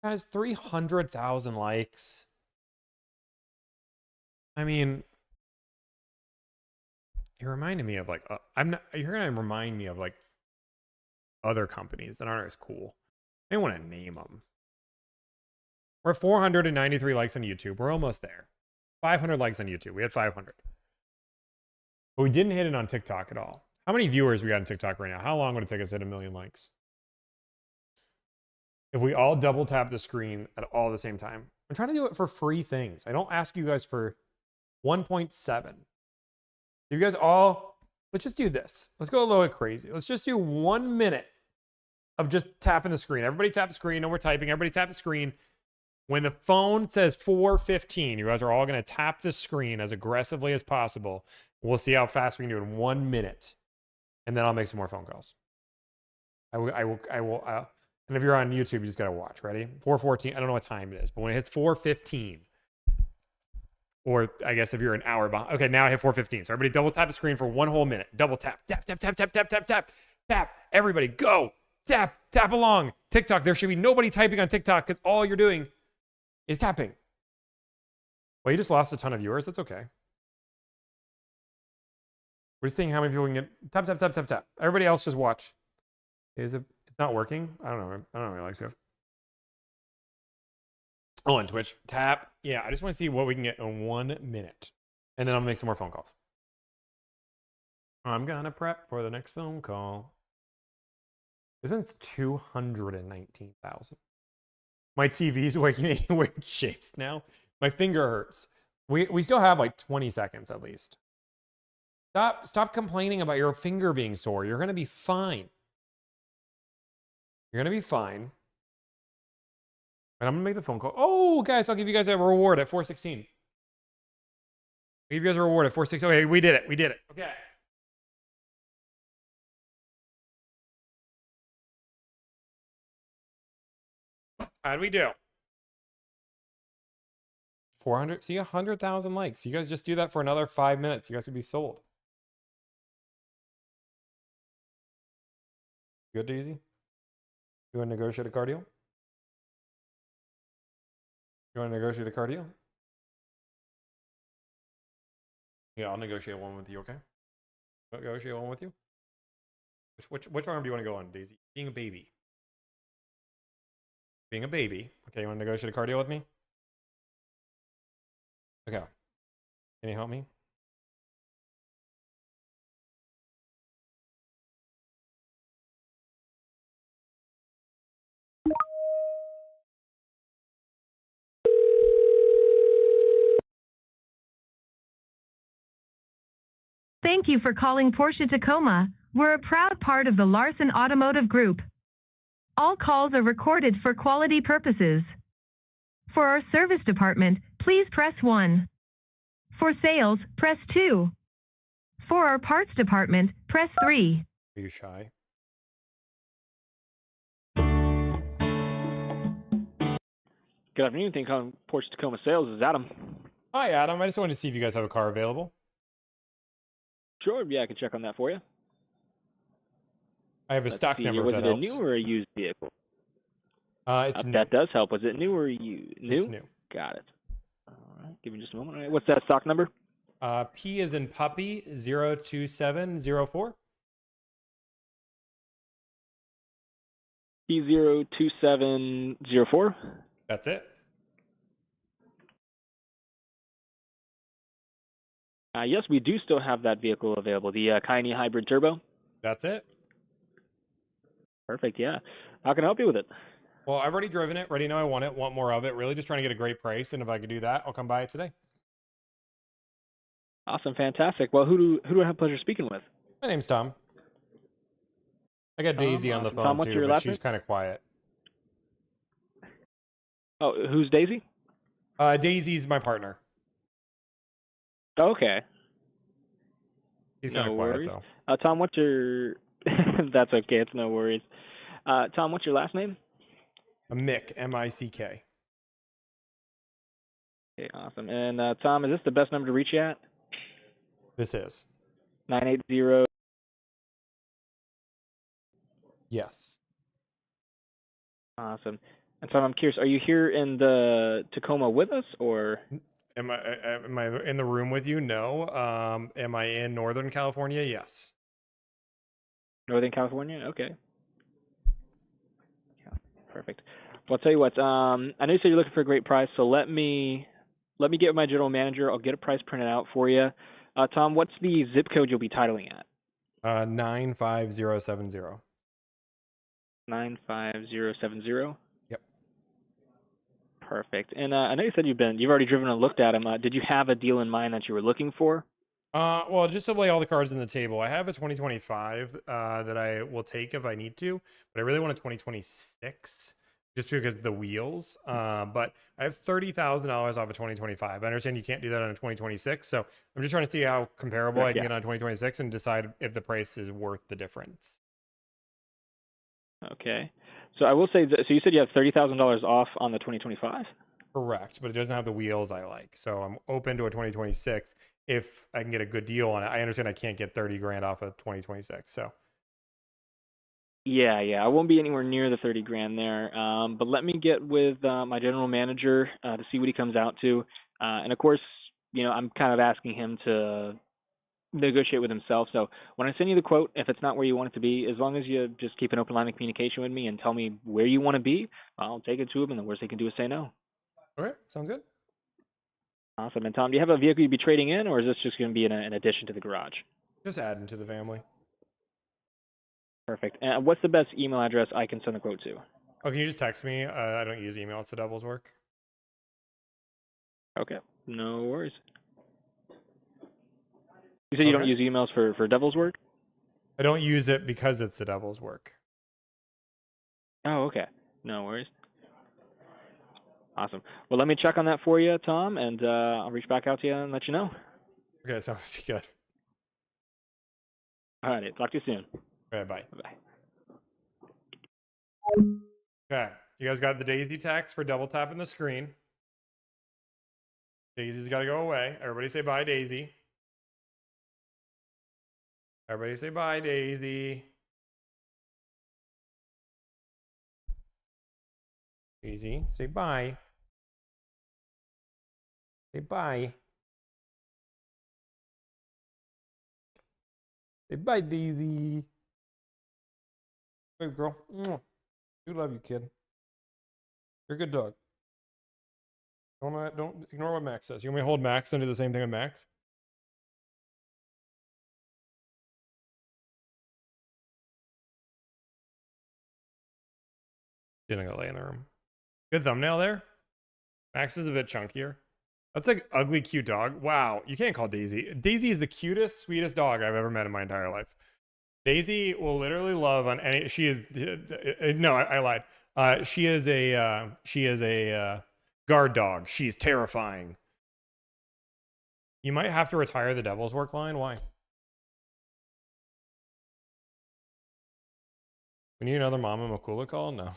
Speaker 1: Guys, 300,000 likes. I mean, You're reminding me of like you're gonna remind me of like other companies that aren't as cool. I don't want to name them. We're at 493 likes on YouTube. We're almost there. 500 likes on YouTube. We had 500. But we didn't hit it on TikTok at all. How many viewers we got on TikTok right now? How long would it take us to hit 1 million likes? If we all double tap the screen at all the same time. I'm trying to do it for free things. I don't ask you guys for 1.7. You guys all, let's just do this. Let's go a little bit crazy. Let's just do 1 minute of just tapping the screen. Everybody tap the screen. No more typing. Everybody tap the screen. When the phone says 4:15, you guys are all going to tap the screen as aggressively as possible. We'll see how fast we can do it in 1 minute. And then I'll make some more phone calls. I will, and if you're on YouTube, you just got to watch. Ready? 4:14. I don't know what time it is, but when it hits 4:15, or I guess if you're an hour behind. Okay, now I hit 4:15. So everybody double tap the screen for 1 whole minute. Double tap, tap, tap, tap, tap, tap, tap, tap, tap. Everybody go. Tap, tap along. TikTok, there should be nobody typing on TikTok because all you're doing is tapping. Well, you just lost a ton of viewers. That's okay. We're just seeing how many people can get. Tap, tap, tap, tap, tap. Everybody else just watch. It's not working? I don't know. I don't know, Alex. Oh, on Twitch. Tap. Yeah, I just want to see what we can get in 1 minute. And then I'll make some more phone calls. I'm going to prep for the next phone call. This one's 219,000. My TV's waking in weird shapes now. My finger hurts. We still have like 20 seconds at least. Stop complaining about your finger being sore. You're going to be fine. You're going to be fine. And I'm going to make the phone call. Oh, guys, I'll give you guys a reward at 4:16. I'll give you guys a reward at 4:16. Okay, we did it. We did it. Okay. How'd we do? 400. See, 100,000 likes. You guys just do that for another 5 minutes. You guys would be sold. Good, Daisy? You want to negotiate a car deal? You want to negotiate a car deal? Yeah, I'll negotiate one with you, okay? I'll negotiate one with you? Which arm do you want to go on, Daisy? Being a baby. Being a baby. Okay, you want to negotiate a car deal with me? Okay. Can you help me?
Speaker 20: Thank you for calling Porsche Tacoma. We're a proud part of the Larson Automotive Group. All calls are recorded for quality purposes. For our service department, please press 1. For sales, press 2. For our parts department, press 3.
Speaker 1: Are you shy?
Speaker 21: Good afternoon. Thank you for calling Porsche Tacoma Sales. This is Adam.
Speaker 1: Hi, Adam. I just wanted to see if you guys have a car available.
Speaker 21: Sure. Yeah, I can check on that for you.
Speaker 1: I have a stock number.
Speaker 21: Was
Speaker 1: if
Speaker 21: it
Speaker 1: that
Speaker 21: a
Speaker 1: helps.
Speaker 21: new or a used vehicle?
Speaker 1: It's new.
Speaker 21: That does help. Was it new or used? New?
Speaker 1: It's new.
Speaker 21: Got it. All right. Give me just a moment. All right. What's that stock number?
Speaker 1: P is in puppy 02704.
Speaker 21: P02704.
Speaker 1: That's it.
Speaker 21: Yes, we do still have that vehicle available. The Kaini Hybrid Turbo.
Speaker 1: That's it.
Speaker 21: Perfect. Yeah. How can I help you with it?
Speaker 1: Well, I've already driven it. Already know I want it. Want more of it. Really just trying to get a great price. And if I could do that, I'll come by it today.
Speaker 21: Awesome. Fantastic. Well, who do I have pleasure speaking with?
Speaker 1: My name's Tom. I got Daisy on the phone
Speaker 21: Tom, what's
Speaker 1: too,
Speaker 21: your
Speaker 1: but
Speaker 21: last
Speaker 1: she's
Speaker 21: name?
Speaker 1: kind of quiet.
Speaker 21: Oh, who's Daisy?
Speaker 1: Daisy's my partner.
Speaker 21: Okay.
Speaker 1: He's kind of quiet
Speaker 21: worries.
Speaker 1: though.
Speaker 21: Tom, what's your... That's okay. It's no worries. Tom, what's your last name?
Speaker 1: Mick, M-I-C-K.
Speaker 21: Okay, awesome. And Tom, is this the best number to reach you at?
Speaker 1: This is.
Speaker 21: 980.
Speaker 1: Yes.
Speaker 21: Awesome. And Tom, I'm curious, are you here in the Tacoma with us, or?
Speaker 1: Am I in the room with you? No. Am I in Northern California? Yes.
Speaker 21: Northern California? Okay. Yeah, perfect. Well, I'll tell you what. I know you said you're looking for a great price, so let me get with my general manager. I'll get a price printed out for you. Tom, what's the zip code you'll be titling at?
Speaker 1: 95070.
Speaker 21: 95070.
Speaker 1: Yep.
Speaker 21: Perfect. And I know you said you've already driven and looked at them. Did you have a deal in mind that you were looking for?
Speaker 1: Well, just to lay all the cards on the table, I have a 2025 that I will take if I need to, but I really want a 2026 just because of the wheels. But I have $30,000 off of 2025. I understand you can't do that on a 2026, so I'm just trying to see how comparable I can get on 2026 and decide if the price is worth the difference.
Speaker 21: Okay. So I will say, so you said you have $30,000 off on the 2025?
Speaker 1: Correct, but it doesn't have the wheels I like. So I'm open to a 2026 if I can get a good deal on it. I understand I can't get 30 grand off of 2026. So
Speaker 21: Yeah, I won't be anywhere near the 30 grand there. But let me get with my general manager to see what he comes out to. And of course, I'm kind of asking him to negotiate with himself. So when I send you the quote, if it's not where you want it to be, as long as you just keep an open line of communication with me and tell me where you want to be, I'll take it to him, and the worst he can do is say no.
Speaker 1: Okay, sounds good.
Speaker 21: Awesome. And Tom, do you have a vehicle you'd be trading in, or is this just going to be an addition to the garage?
Speaker 1: Just adding to the family.
Speaker 21: Perfect. And what's the best email address I can send the quote to?
Speaker 1: Oh, can you just text me? I don't use email. It's the devil's work.
Speaker 21: Okay, no worries. You said you don't use emails for devil's work?
Speaker 1: I don't use it because it's the devil's work.
Speaker 21: Oh, okay. No worries. Awesome. Well, let me check on that for you, Tom, and I'll reach back out to you and let you know.
Speaker 1: Okay, sounds good.
Speaker 21: All right, talk to you soon.
Speaker 1: Okay, bye.
Speaker 21: Bye.
Speaker 1: Okay, you guys got the Daisy text for double tapping the screen. Daisy's got to go away. Everybody say bye, Daisy. Everybody say bye, Daisy. Daisy, say bye. Say bye. Say bye, Daisy. Hey, girl. Do love you, kid. You're a good dog. Don't ignore what Max says. You want me to hold Max and do the same thing with Max? Didn't go lay in the room. Good thumbnail there. Max is a bit chunkier. That's like ugly, cute dog. Wow, you can't call Daisy. Daisy is the cutest, sweetest dog I've ever met in my entire life. Daisy will literally love on any. She is no, I lied. She is a guard dog. She's terrifying. You might have to retire the devil's work line. Why? We need another Mama Makula call? No.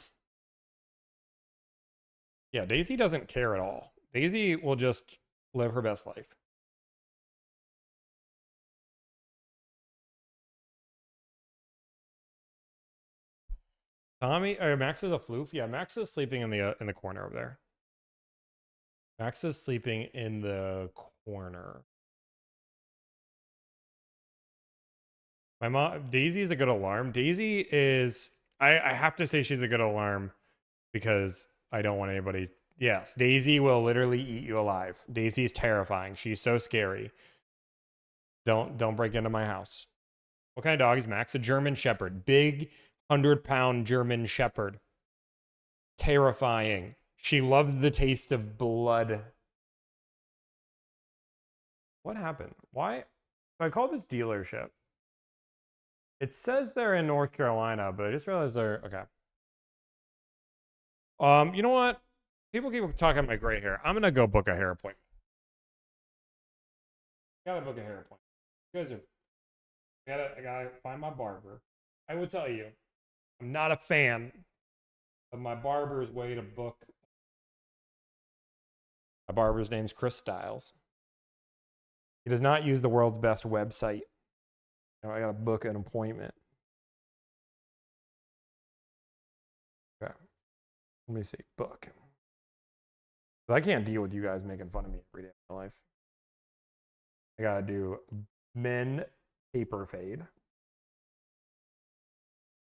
Speaker 1: Yeah, Daisy doesn't care at all. Daisy will just live her best life. Tommy, or Max is a floof. Yeah, Max is sleeping in the corner over there. Max is sleeping in the corner. My mom, Daisy is a good alarm. Daisy is, I have to say she's a good alarm because I don't want anybody. Yes, Daisy will literally eat you alive. Daisy is terrifying. She's so scary. Don't break into my house. What kind of dog is Max? A German Shepherd. Big 100-pound German Shepherd. Terrifying. She loves the taste of blood. What happened? Why? I call this dealership. It says they're in North Carolina, but I just realized they're okay. You know what? People keep talking about my gray hair. I'm gonna go book a hair appointment. Gotta book a hair appointment. You guys are. I gotta find my barber. I will tell you, I'm not a fan of my barber's way to book. My barber's name's Chris Styles. He does not use the world's best website. Now I gotta book an appointment. Okay. Let me see. Book. 'Cause I can't deal with you guys making fun of me every day of my life. I gotta do men taper fade.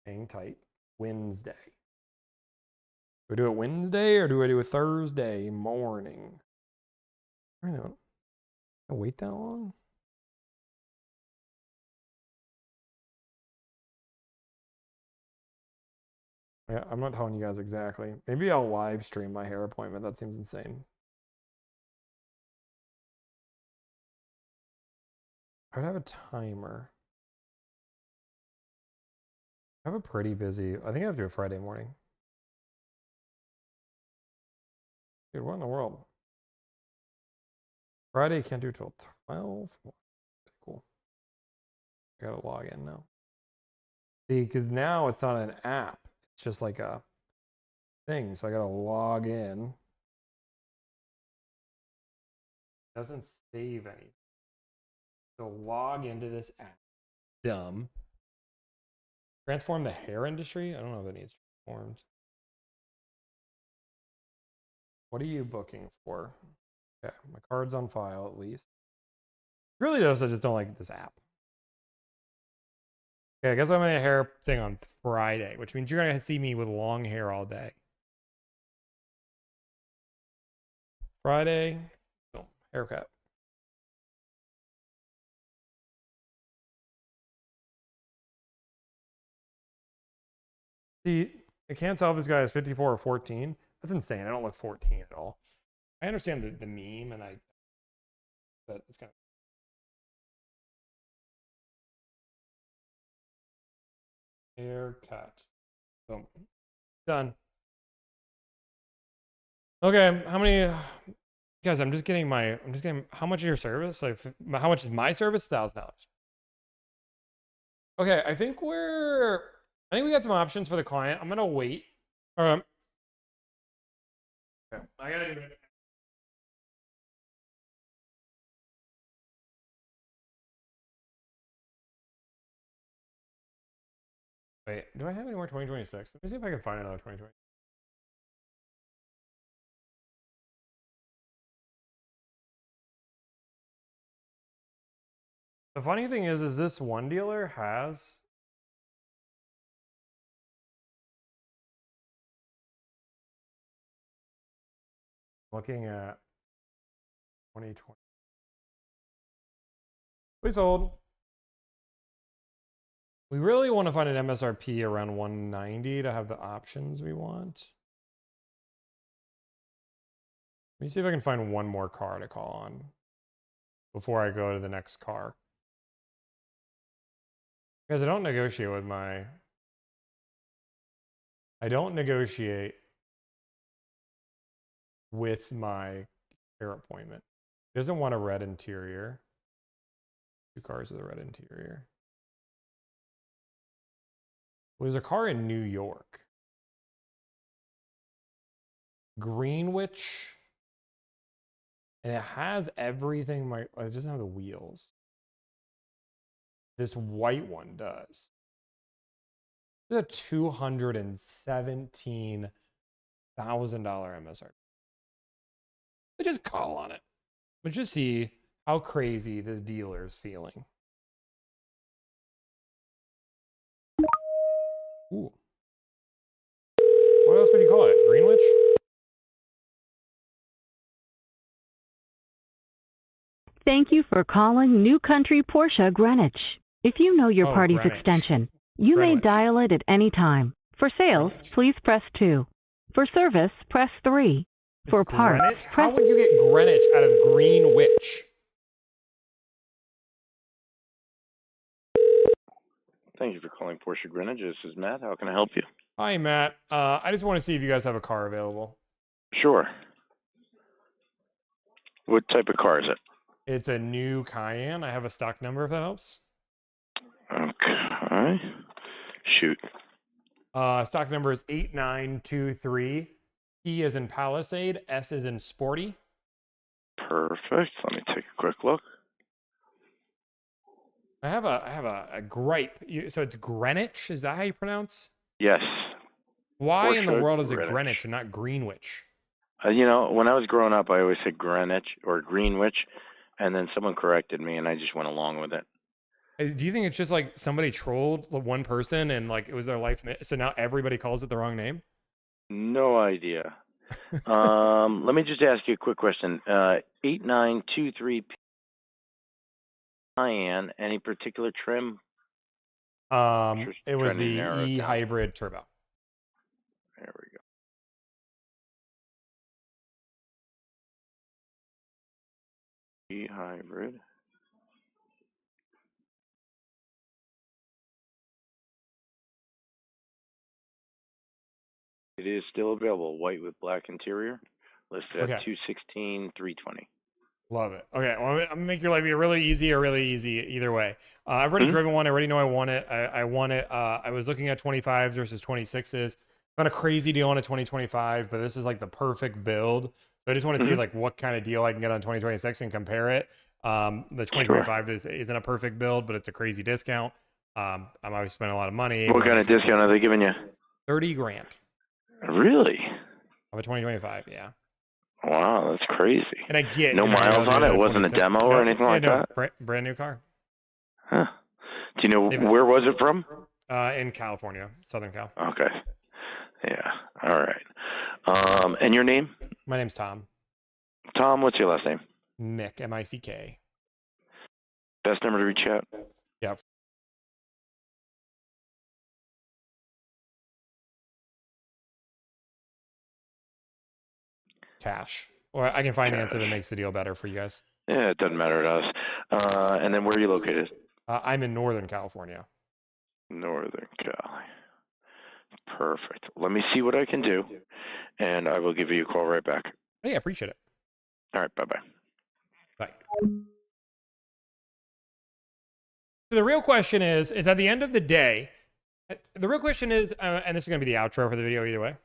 Speaker 1: Hang tight. Wednesday. Do I do it Wednesday or do I do it Thursday morning? I don't know. Wait that long? Yeah, I'm not telling you guys exactly. Maybe I'll live stream my hair appointment. That seems insane. I would have a timer. I have a pretty busy. I think I have to do a Friday morning. Dude, what in the world? Friday can't do till 12. Cool. I gotta log in now. See, because now it's not an app. It's just like a thing. So I gotta log in. Doesn't save anything. So log into this app. Dumb. Transform the hair industry? I don't know if it needs transformed. What are you booking for? Okay, my card's on file at least. Really does, I just don't like this app. Okay, I guess I'm having a hair thing on Friday, which means you're gonna see me with long hair all day. Friday, oh, haircut. See, I can't tell if this guy is 54 or 14. That's insane. I don't look 14 at all. I understand the meme, and but it's kind of. Haircut. Boom. Done. Okay, how many guys? I'm just getting. How much is your service? Like, how much is my service? $1,000. Okay, I think we got some options for the client. I'm gonna wait. Okay, I gotta do it. Wait, do I have any more 2026? Let me see if I can find another 2020. The funny thing is this one dealer has. Looking at 2020. Please hold. We really want to find an MSRP around 190 to have the options we want. Let me see if I can find one more car to call on before I go to the next car. Because I don't negotiate with my. I don't negotiate with my hair appointment. He doesn't want a red interior. 2 cars with a red interior. Well, there's a car in New York. Greenwich. And it has everything. It doesn't have the wheels. This white one does. It's a $217,000 MSRP. Let's just call on it. Let's just see how crazy this dealer is feeling. Ooh. What else would you call it? Greenwich?
Speaker 3: Thank you for calling New Country Porsche Greenwich. If you know your party's
Speaker 1: Greenwich.
Speaker 3: extension, you may dial it at any time. For sales, please press 2. For service, press 3. For parts,
Speaker 1: Greenwich? How would you get Greenwich out of Greenwich?
Speaker 22: Thank you for calling Porsche Greenwich. This is Matt. How can I help you?
Speaker 1: Hi, Matt. I just want to see if you guys have a car available.
Speaker 22: Sure. What type of car is it?
Speaker 1: It's a new Cayenne. I have a stock number if that helps.
Speaker 22: Okay. Shoot.
Speaker 1: Stock number is 8923. P as in Palisade. S as in Sporty.
Speaker 22: Perfect. Let me take a quick look.
Speaker 1: I have a gripe. So it's Greenwich. Is that how you pronounce?
Speaker 22: Yes.
Speaker 1: Why in the
Speaker 22: Porsche
Speaker 1: world is it
Speaker 22: Greenwich.
Speaker 1: Greenwich and not Greenwich?
Speaker 22: When I was growing up, I always said Greenwich or Greenwich, and then someone corrected me, and I just went along with it.
Speaker 1: Do you think it's just like somebody trolled one person and like it was their life? So now everybody calls it the wrong name?
Speaker 22: No idea. Let me just ask you a quick question. 8923 Cayenne, any particular trim?
Speaker 1: It was
Speaker 22: trying to
Speaker 1: the
Speaker 22: narrow it
Speaker 1: E
Speaker 22: down.
Speaker 1: hybrid turbo.
Speaker 22: There we go. E hybrid. It is still available, white with black interior, listed
Speaker 1: Okay.
Speaker 22: at 216,320.
Speaker 1: Love it. Okay, well, I'm gonna make your life be really easy or really easy either way. I've already
Speaker 22: Mhm.
Speaker 1: driven one. I already know I want it. I want it. I was looking at 25s versus 26s. Not a crazy deal on a 2025, but this is like the perfect build. So I just want to see
Speaker 22: Mhm.
Speaker 1: like what kind of deal I can get on 2026 and compare it. The 2025 isn't a perfect build, but it's a crazy discount. I'm obviously spending a lot of money.
Speaker 22: What kind of discount are they giving you?
Speaker 1: 30 grand
Speaker 22: Really?
Speaker 1: of a 2025. Yeah.
Speaker 22: Wow, that's crazy.
Speaker 1: And I get
Speaker 22: No
Speaker 1: you know,
Speaker 22: miles
Speaker 1: I'll do
Speaker 22: on
Speaker 1: that
Speaker 22: it?
Speaker 1: at
Speaker 22: It wasn't a
Speaker 1: 26.
Speaker 22: demo
Speaker 1: No,
Speaker 22: or anything
Speaker 1: yeah,
Speaker 22: like
Speaker 1: no,
Speaker 22: that?
Speaker 1: brand new car.
Speaker 22: Huh. Do you know where was it from?
Speaker 1: In California, Southern Cal.
Speaker 22: Okay. Yeah. All right. And your name?
Speaker 1: My name's Tom.
Speaker 22: Tom, what's your last name?
Speaker 1: Mick, M-I-C-K.
Speaker 22: Best number to reach out?
Speaker 1: Yeah. Cash. Or I can finance it if it makes the deal better for you guys.
Speaker 22: Yeah, it doesn't matter to us. And then where are you located?
Speaker 1: I'm in Northern California.
Speaker 22: Northern Cali. Perfect. Let me see what I can do, and I will give you a call right back.
Speaker 1: Oh, yeah, appreciate it.
Speaker 22: All right, bye-bye.
Speaker 1: Bye. So the real question is at the end of the day, the real question is, and this is going to be the outro for the video either way.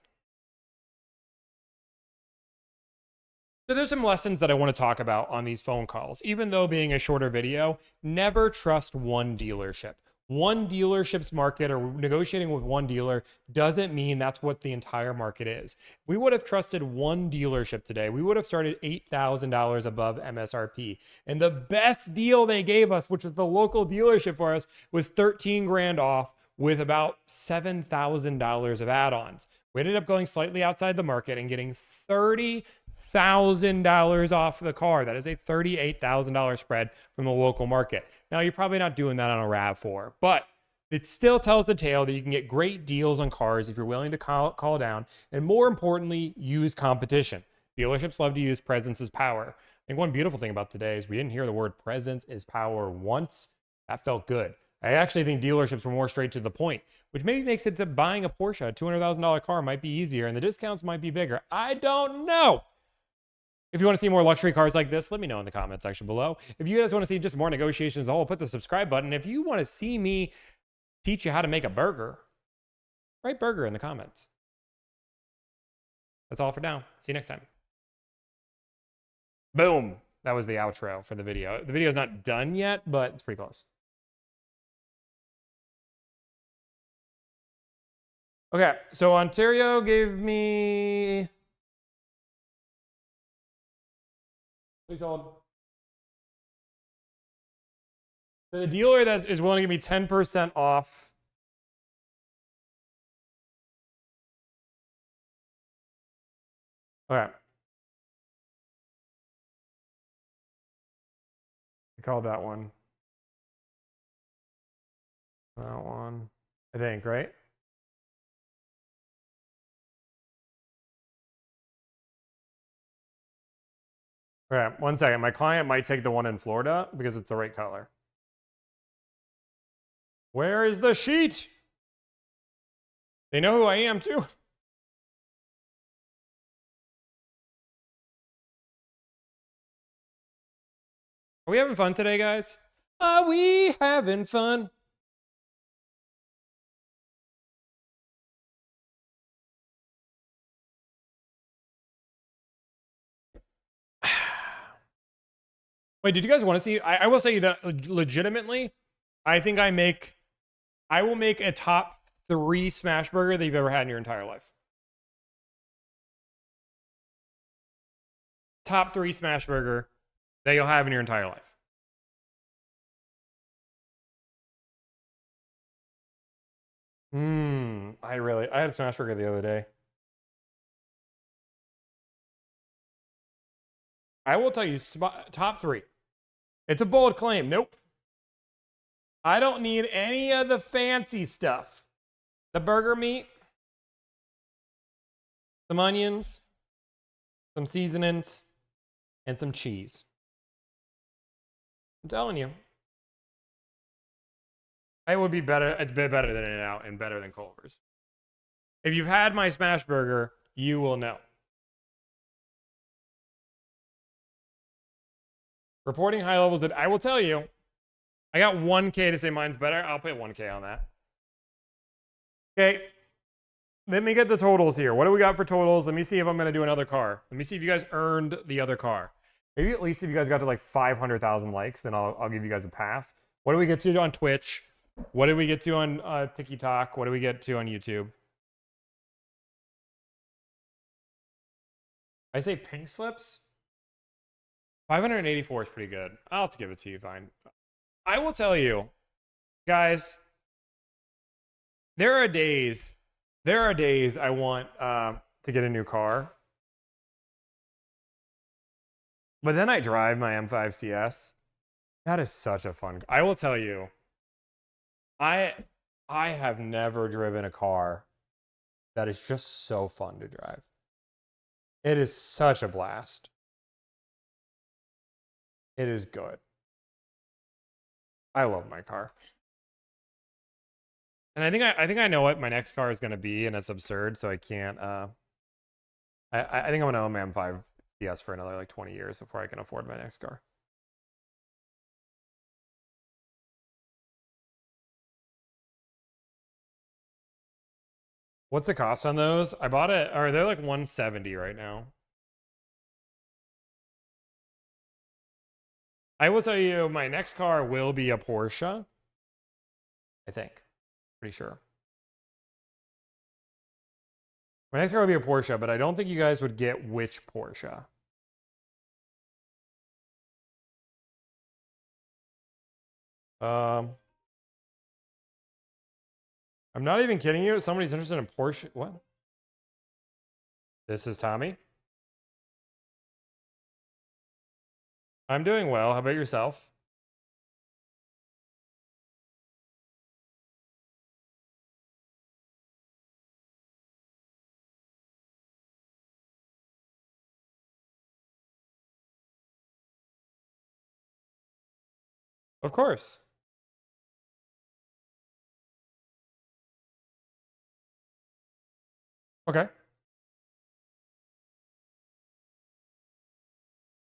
Speaker 1: So there's some lessons that I want to talk about on these phone calls. Even though being a shorter video, never trust one dealership. One dealership's market or negotiating with one dealer doesn't mean that's what the entire market is. If we would have trusted one dealership today, we would have started $8,000 above MSRP. And the best deal they gave us, which was the local dealership for us, was 13 grand off with about $7,000 of add-ons. We ended up going slightly outside the market and getting $30,000 off the car. That is a $38,000 spread from the local market. Now, you're probably not doing that on a RAV4, but it still tells the tale that you can get great deals on cars if you're willing to call down, and more importantly, use competition. Dealerships love to use presence as power. I think one beautiful thing about today is we didn't hear the word presence is power once. That felt good. I actually think dealerships were more straight to the point, which maybe makes it to buying a Porsche, a $200,000 car might be easier and the discounts might be bigger. I don't know. If you want to see more luxury cars like this, let me know in the comment section below. If you guys want to see just more negotiations, I'll put the subscribe button. If you want to see me teach you how to make a burger, write burger in the comments. That's all for now. See you next time. Boom. That was the outro for the video. The video's not done yet, but it's pretty close. Okay, so Ontario gave me... Please hold. So the dealer that is willing to give me 10% off. Okay. I called that one. That one. I think, right? All right, 1 second. My client might take the one in Florida because it's the right color. Where is the sheet? They know who I am too. Are we having fun today, guys? Are we having fun? Wait, did you guys want to see? I will say that legitimately, I think I will make a top 3 smash burger that you've ever had in your entire life. top 3 smash burger that you'll have in your entire life. I had a smash burger the other day. I will tell you, top 3. It's a bold claim. Nope. I don't need any of the fancy stuff. The burger meat, some onions, some seasonings, and some cheese. I'm telling you. It would be better. It's better than In-N-Out and better than Culver's. If you've had my smash burger, you will know. Reporting high levels that I will tell you, I got 1K to say mine's better. I'll pay 1K on that. Okay. Let me get the totals here. What do we got for totals? Let me see if I'm going to do another car. Let me see if you guys earned the other car. Maybe at least if you guys got to like 500,000 likes, then I'll give you guys a pass. What do we get to on Twitch? What did we get to on TikTok? What do we get to on YouTube? I say pink slips. 584 is pretty good. I'll have to give it to you, fine. I will tell you, guys, there are days I want to get a new car. But then I drive my M5 CS. That is such a fun. I will tell you, I have never driven a car that is just so fun to drive. It is such a blast. It is good. I love my car. And I think I know what my next car is going to be, and it's absurd, so I can't I think I'm going to own my M5 CS for another like 20 years before I can afford my next car. What's the cost on those? I bought it, or they're like 170 right now. I will tell you, my next car will be a Porsche. I think. Pretty sure. My next car will be a Porsche, but I don't think you guys would get which Porsche. I'm not even kidding you. Somebody's interested in Porsche. What? This is Tommy. I'm doing well. How about yourself? Of course. Okay.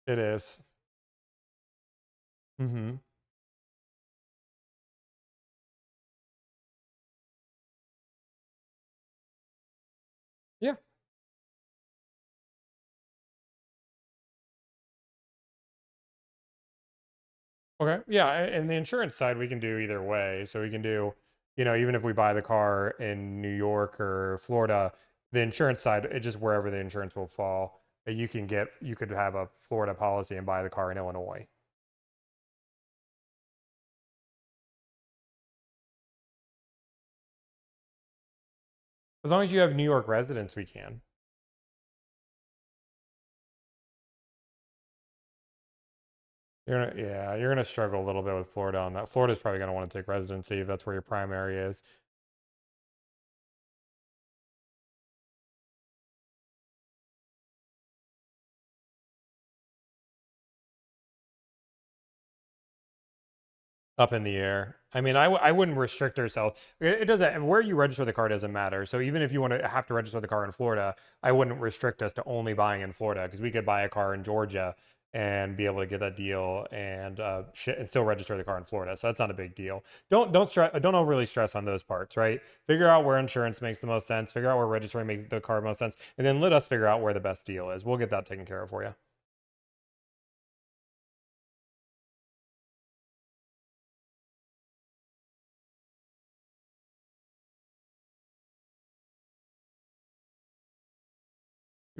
Speaker 1: It is. Mm-hmm. Yeah. Okay. Yeah, and the insurance side we can do either way. So we can do, even if we buy the car in New York or Florida, the insurance side, it just wherever the insurance will fall. You could have a Florida policy and buy the car in Illinois. As long as you have New York residents, we can. You're gonna struggle a little bit with Florida on that. Florida's probably gonna want to take residency if that's where your primary is. Up in the air. I mean, I wouldn't restrict ourselves. It doesn't. Where you register the car doesn't matter. So even if you want to have to register the car in Florida, I wouldn't restrict us to only buying in Florida, because we could buy a car in Georgia and be able to get that deal and still register the car in Florida. So that's not a big deal. Don't overly stress on those parts, right? Figure out where insurance makes the most sense. Figure out where registering makes the car most sense, and then let us figure out where the best deal is. We'll get that taken care of for you.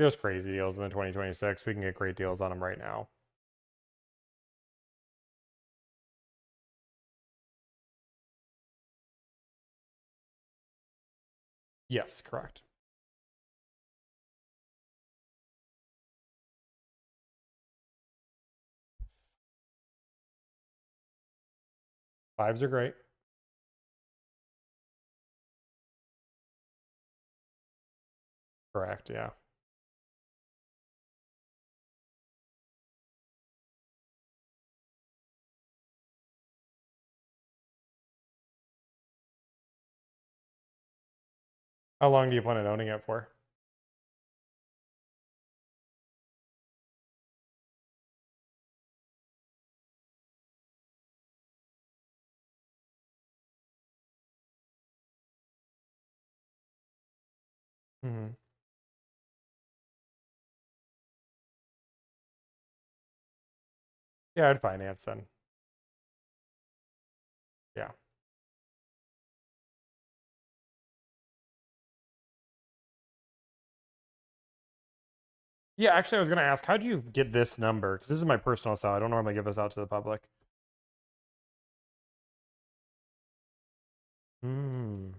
Speaker 1: There's crazy deals in the 2026. We can get great deals on them right now. Yes, correct. Fives are great. Correct, yeah. How long do you plan on owning it for? Mm-hmm. Yeah, I'd finance then. Yeah. Yeah, actually, I was going to ask, how do you get this number? Because this is my personal cell. I don't normally give this out to the public. Hmm.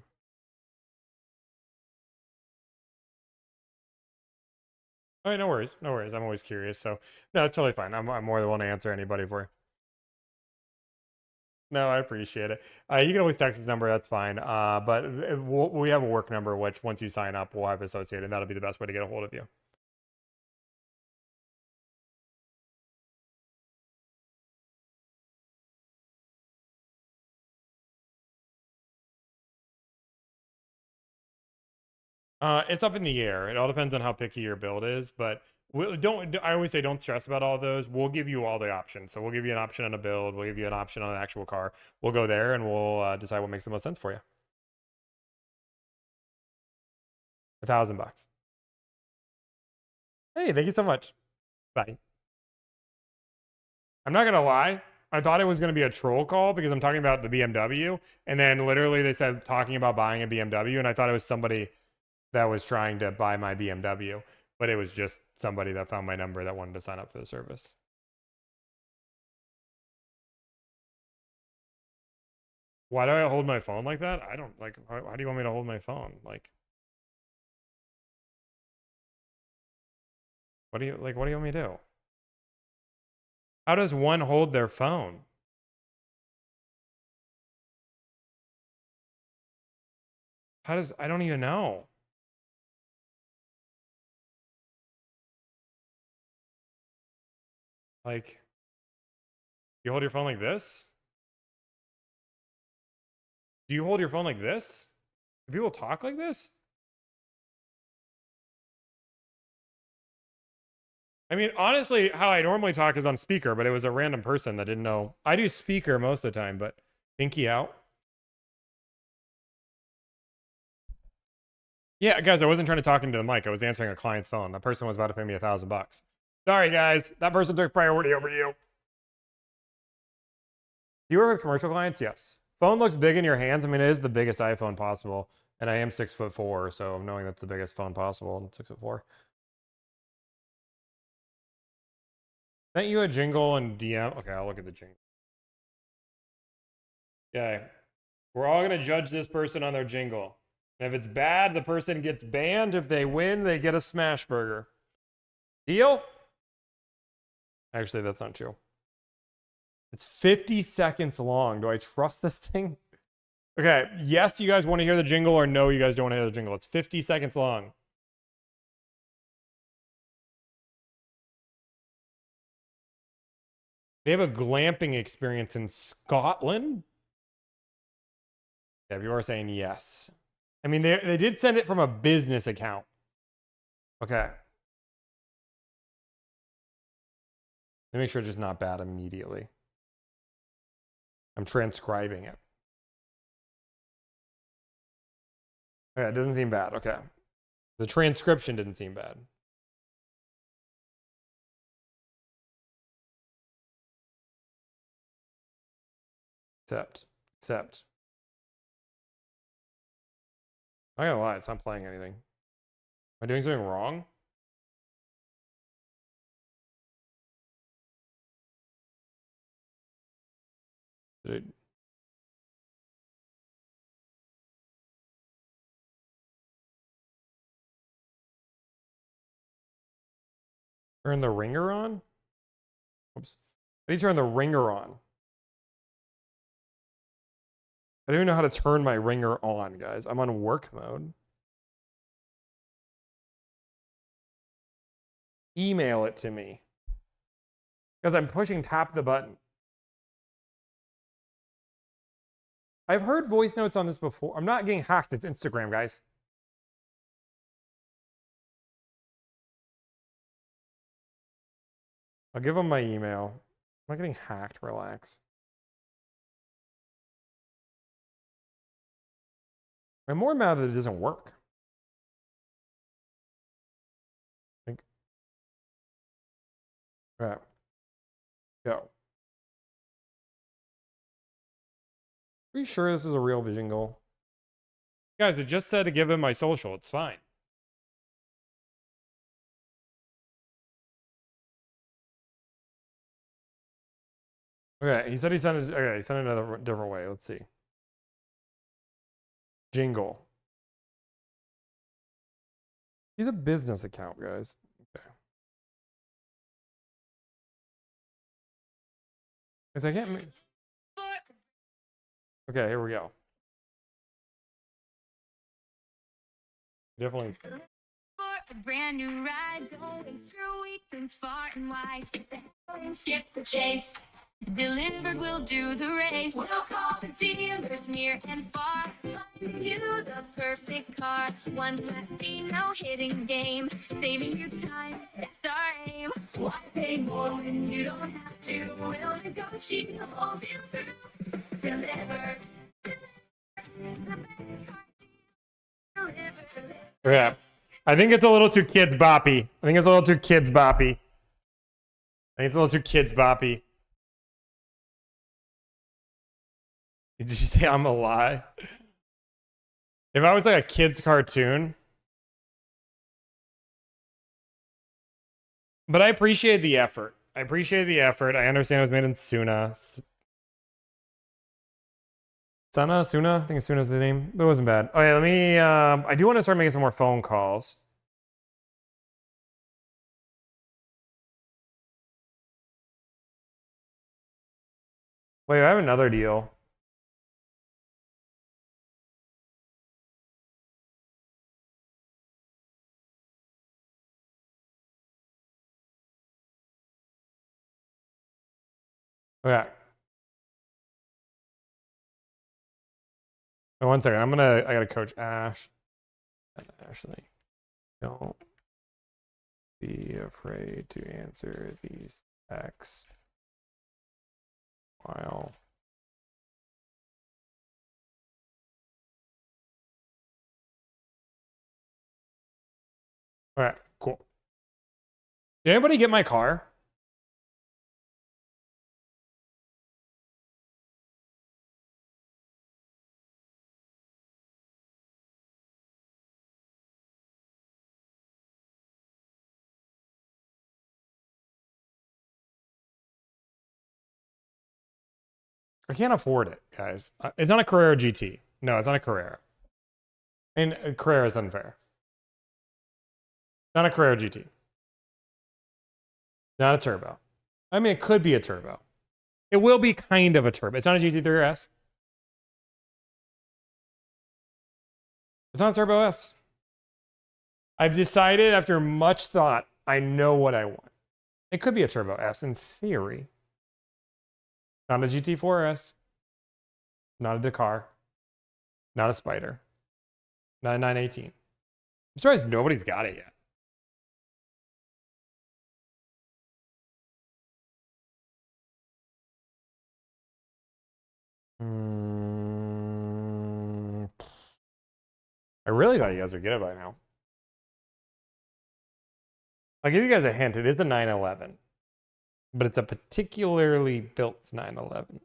Speaker 1: All right, no worries. No worries. I'm always curious. So, no, it's totally fine. I'm more than willing to answer anybody for you. No, I appreciate it. You can always text this number. That's fine. But we have a work number, which once you sign up, we'll have associated. That'll be the best way to get a hold of you. It's up in the air. It all depends on how picky your build is, but I always say don't stress about all those. We'll give you all the options. So we'll give you an option on a build. We'll give you an option on an actual car. We'll go there and we'll decide what makes the most sense for you. $1,000. Hey, thank you so much. Bye. I'm not gonna lie. I thought it was going to be a troll call because I'm talking about the BMW, and then literally they said talking about buying a BMW, and I thought it was somebody that was trying to buy my BMW, but it was just somebody that found my number that wanted to sign up for the service. Why do I hold my phone like that? I don't like, how do you want me to hold my phone? Like, what do you want me to do? How does one hold their phone? I don't even know. Like, you hold your phone like this? Do you hold your phone like this? Do people talk like this? I mean, honestly, how I normally talk is on speaker, but it was a random person that didn't know. I do speaker most of the time, but pinky out. Yeah, guys, I wasn't trying to talk into the mic. I was answering a client's phone. That person was about to pay me $1,000. Sorry, guys. That person took priority over you. Do you work with commercial clients? Yes. Phone looks big in your hands. I mean, it is the biggest iPhone possible. And I am 6'4", so knowing that's the biggest phone possible, I'm 6'4". Sent you a jingle and DM. Okay, I'll look at the jingle. Okay. We're all going to judge this person on their jingle. And if it's bad, the person gets banned. If they win, they get a smash burger. Deal? Actually, that's not true. It's 50 seconds long. Do I trust this thing? Okay, yes, you guys want to hear the jingle, or no, you guys don't want to hear the jingle. It's 50 seconds long. They have a glamping experience in Scotland? Yeah, you are saying yes. I mean, they did send it from a business account. Okay. Let me make sure it's just not bad immediately. I'm transcribing it. Okay, it doesn't seem bad. Okay. The transcription didn't seem bad. Except. I'm not gonna lie, it's not playing anything. Am I doing something wrong? Did I turn the ringer on? Oops. I need to turn the ringer on. I don't even know how to turn my ringer on, guys. I'm on work mode. Email it to me. Because I'm pushing tap the button. I've heard voice notes on this before. I'm not getting hacked. It's Instagram, guys. I'll give them my email. I'm not getting hacked. Relax. I'm more mad that it doesn't work. Right. Go. Are you sure this is a real vision goal? Guys, it just said to give him my social. It's fine. Okay, he said he sent it. Okay, he sent it another different way. Let's see. Jingle. He's a business account, guys. Okay. Because I can't. Okay, here we go. Definitely.
Speaker 6: A brand new ride, don't waste your weekends far and wide. Skip the hell and skip the chase. Delivered, we'll do the race. We'll call the dealers near and far. Find you the perfect car. One Latino hitting game. Saving your time, that's our aim. Why pay more when you don't have to? We'll negotiate the whole deal through. Deliver. The best car deal. Deliver.
Speaker 1: Yeah. I think it's a little too kids boppy. I think it's a little too kids boppy. Did you say I'm a lie? If I was like a kid's cartoon. But I appreciate the effort. I understand it was made in Suna. Suna? I think Suna's the name. But it wasn't bad. Okay, let me... I do want to start making some more phone calls. Wait, I have another deal. Okay. Oh, 1 second. I gotta coach Ash. And Ashley. Don't be afraid to answer these texts while all right, cool. Did anybody get my car? I can't afford it, guys. It's not a Carrera GT. No, it's not a Carrera. And Carrera is unfair. Not a Carrera GT. Not a turbo. I mean, it could be a turbo. It will be kind of a turbo. It's not a GT3 S. It's not a Turbo S. I've decided after much thought, I know what I want. It could be a Turbo S in theory. Not a GT4S. Not a Dakar. Not a Spider. Not a 918. I'm surprised nobody's got it yet. I really thought you guys would get it by now. I'll give you guys a hint. It is a 911. But it's a particularly built 911.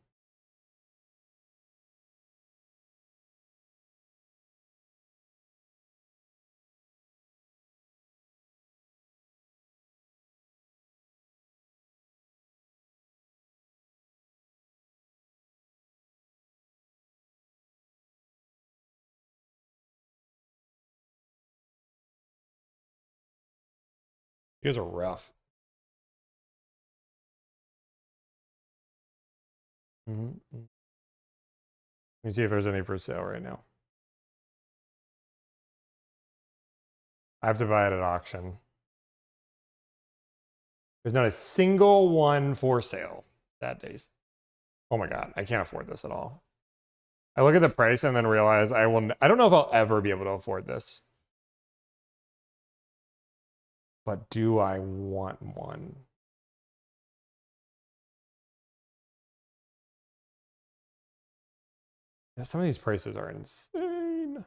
Speaker 1: You guys are rough. Let me see if there's any for sale right now. I have to buy it at auction. There's not a single one for sale. Sad days. Oh my god, I can't afford this at all. I look at the price and then realize I don't know if I'll ever be able to afford this. But do I want one? Yeah, some of these prices are insane.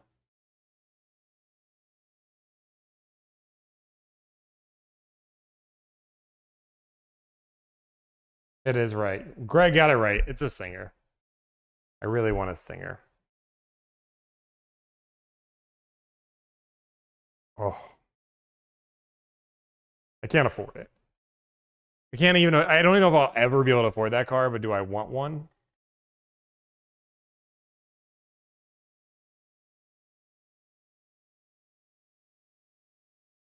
Speaker 1: It is right. Greg got it right. It's a Singer. I really want a Singer. Oh. I can't afford it. I don't even know if I'll ever be able to afford that car, but do I want one?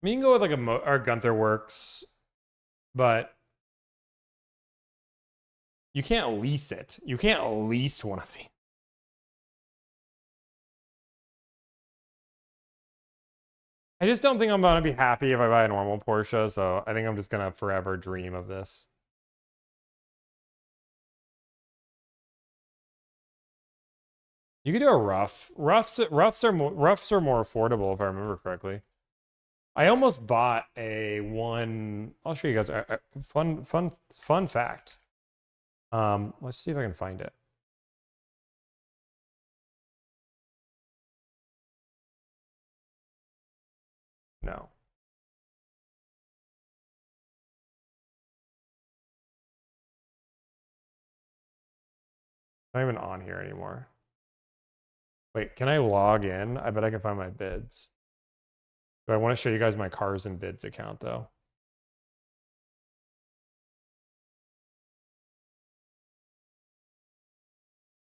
Speaker 1: I mean, you can go with like or Gunther Works, but you can't lease it. You can't lease one of these. I just don't think I'm gonna be happy if I buy a normal Porsche, so I think I'm just gonna forever dream of this. You could do a rough. Roughs are more affordable if I remember correctly. I almost bought a one. I'll show you guys a fun fact. Let's see if I can find it. No. Not even on here anymore. Wait, can I log in? I bet I can find my bids. Do I want to show you guys my cars and bids account though?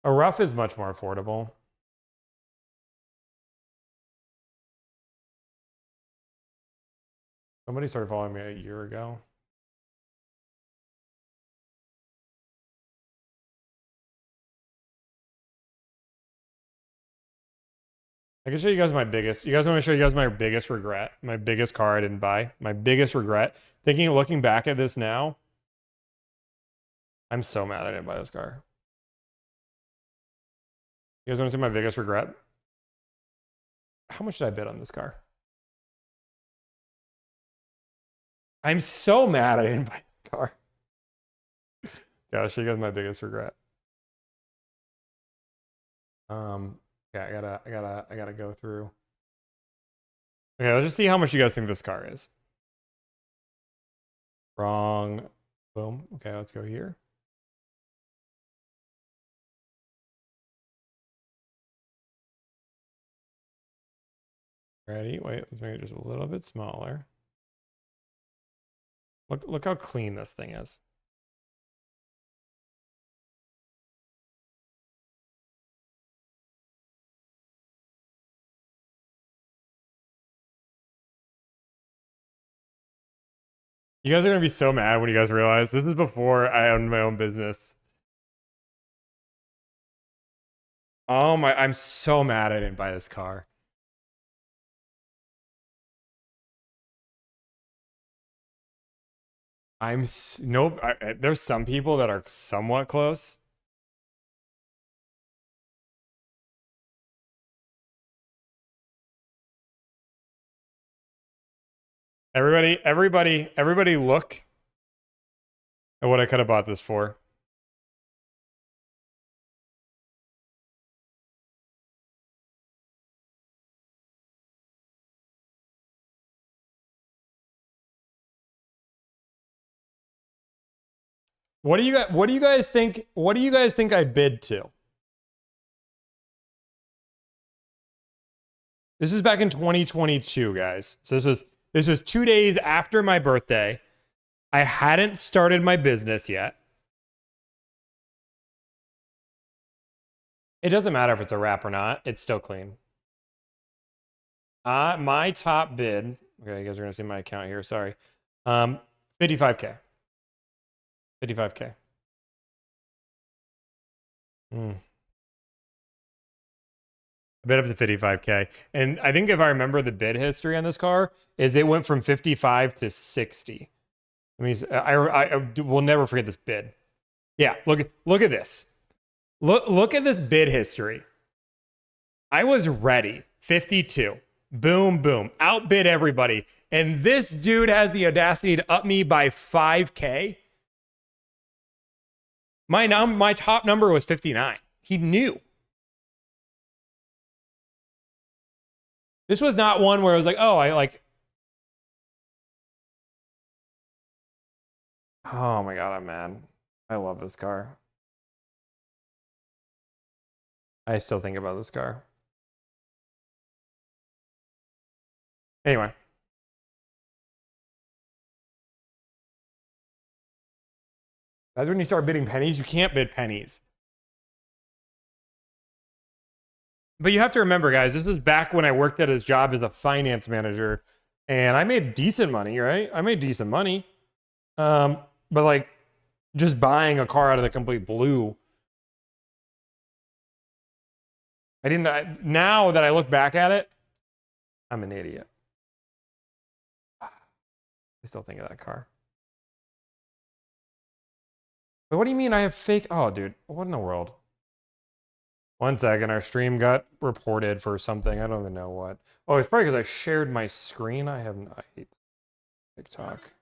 Speaker 1: A rough is much more affordable. Somebody started following me a year ago. I can show you guys my biggest. You guys want me to show you guys my biggest regret? My biggest car I didn't buy? My biggest regret? Looking back at this now, I'm so mad I didn't buy this car. You guys want to see my biggest regret? How much did I bid on this car? I'm so mad I didn't buy this car. Yeah, I'll show you guys my biggest regret. Yeah, I gotta go through. Okay, let's just see how much you guys think this car is. Wrong. Boom. Okay, let's go here. Ready? Wait, let's make it just a little bit smaller. Look how clean this thing is. You guys are gonna be so mad when you guys realize this is before I owned my own business. Oh my, I'm so mad I didn't buy this car. Nope. There's some people that are somewhat close. Everybody look at what I could have bought this for. What do you guys think? What do you guys think I bid to? This is back in 2022, guys. So this was 2 days after my birthday. I hadn't started my business yet. It doesn't matter if it's a wrap or not. It's still clean. My top bid. Okay, you guys are gonna see my account here. Sorry. 55K. 55K. I bid up to 55K. And I think if I remember the bid history on this car, is it went from 55 to 60. I mean, I will never forget this bid. Yeah, look at this. Look at this bid history. I was ready. 52. Boom, boom. Outbid everybody. And this dude has the audacity to up me by 5K. My top number was 59. He knew. This was not one where I was like, oh, oh my God, I'm mad. I love this car. I still think about this car. Anyway. That's when you start bidding pennies. You can't bid pennies. But you have to remember, guys, this is back when I worked at his job as a finance manager. And I made decent money, right? I made decent money. But like, just buying a car out of the complete blue. Now that I look back at it, I'm an idiot. I still think of that car. But what do you mean I have fake? Oh, dude, what in the world? 1 second, our stream got reported for something. I don't even know what. Oh, it's probably because I shared my screen. I hate TikTok.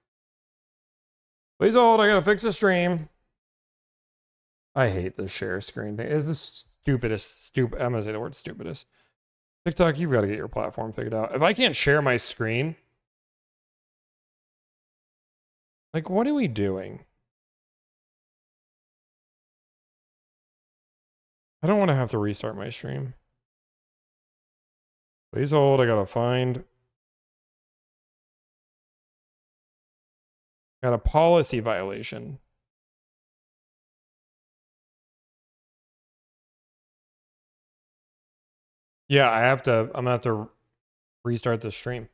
Speaker 1: Please hold, I gotta fix the stream. I hate the share screen thing. It's the stupidest, I'm gonna say the word stupidest. TikTok, you've got to get your platform figured out. If I can't share my screen, like, what are we doing? I don't want to have to restart my stream. Please hold, I gotta find. Got a policy violation. Yeah, I'm gonna have to restart the stream.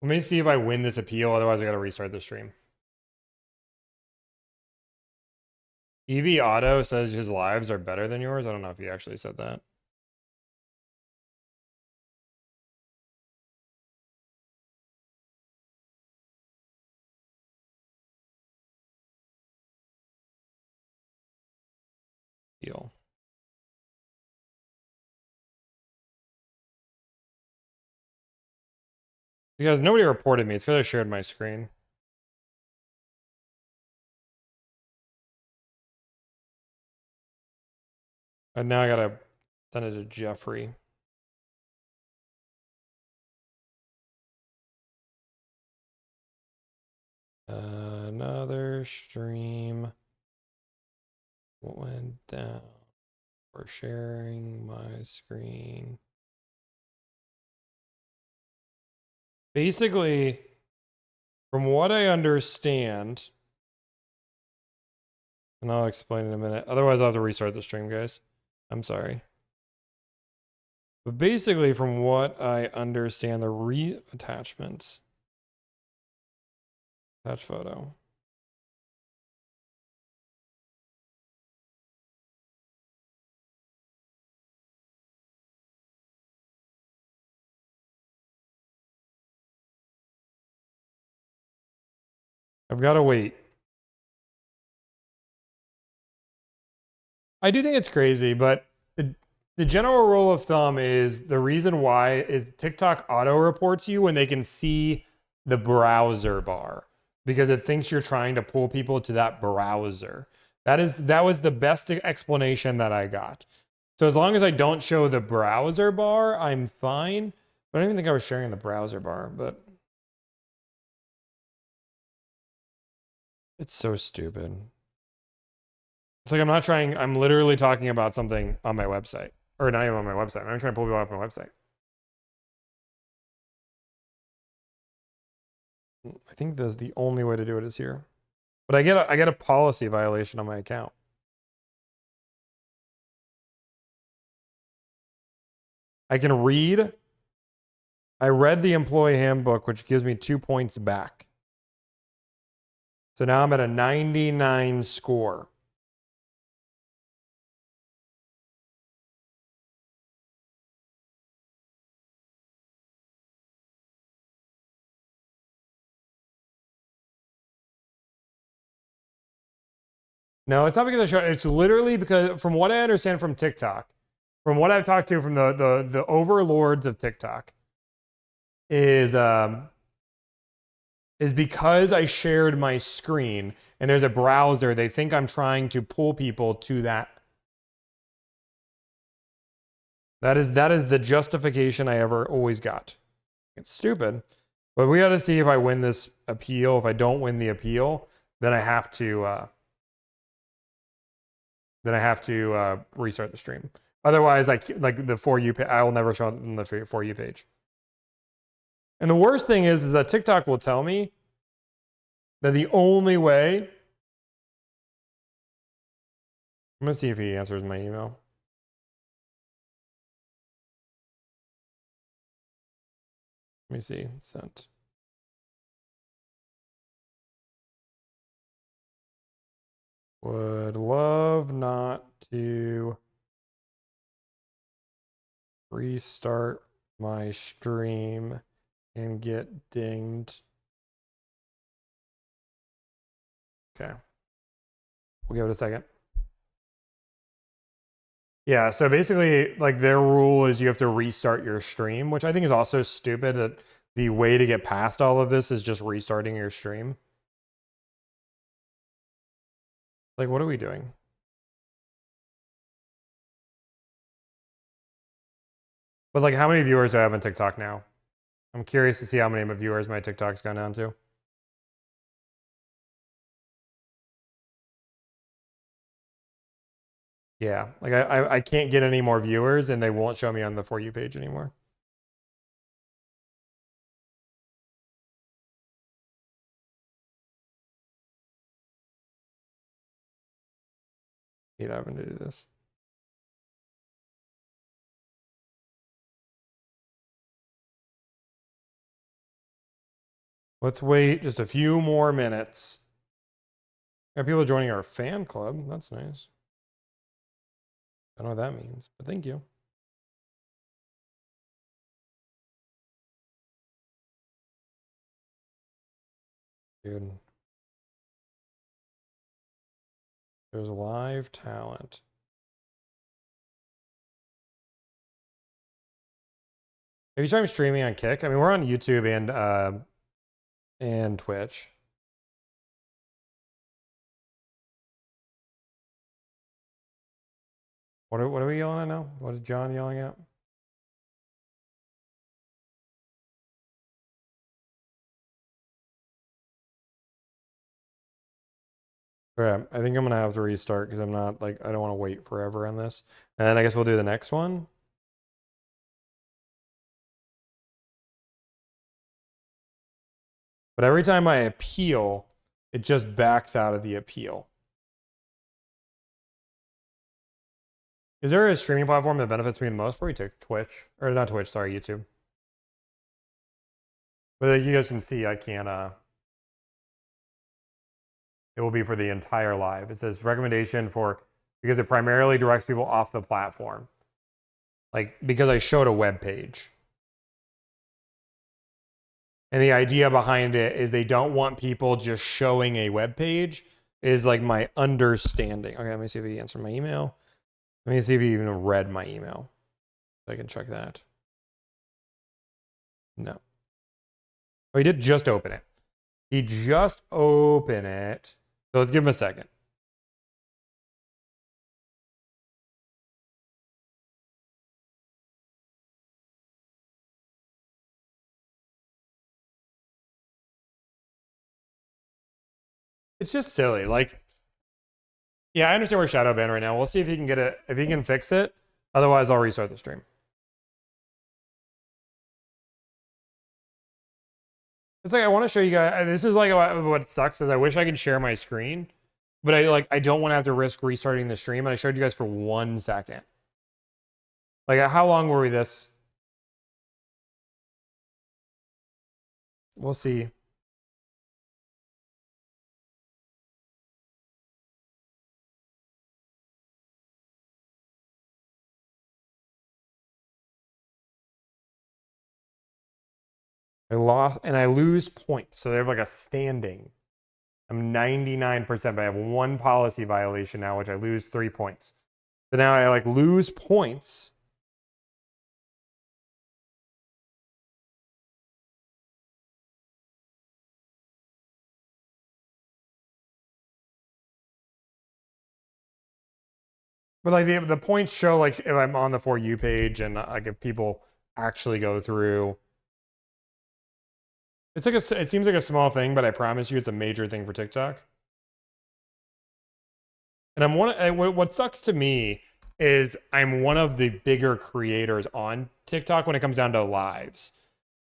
Speaker 1: Let me see if I win this appeal, otherwise I gotta restart the stream. EV Auto says his lives are better than yours. I don't know if he actually said that. Deal. Because nobody reported me. It's because I shared my screen. And now I gotta send it to Jeffrey. Another stream went down for sharing my screen. Basically, from what I understand, and I'll explain in a minute. Otherwise, I'll have to restart the stream, guys. I'm sorry. But basically, from what I understand, the reattachments. Attach photo. I've got to wait. I do think it's crazy, but the general rule of thumb is the reason why is TikTok auto reports you when they can see the browser bar because it thinks you're trying to pull people to that browser. That was the best explanation that I got. So as long as I don't show the browser bar, I'm fine. But I don't even think I was sharing the browser bar, but it's so stupid. It's like I'm literally talking about something on my website. Or not even on my website. I'm trying to pull people off my website. I think that's the only way to do it is here. But I get a policy violation on my account. I can read I read the employee handbook, which gives me 2 points back. So now I'm at a 99 score. No, it's not because I showed. It's literally because, from what I understand from TikTok, from what I've talked to from the overlords of TikTok, is because I shared my screen and there's a browser, they think I'm trying to pull people to that. That is the justification I ever always got. It's stupid, but we got to see if I win this appeal. If I don't win the appeal, then I have to restart the stream. Otherwise, like the For You, I will never show up on the For You page. And the worst thing is that TikTok will tell me that the only way. I'm gonna see if he answers my email. Let me see. Sent. Would love not to restart my stream and get dinged. Okay. We'll give it a second. Yeah, so basically, like, their rule is you have to restart your stream, which I think is also stupid, that the way to get past all of this is just restarting your stream. Like, what are we doing? But, like, how many viewers do I have on TikTok now? I'm curious to see how many viewers my TikTok's gone down to. Yeah, like I can't get any more viewers and they won't show me on the For You page anymore. Hate having to do this. Let's wait just a few more minutes. Got people joining our fan club. That's nice. I don't know what that means, but thank you. Dude. There's live talent. Have you tried streaming on Kick? I mean, we're on YouTube and Twitch. What are we yelling at now? What is John yelling at? Okay, I think I'm gonna have to restart because I'm not, like, I don't want to wait forever on this. And then I guess we'll do the next one. But every time I appeal, it just backs out of the appeal. Is there a streaming platform that benefits me the most? Probably Twitch. Or not Twitch, sorry, YouTube. But you guys can see I can't, it will be for the entire live. It says recommendation for, because it primarily directs people off the platform. Like, because I showed a web page. And the idea behind it is they don't want people just showing a web page, is like my understanding. Okay, let me see if he answered my email. Let me see if he even read my email. I can check that. No. Oh, he did just open it. He just opened it. So let's give him a second. It's just silly. Like, yeah, I understand we're shadow banned right now. We'll see if he can get it, if he can fix it. Otherwise, I'll restart the stream. It's like, I want to show you guys, this is like what sucks is I wish I could share my screen, but I don't want to have to risk restarting the stream. And I showed you guys for 1 second. Like, how long were we this? We'll see. I lost and I lose points. So they have like a standing. I'm 99%, but I have one policy violation now, which I lose 3 points. So now I like lose points. But like the points show like if I'm on the For You page and like if people actually go through. It's like it seems like a small thing, but I promise you it's a major thing for TikTok. And what sucks to me is I'm one of the bigger creators on TikTok when it comes down to lives.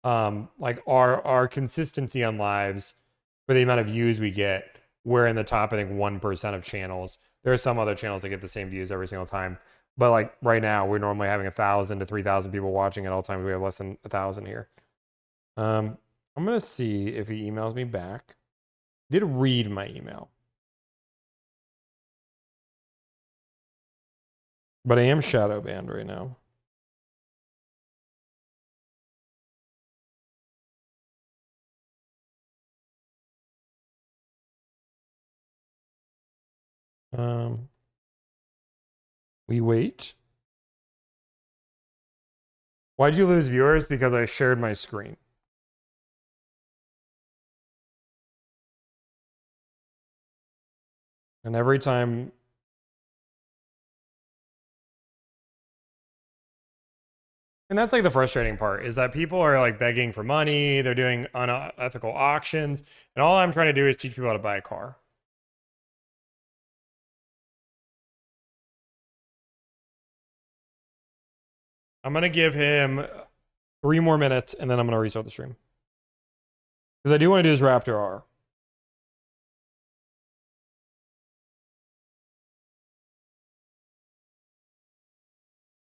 Speaker 1: Like our consistency on lives for the amount of views we get, we're in the top, I think 1% of channels. There are some other channels that get the same views every single time. But like right now, we're normally having 1,000 to 3,000 people watching at all times. We have less than 1,000 here. I'm going to see if he emails me back. He did read my email. But I am shadow banned right now. We wait. Why'd you lose viewers? Because I shared my screen. And every time... And that's like the frustrating part, is that people are like begging for money, they're doing unethical auctions, and all I'm trying to do is teach people how to buy a car. I'm going to give him 3 more minutes, and then I'm going to restart the stream. Because I do want to do this Raptor R.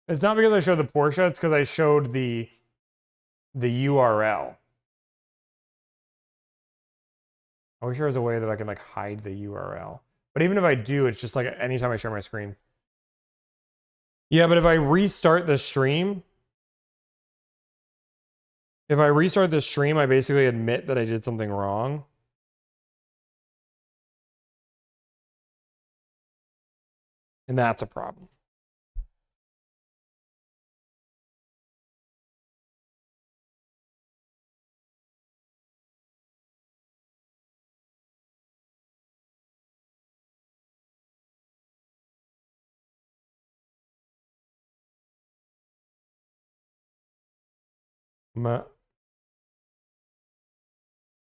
Speaker 1: It's not because I showed the Porsche, it's because I showed the URL. I wish there was a way that I can like hide the URL. But even if I do, it's just like anytime I share my screen. Yeah, but if I restart the stream, I basically admit that I did something wrong. And that's a problem.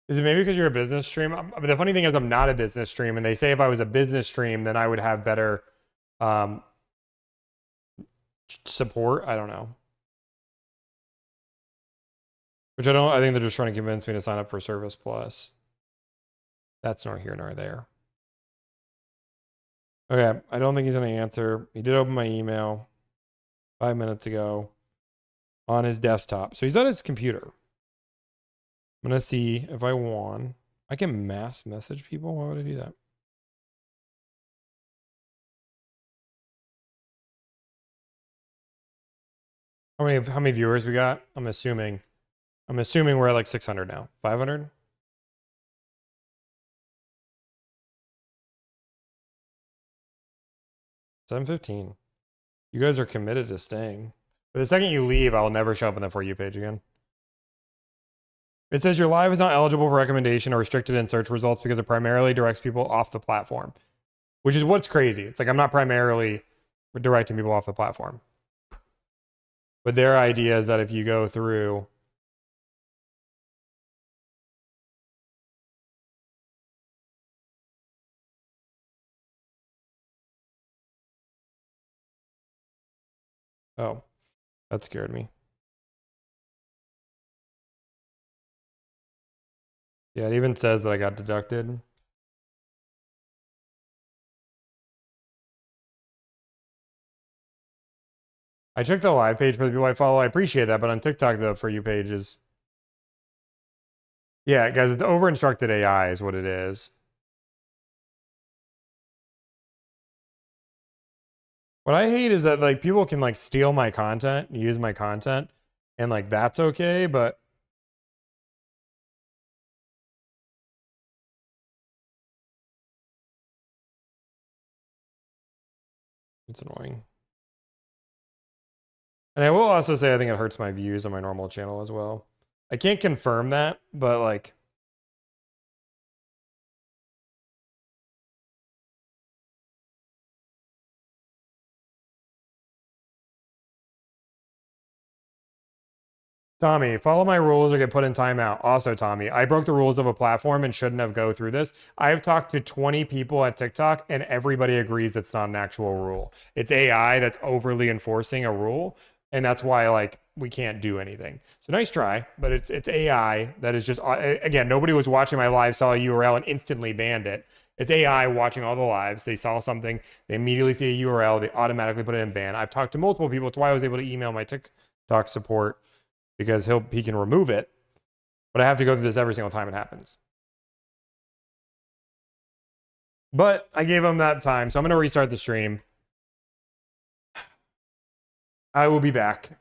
Speaker 1: Is it maybe because you're a business stream? But the funny thing is I'm not a business stream, and they say if I was a business stream, then I would have better support. I don't know. Which I think they're just trying to convince me to sign up for Service Plus. That's nor here nor there. Okay, I don't think he's going to answer. He did open my email 5 minutes ago on his desktop. So he's on his computer. I'm going to see if I want. I can mass message people. Why would I do that? How many viewers we got? I'm assuming we're at like 600 now. 500? $7.15. You guys are committed to staying. But the second you leave, I'll never show up on the For You page again. It says your live is not eligible for recommendation or restricted in search results because it primarily directs people off the platform. Which is what's crazy. It's like I'm not primarily directing people off the platform. But their idea is that if you go through... Oh, that scared me. Yeah, it even says that I got deducted. I checked the live page for the people I follow. I appreciate that, but on TikTok, the For You page is Yeah, guys, it's over-instructed AI is what it is. What I hate is that like people can like steal my content, use my content, and like that's okay, but it's annoying. And I will also say I think it hurts my views on my normal channel as well. I can't confirm that, but like Tommy, follow my rules or get put in timeout. Also, Tommy, I broke the rules of a platform and shouldn't have go through this. I've talked to 20 people at TikTok and everybody agrees it's not an actual rule. It's AI that's overly enforcing a rule, and that's why like we can't do anything. So nice try, but it's AI that is just again, nobody was watching my live, saw a URL and instantly banned it. It's AI watching all the lives. They saw something, they immediately see a URL, they automatically put it in ban. I've talked to multiple people. It's why I was able to email my TikTok support, because he can remove it, but I have to go through this every single time it happens. But I gave him that time, so I'm going to restart the stream. I will be back.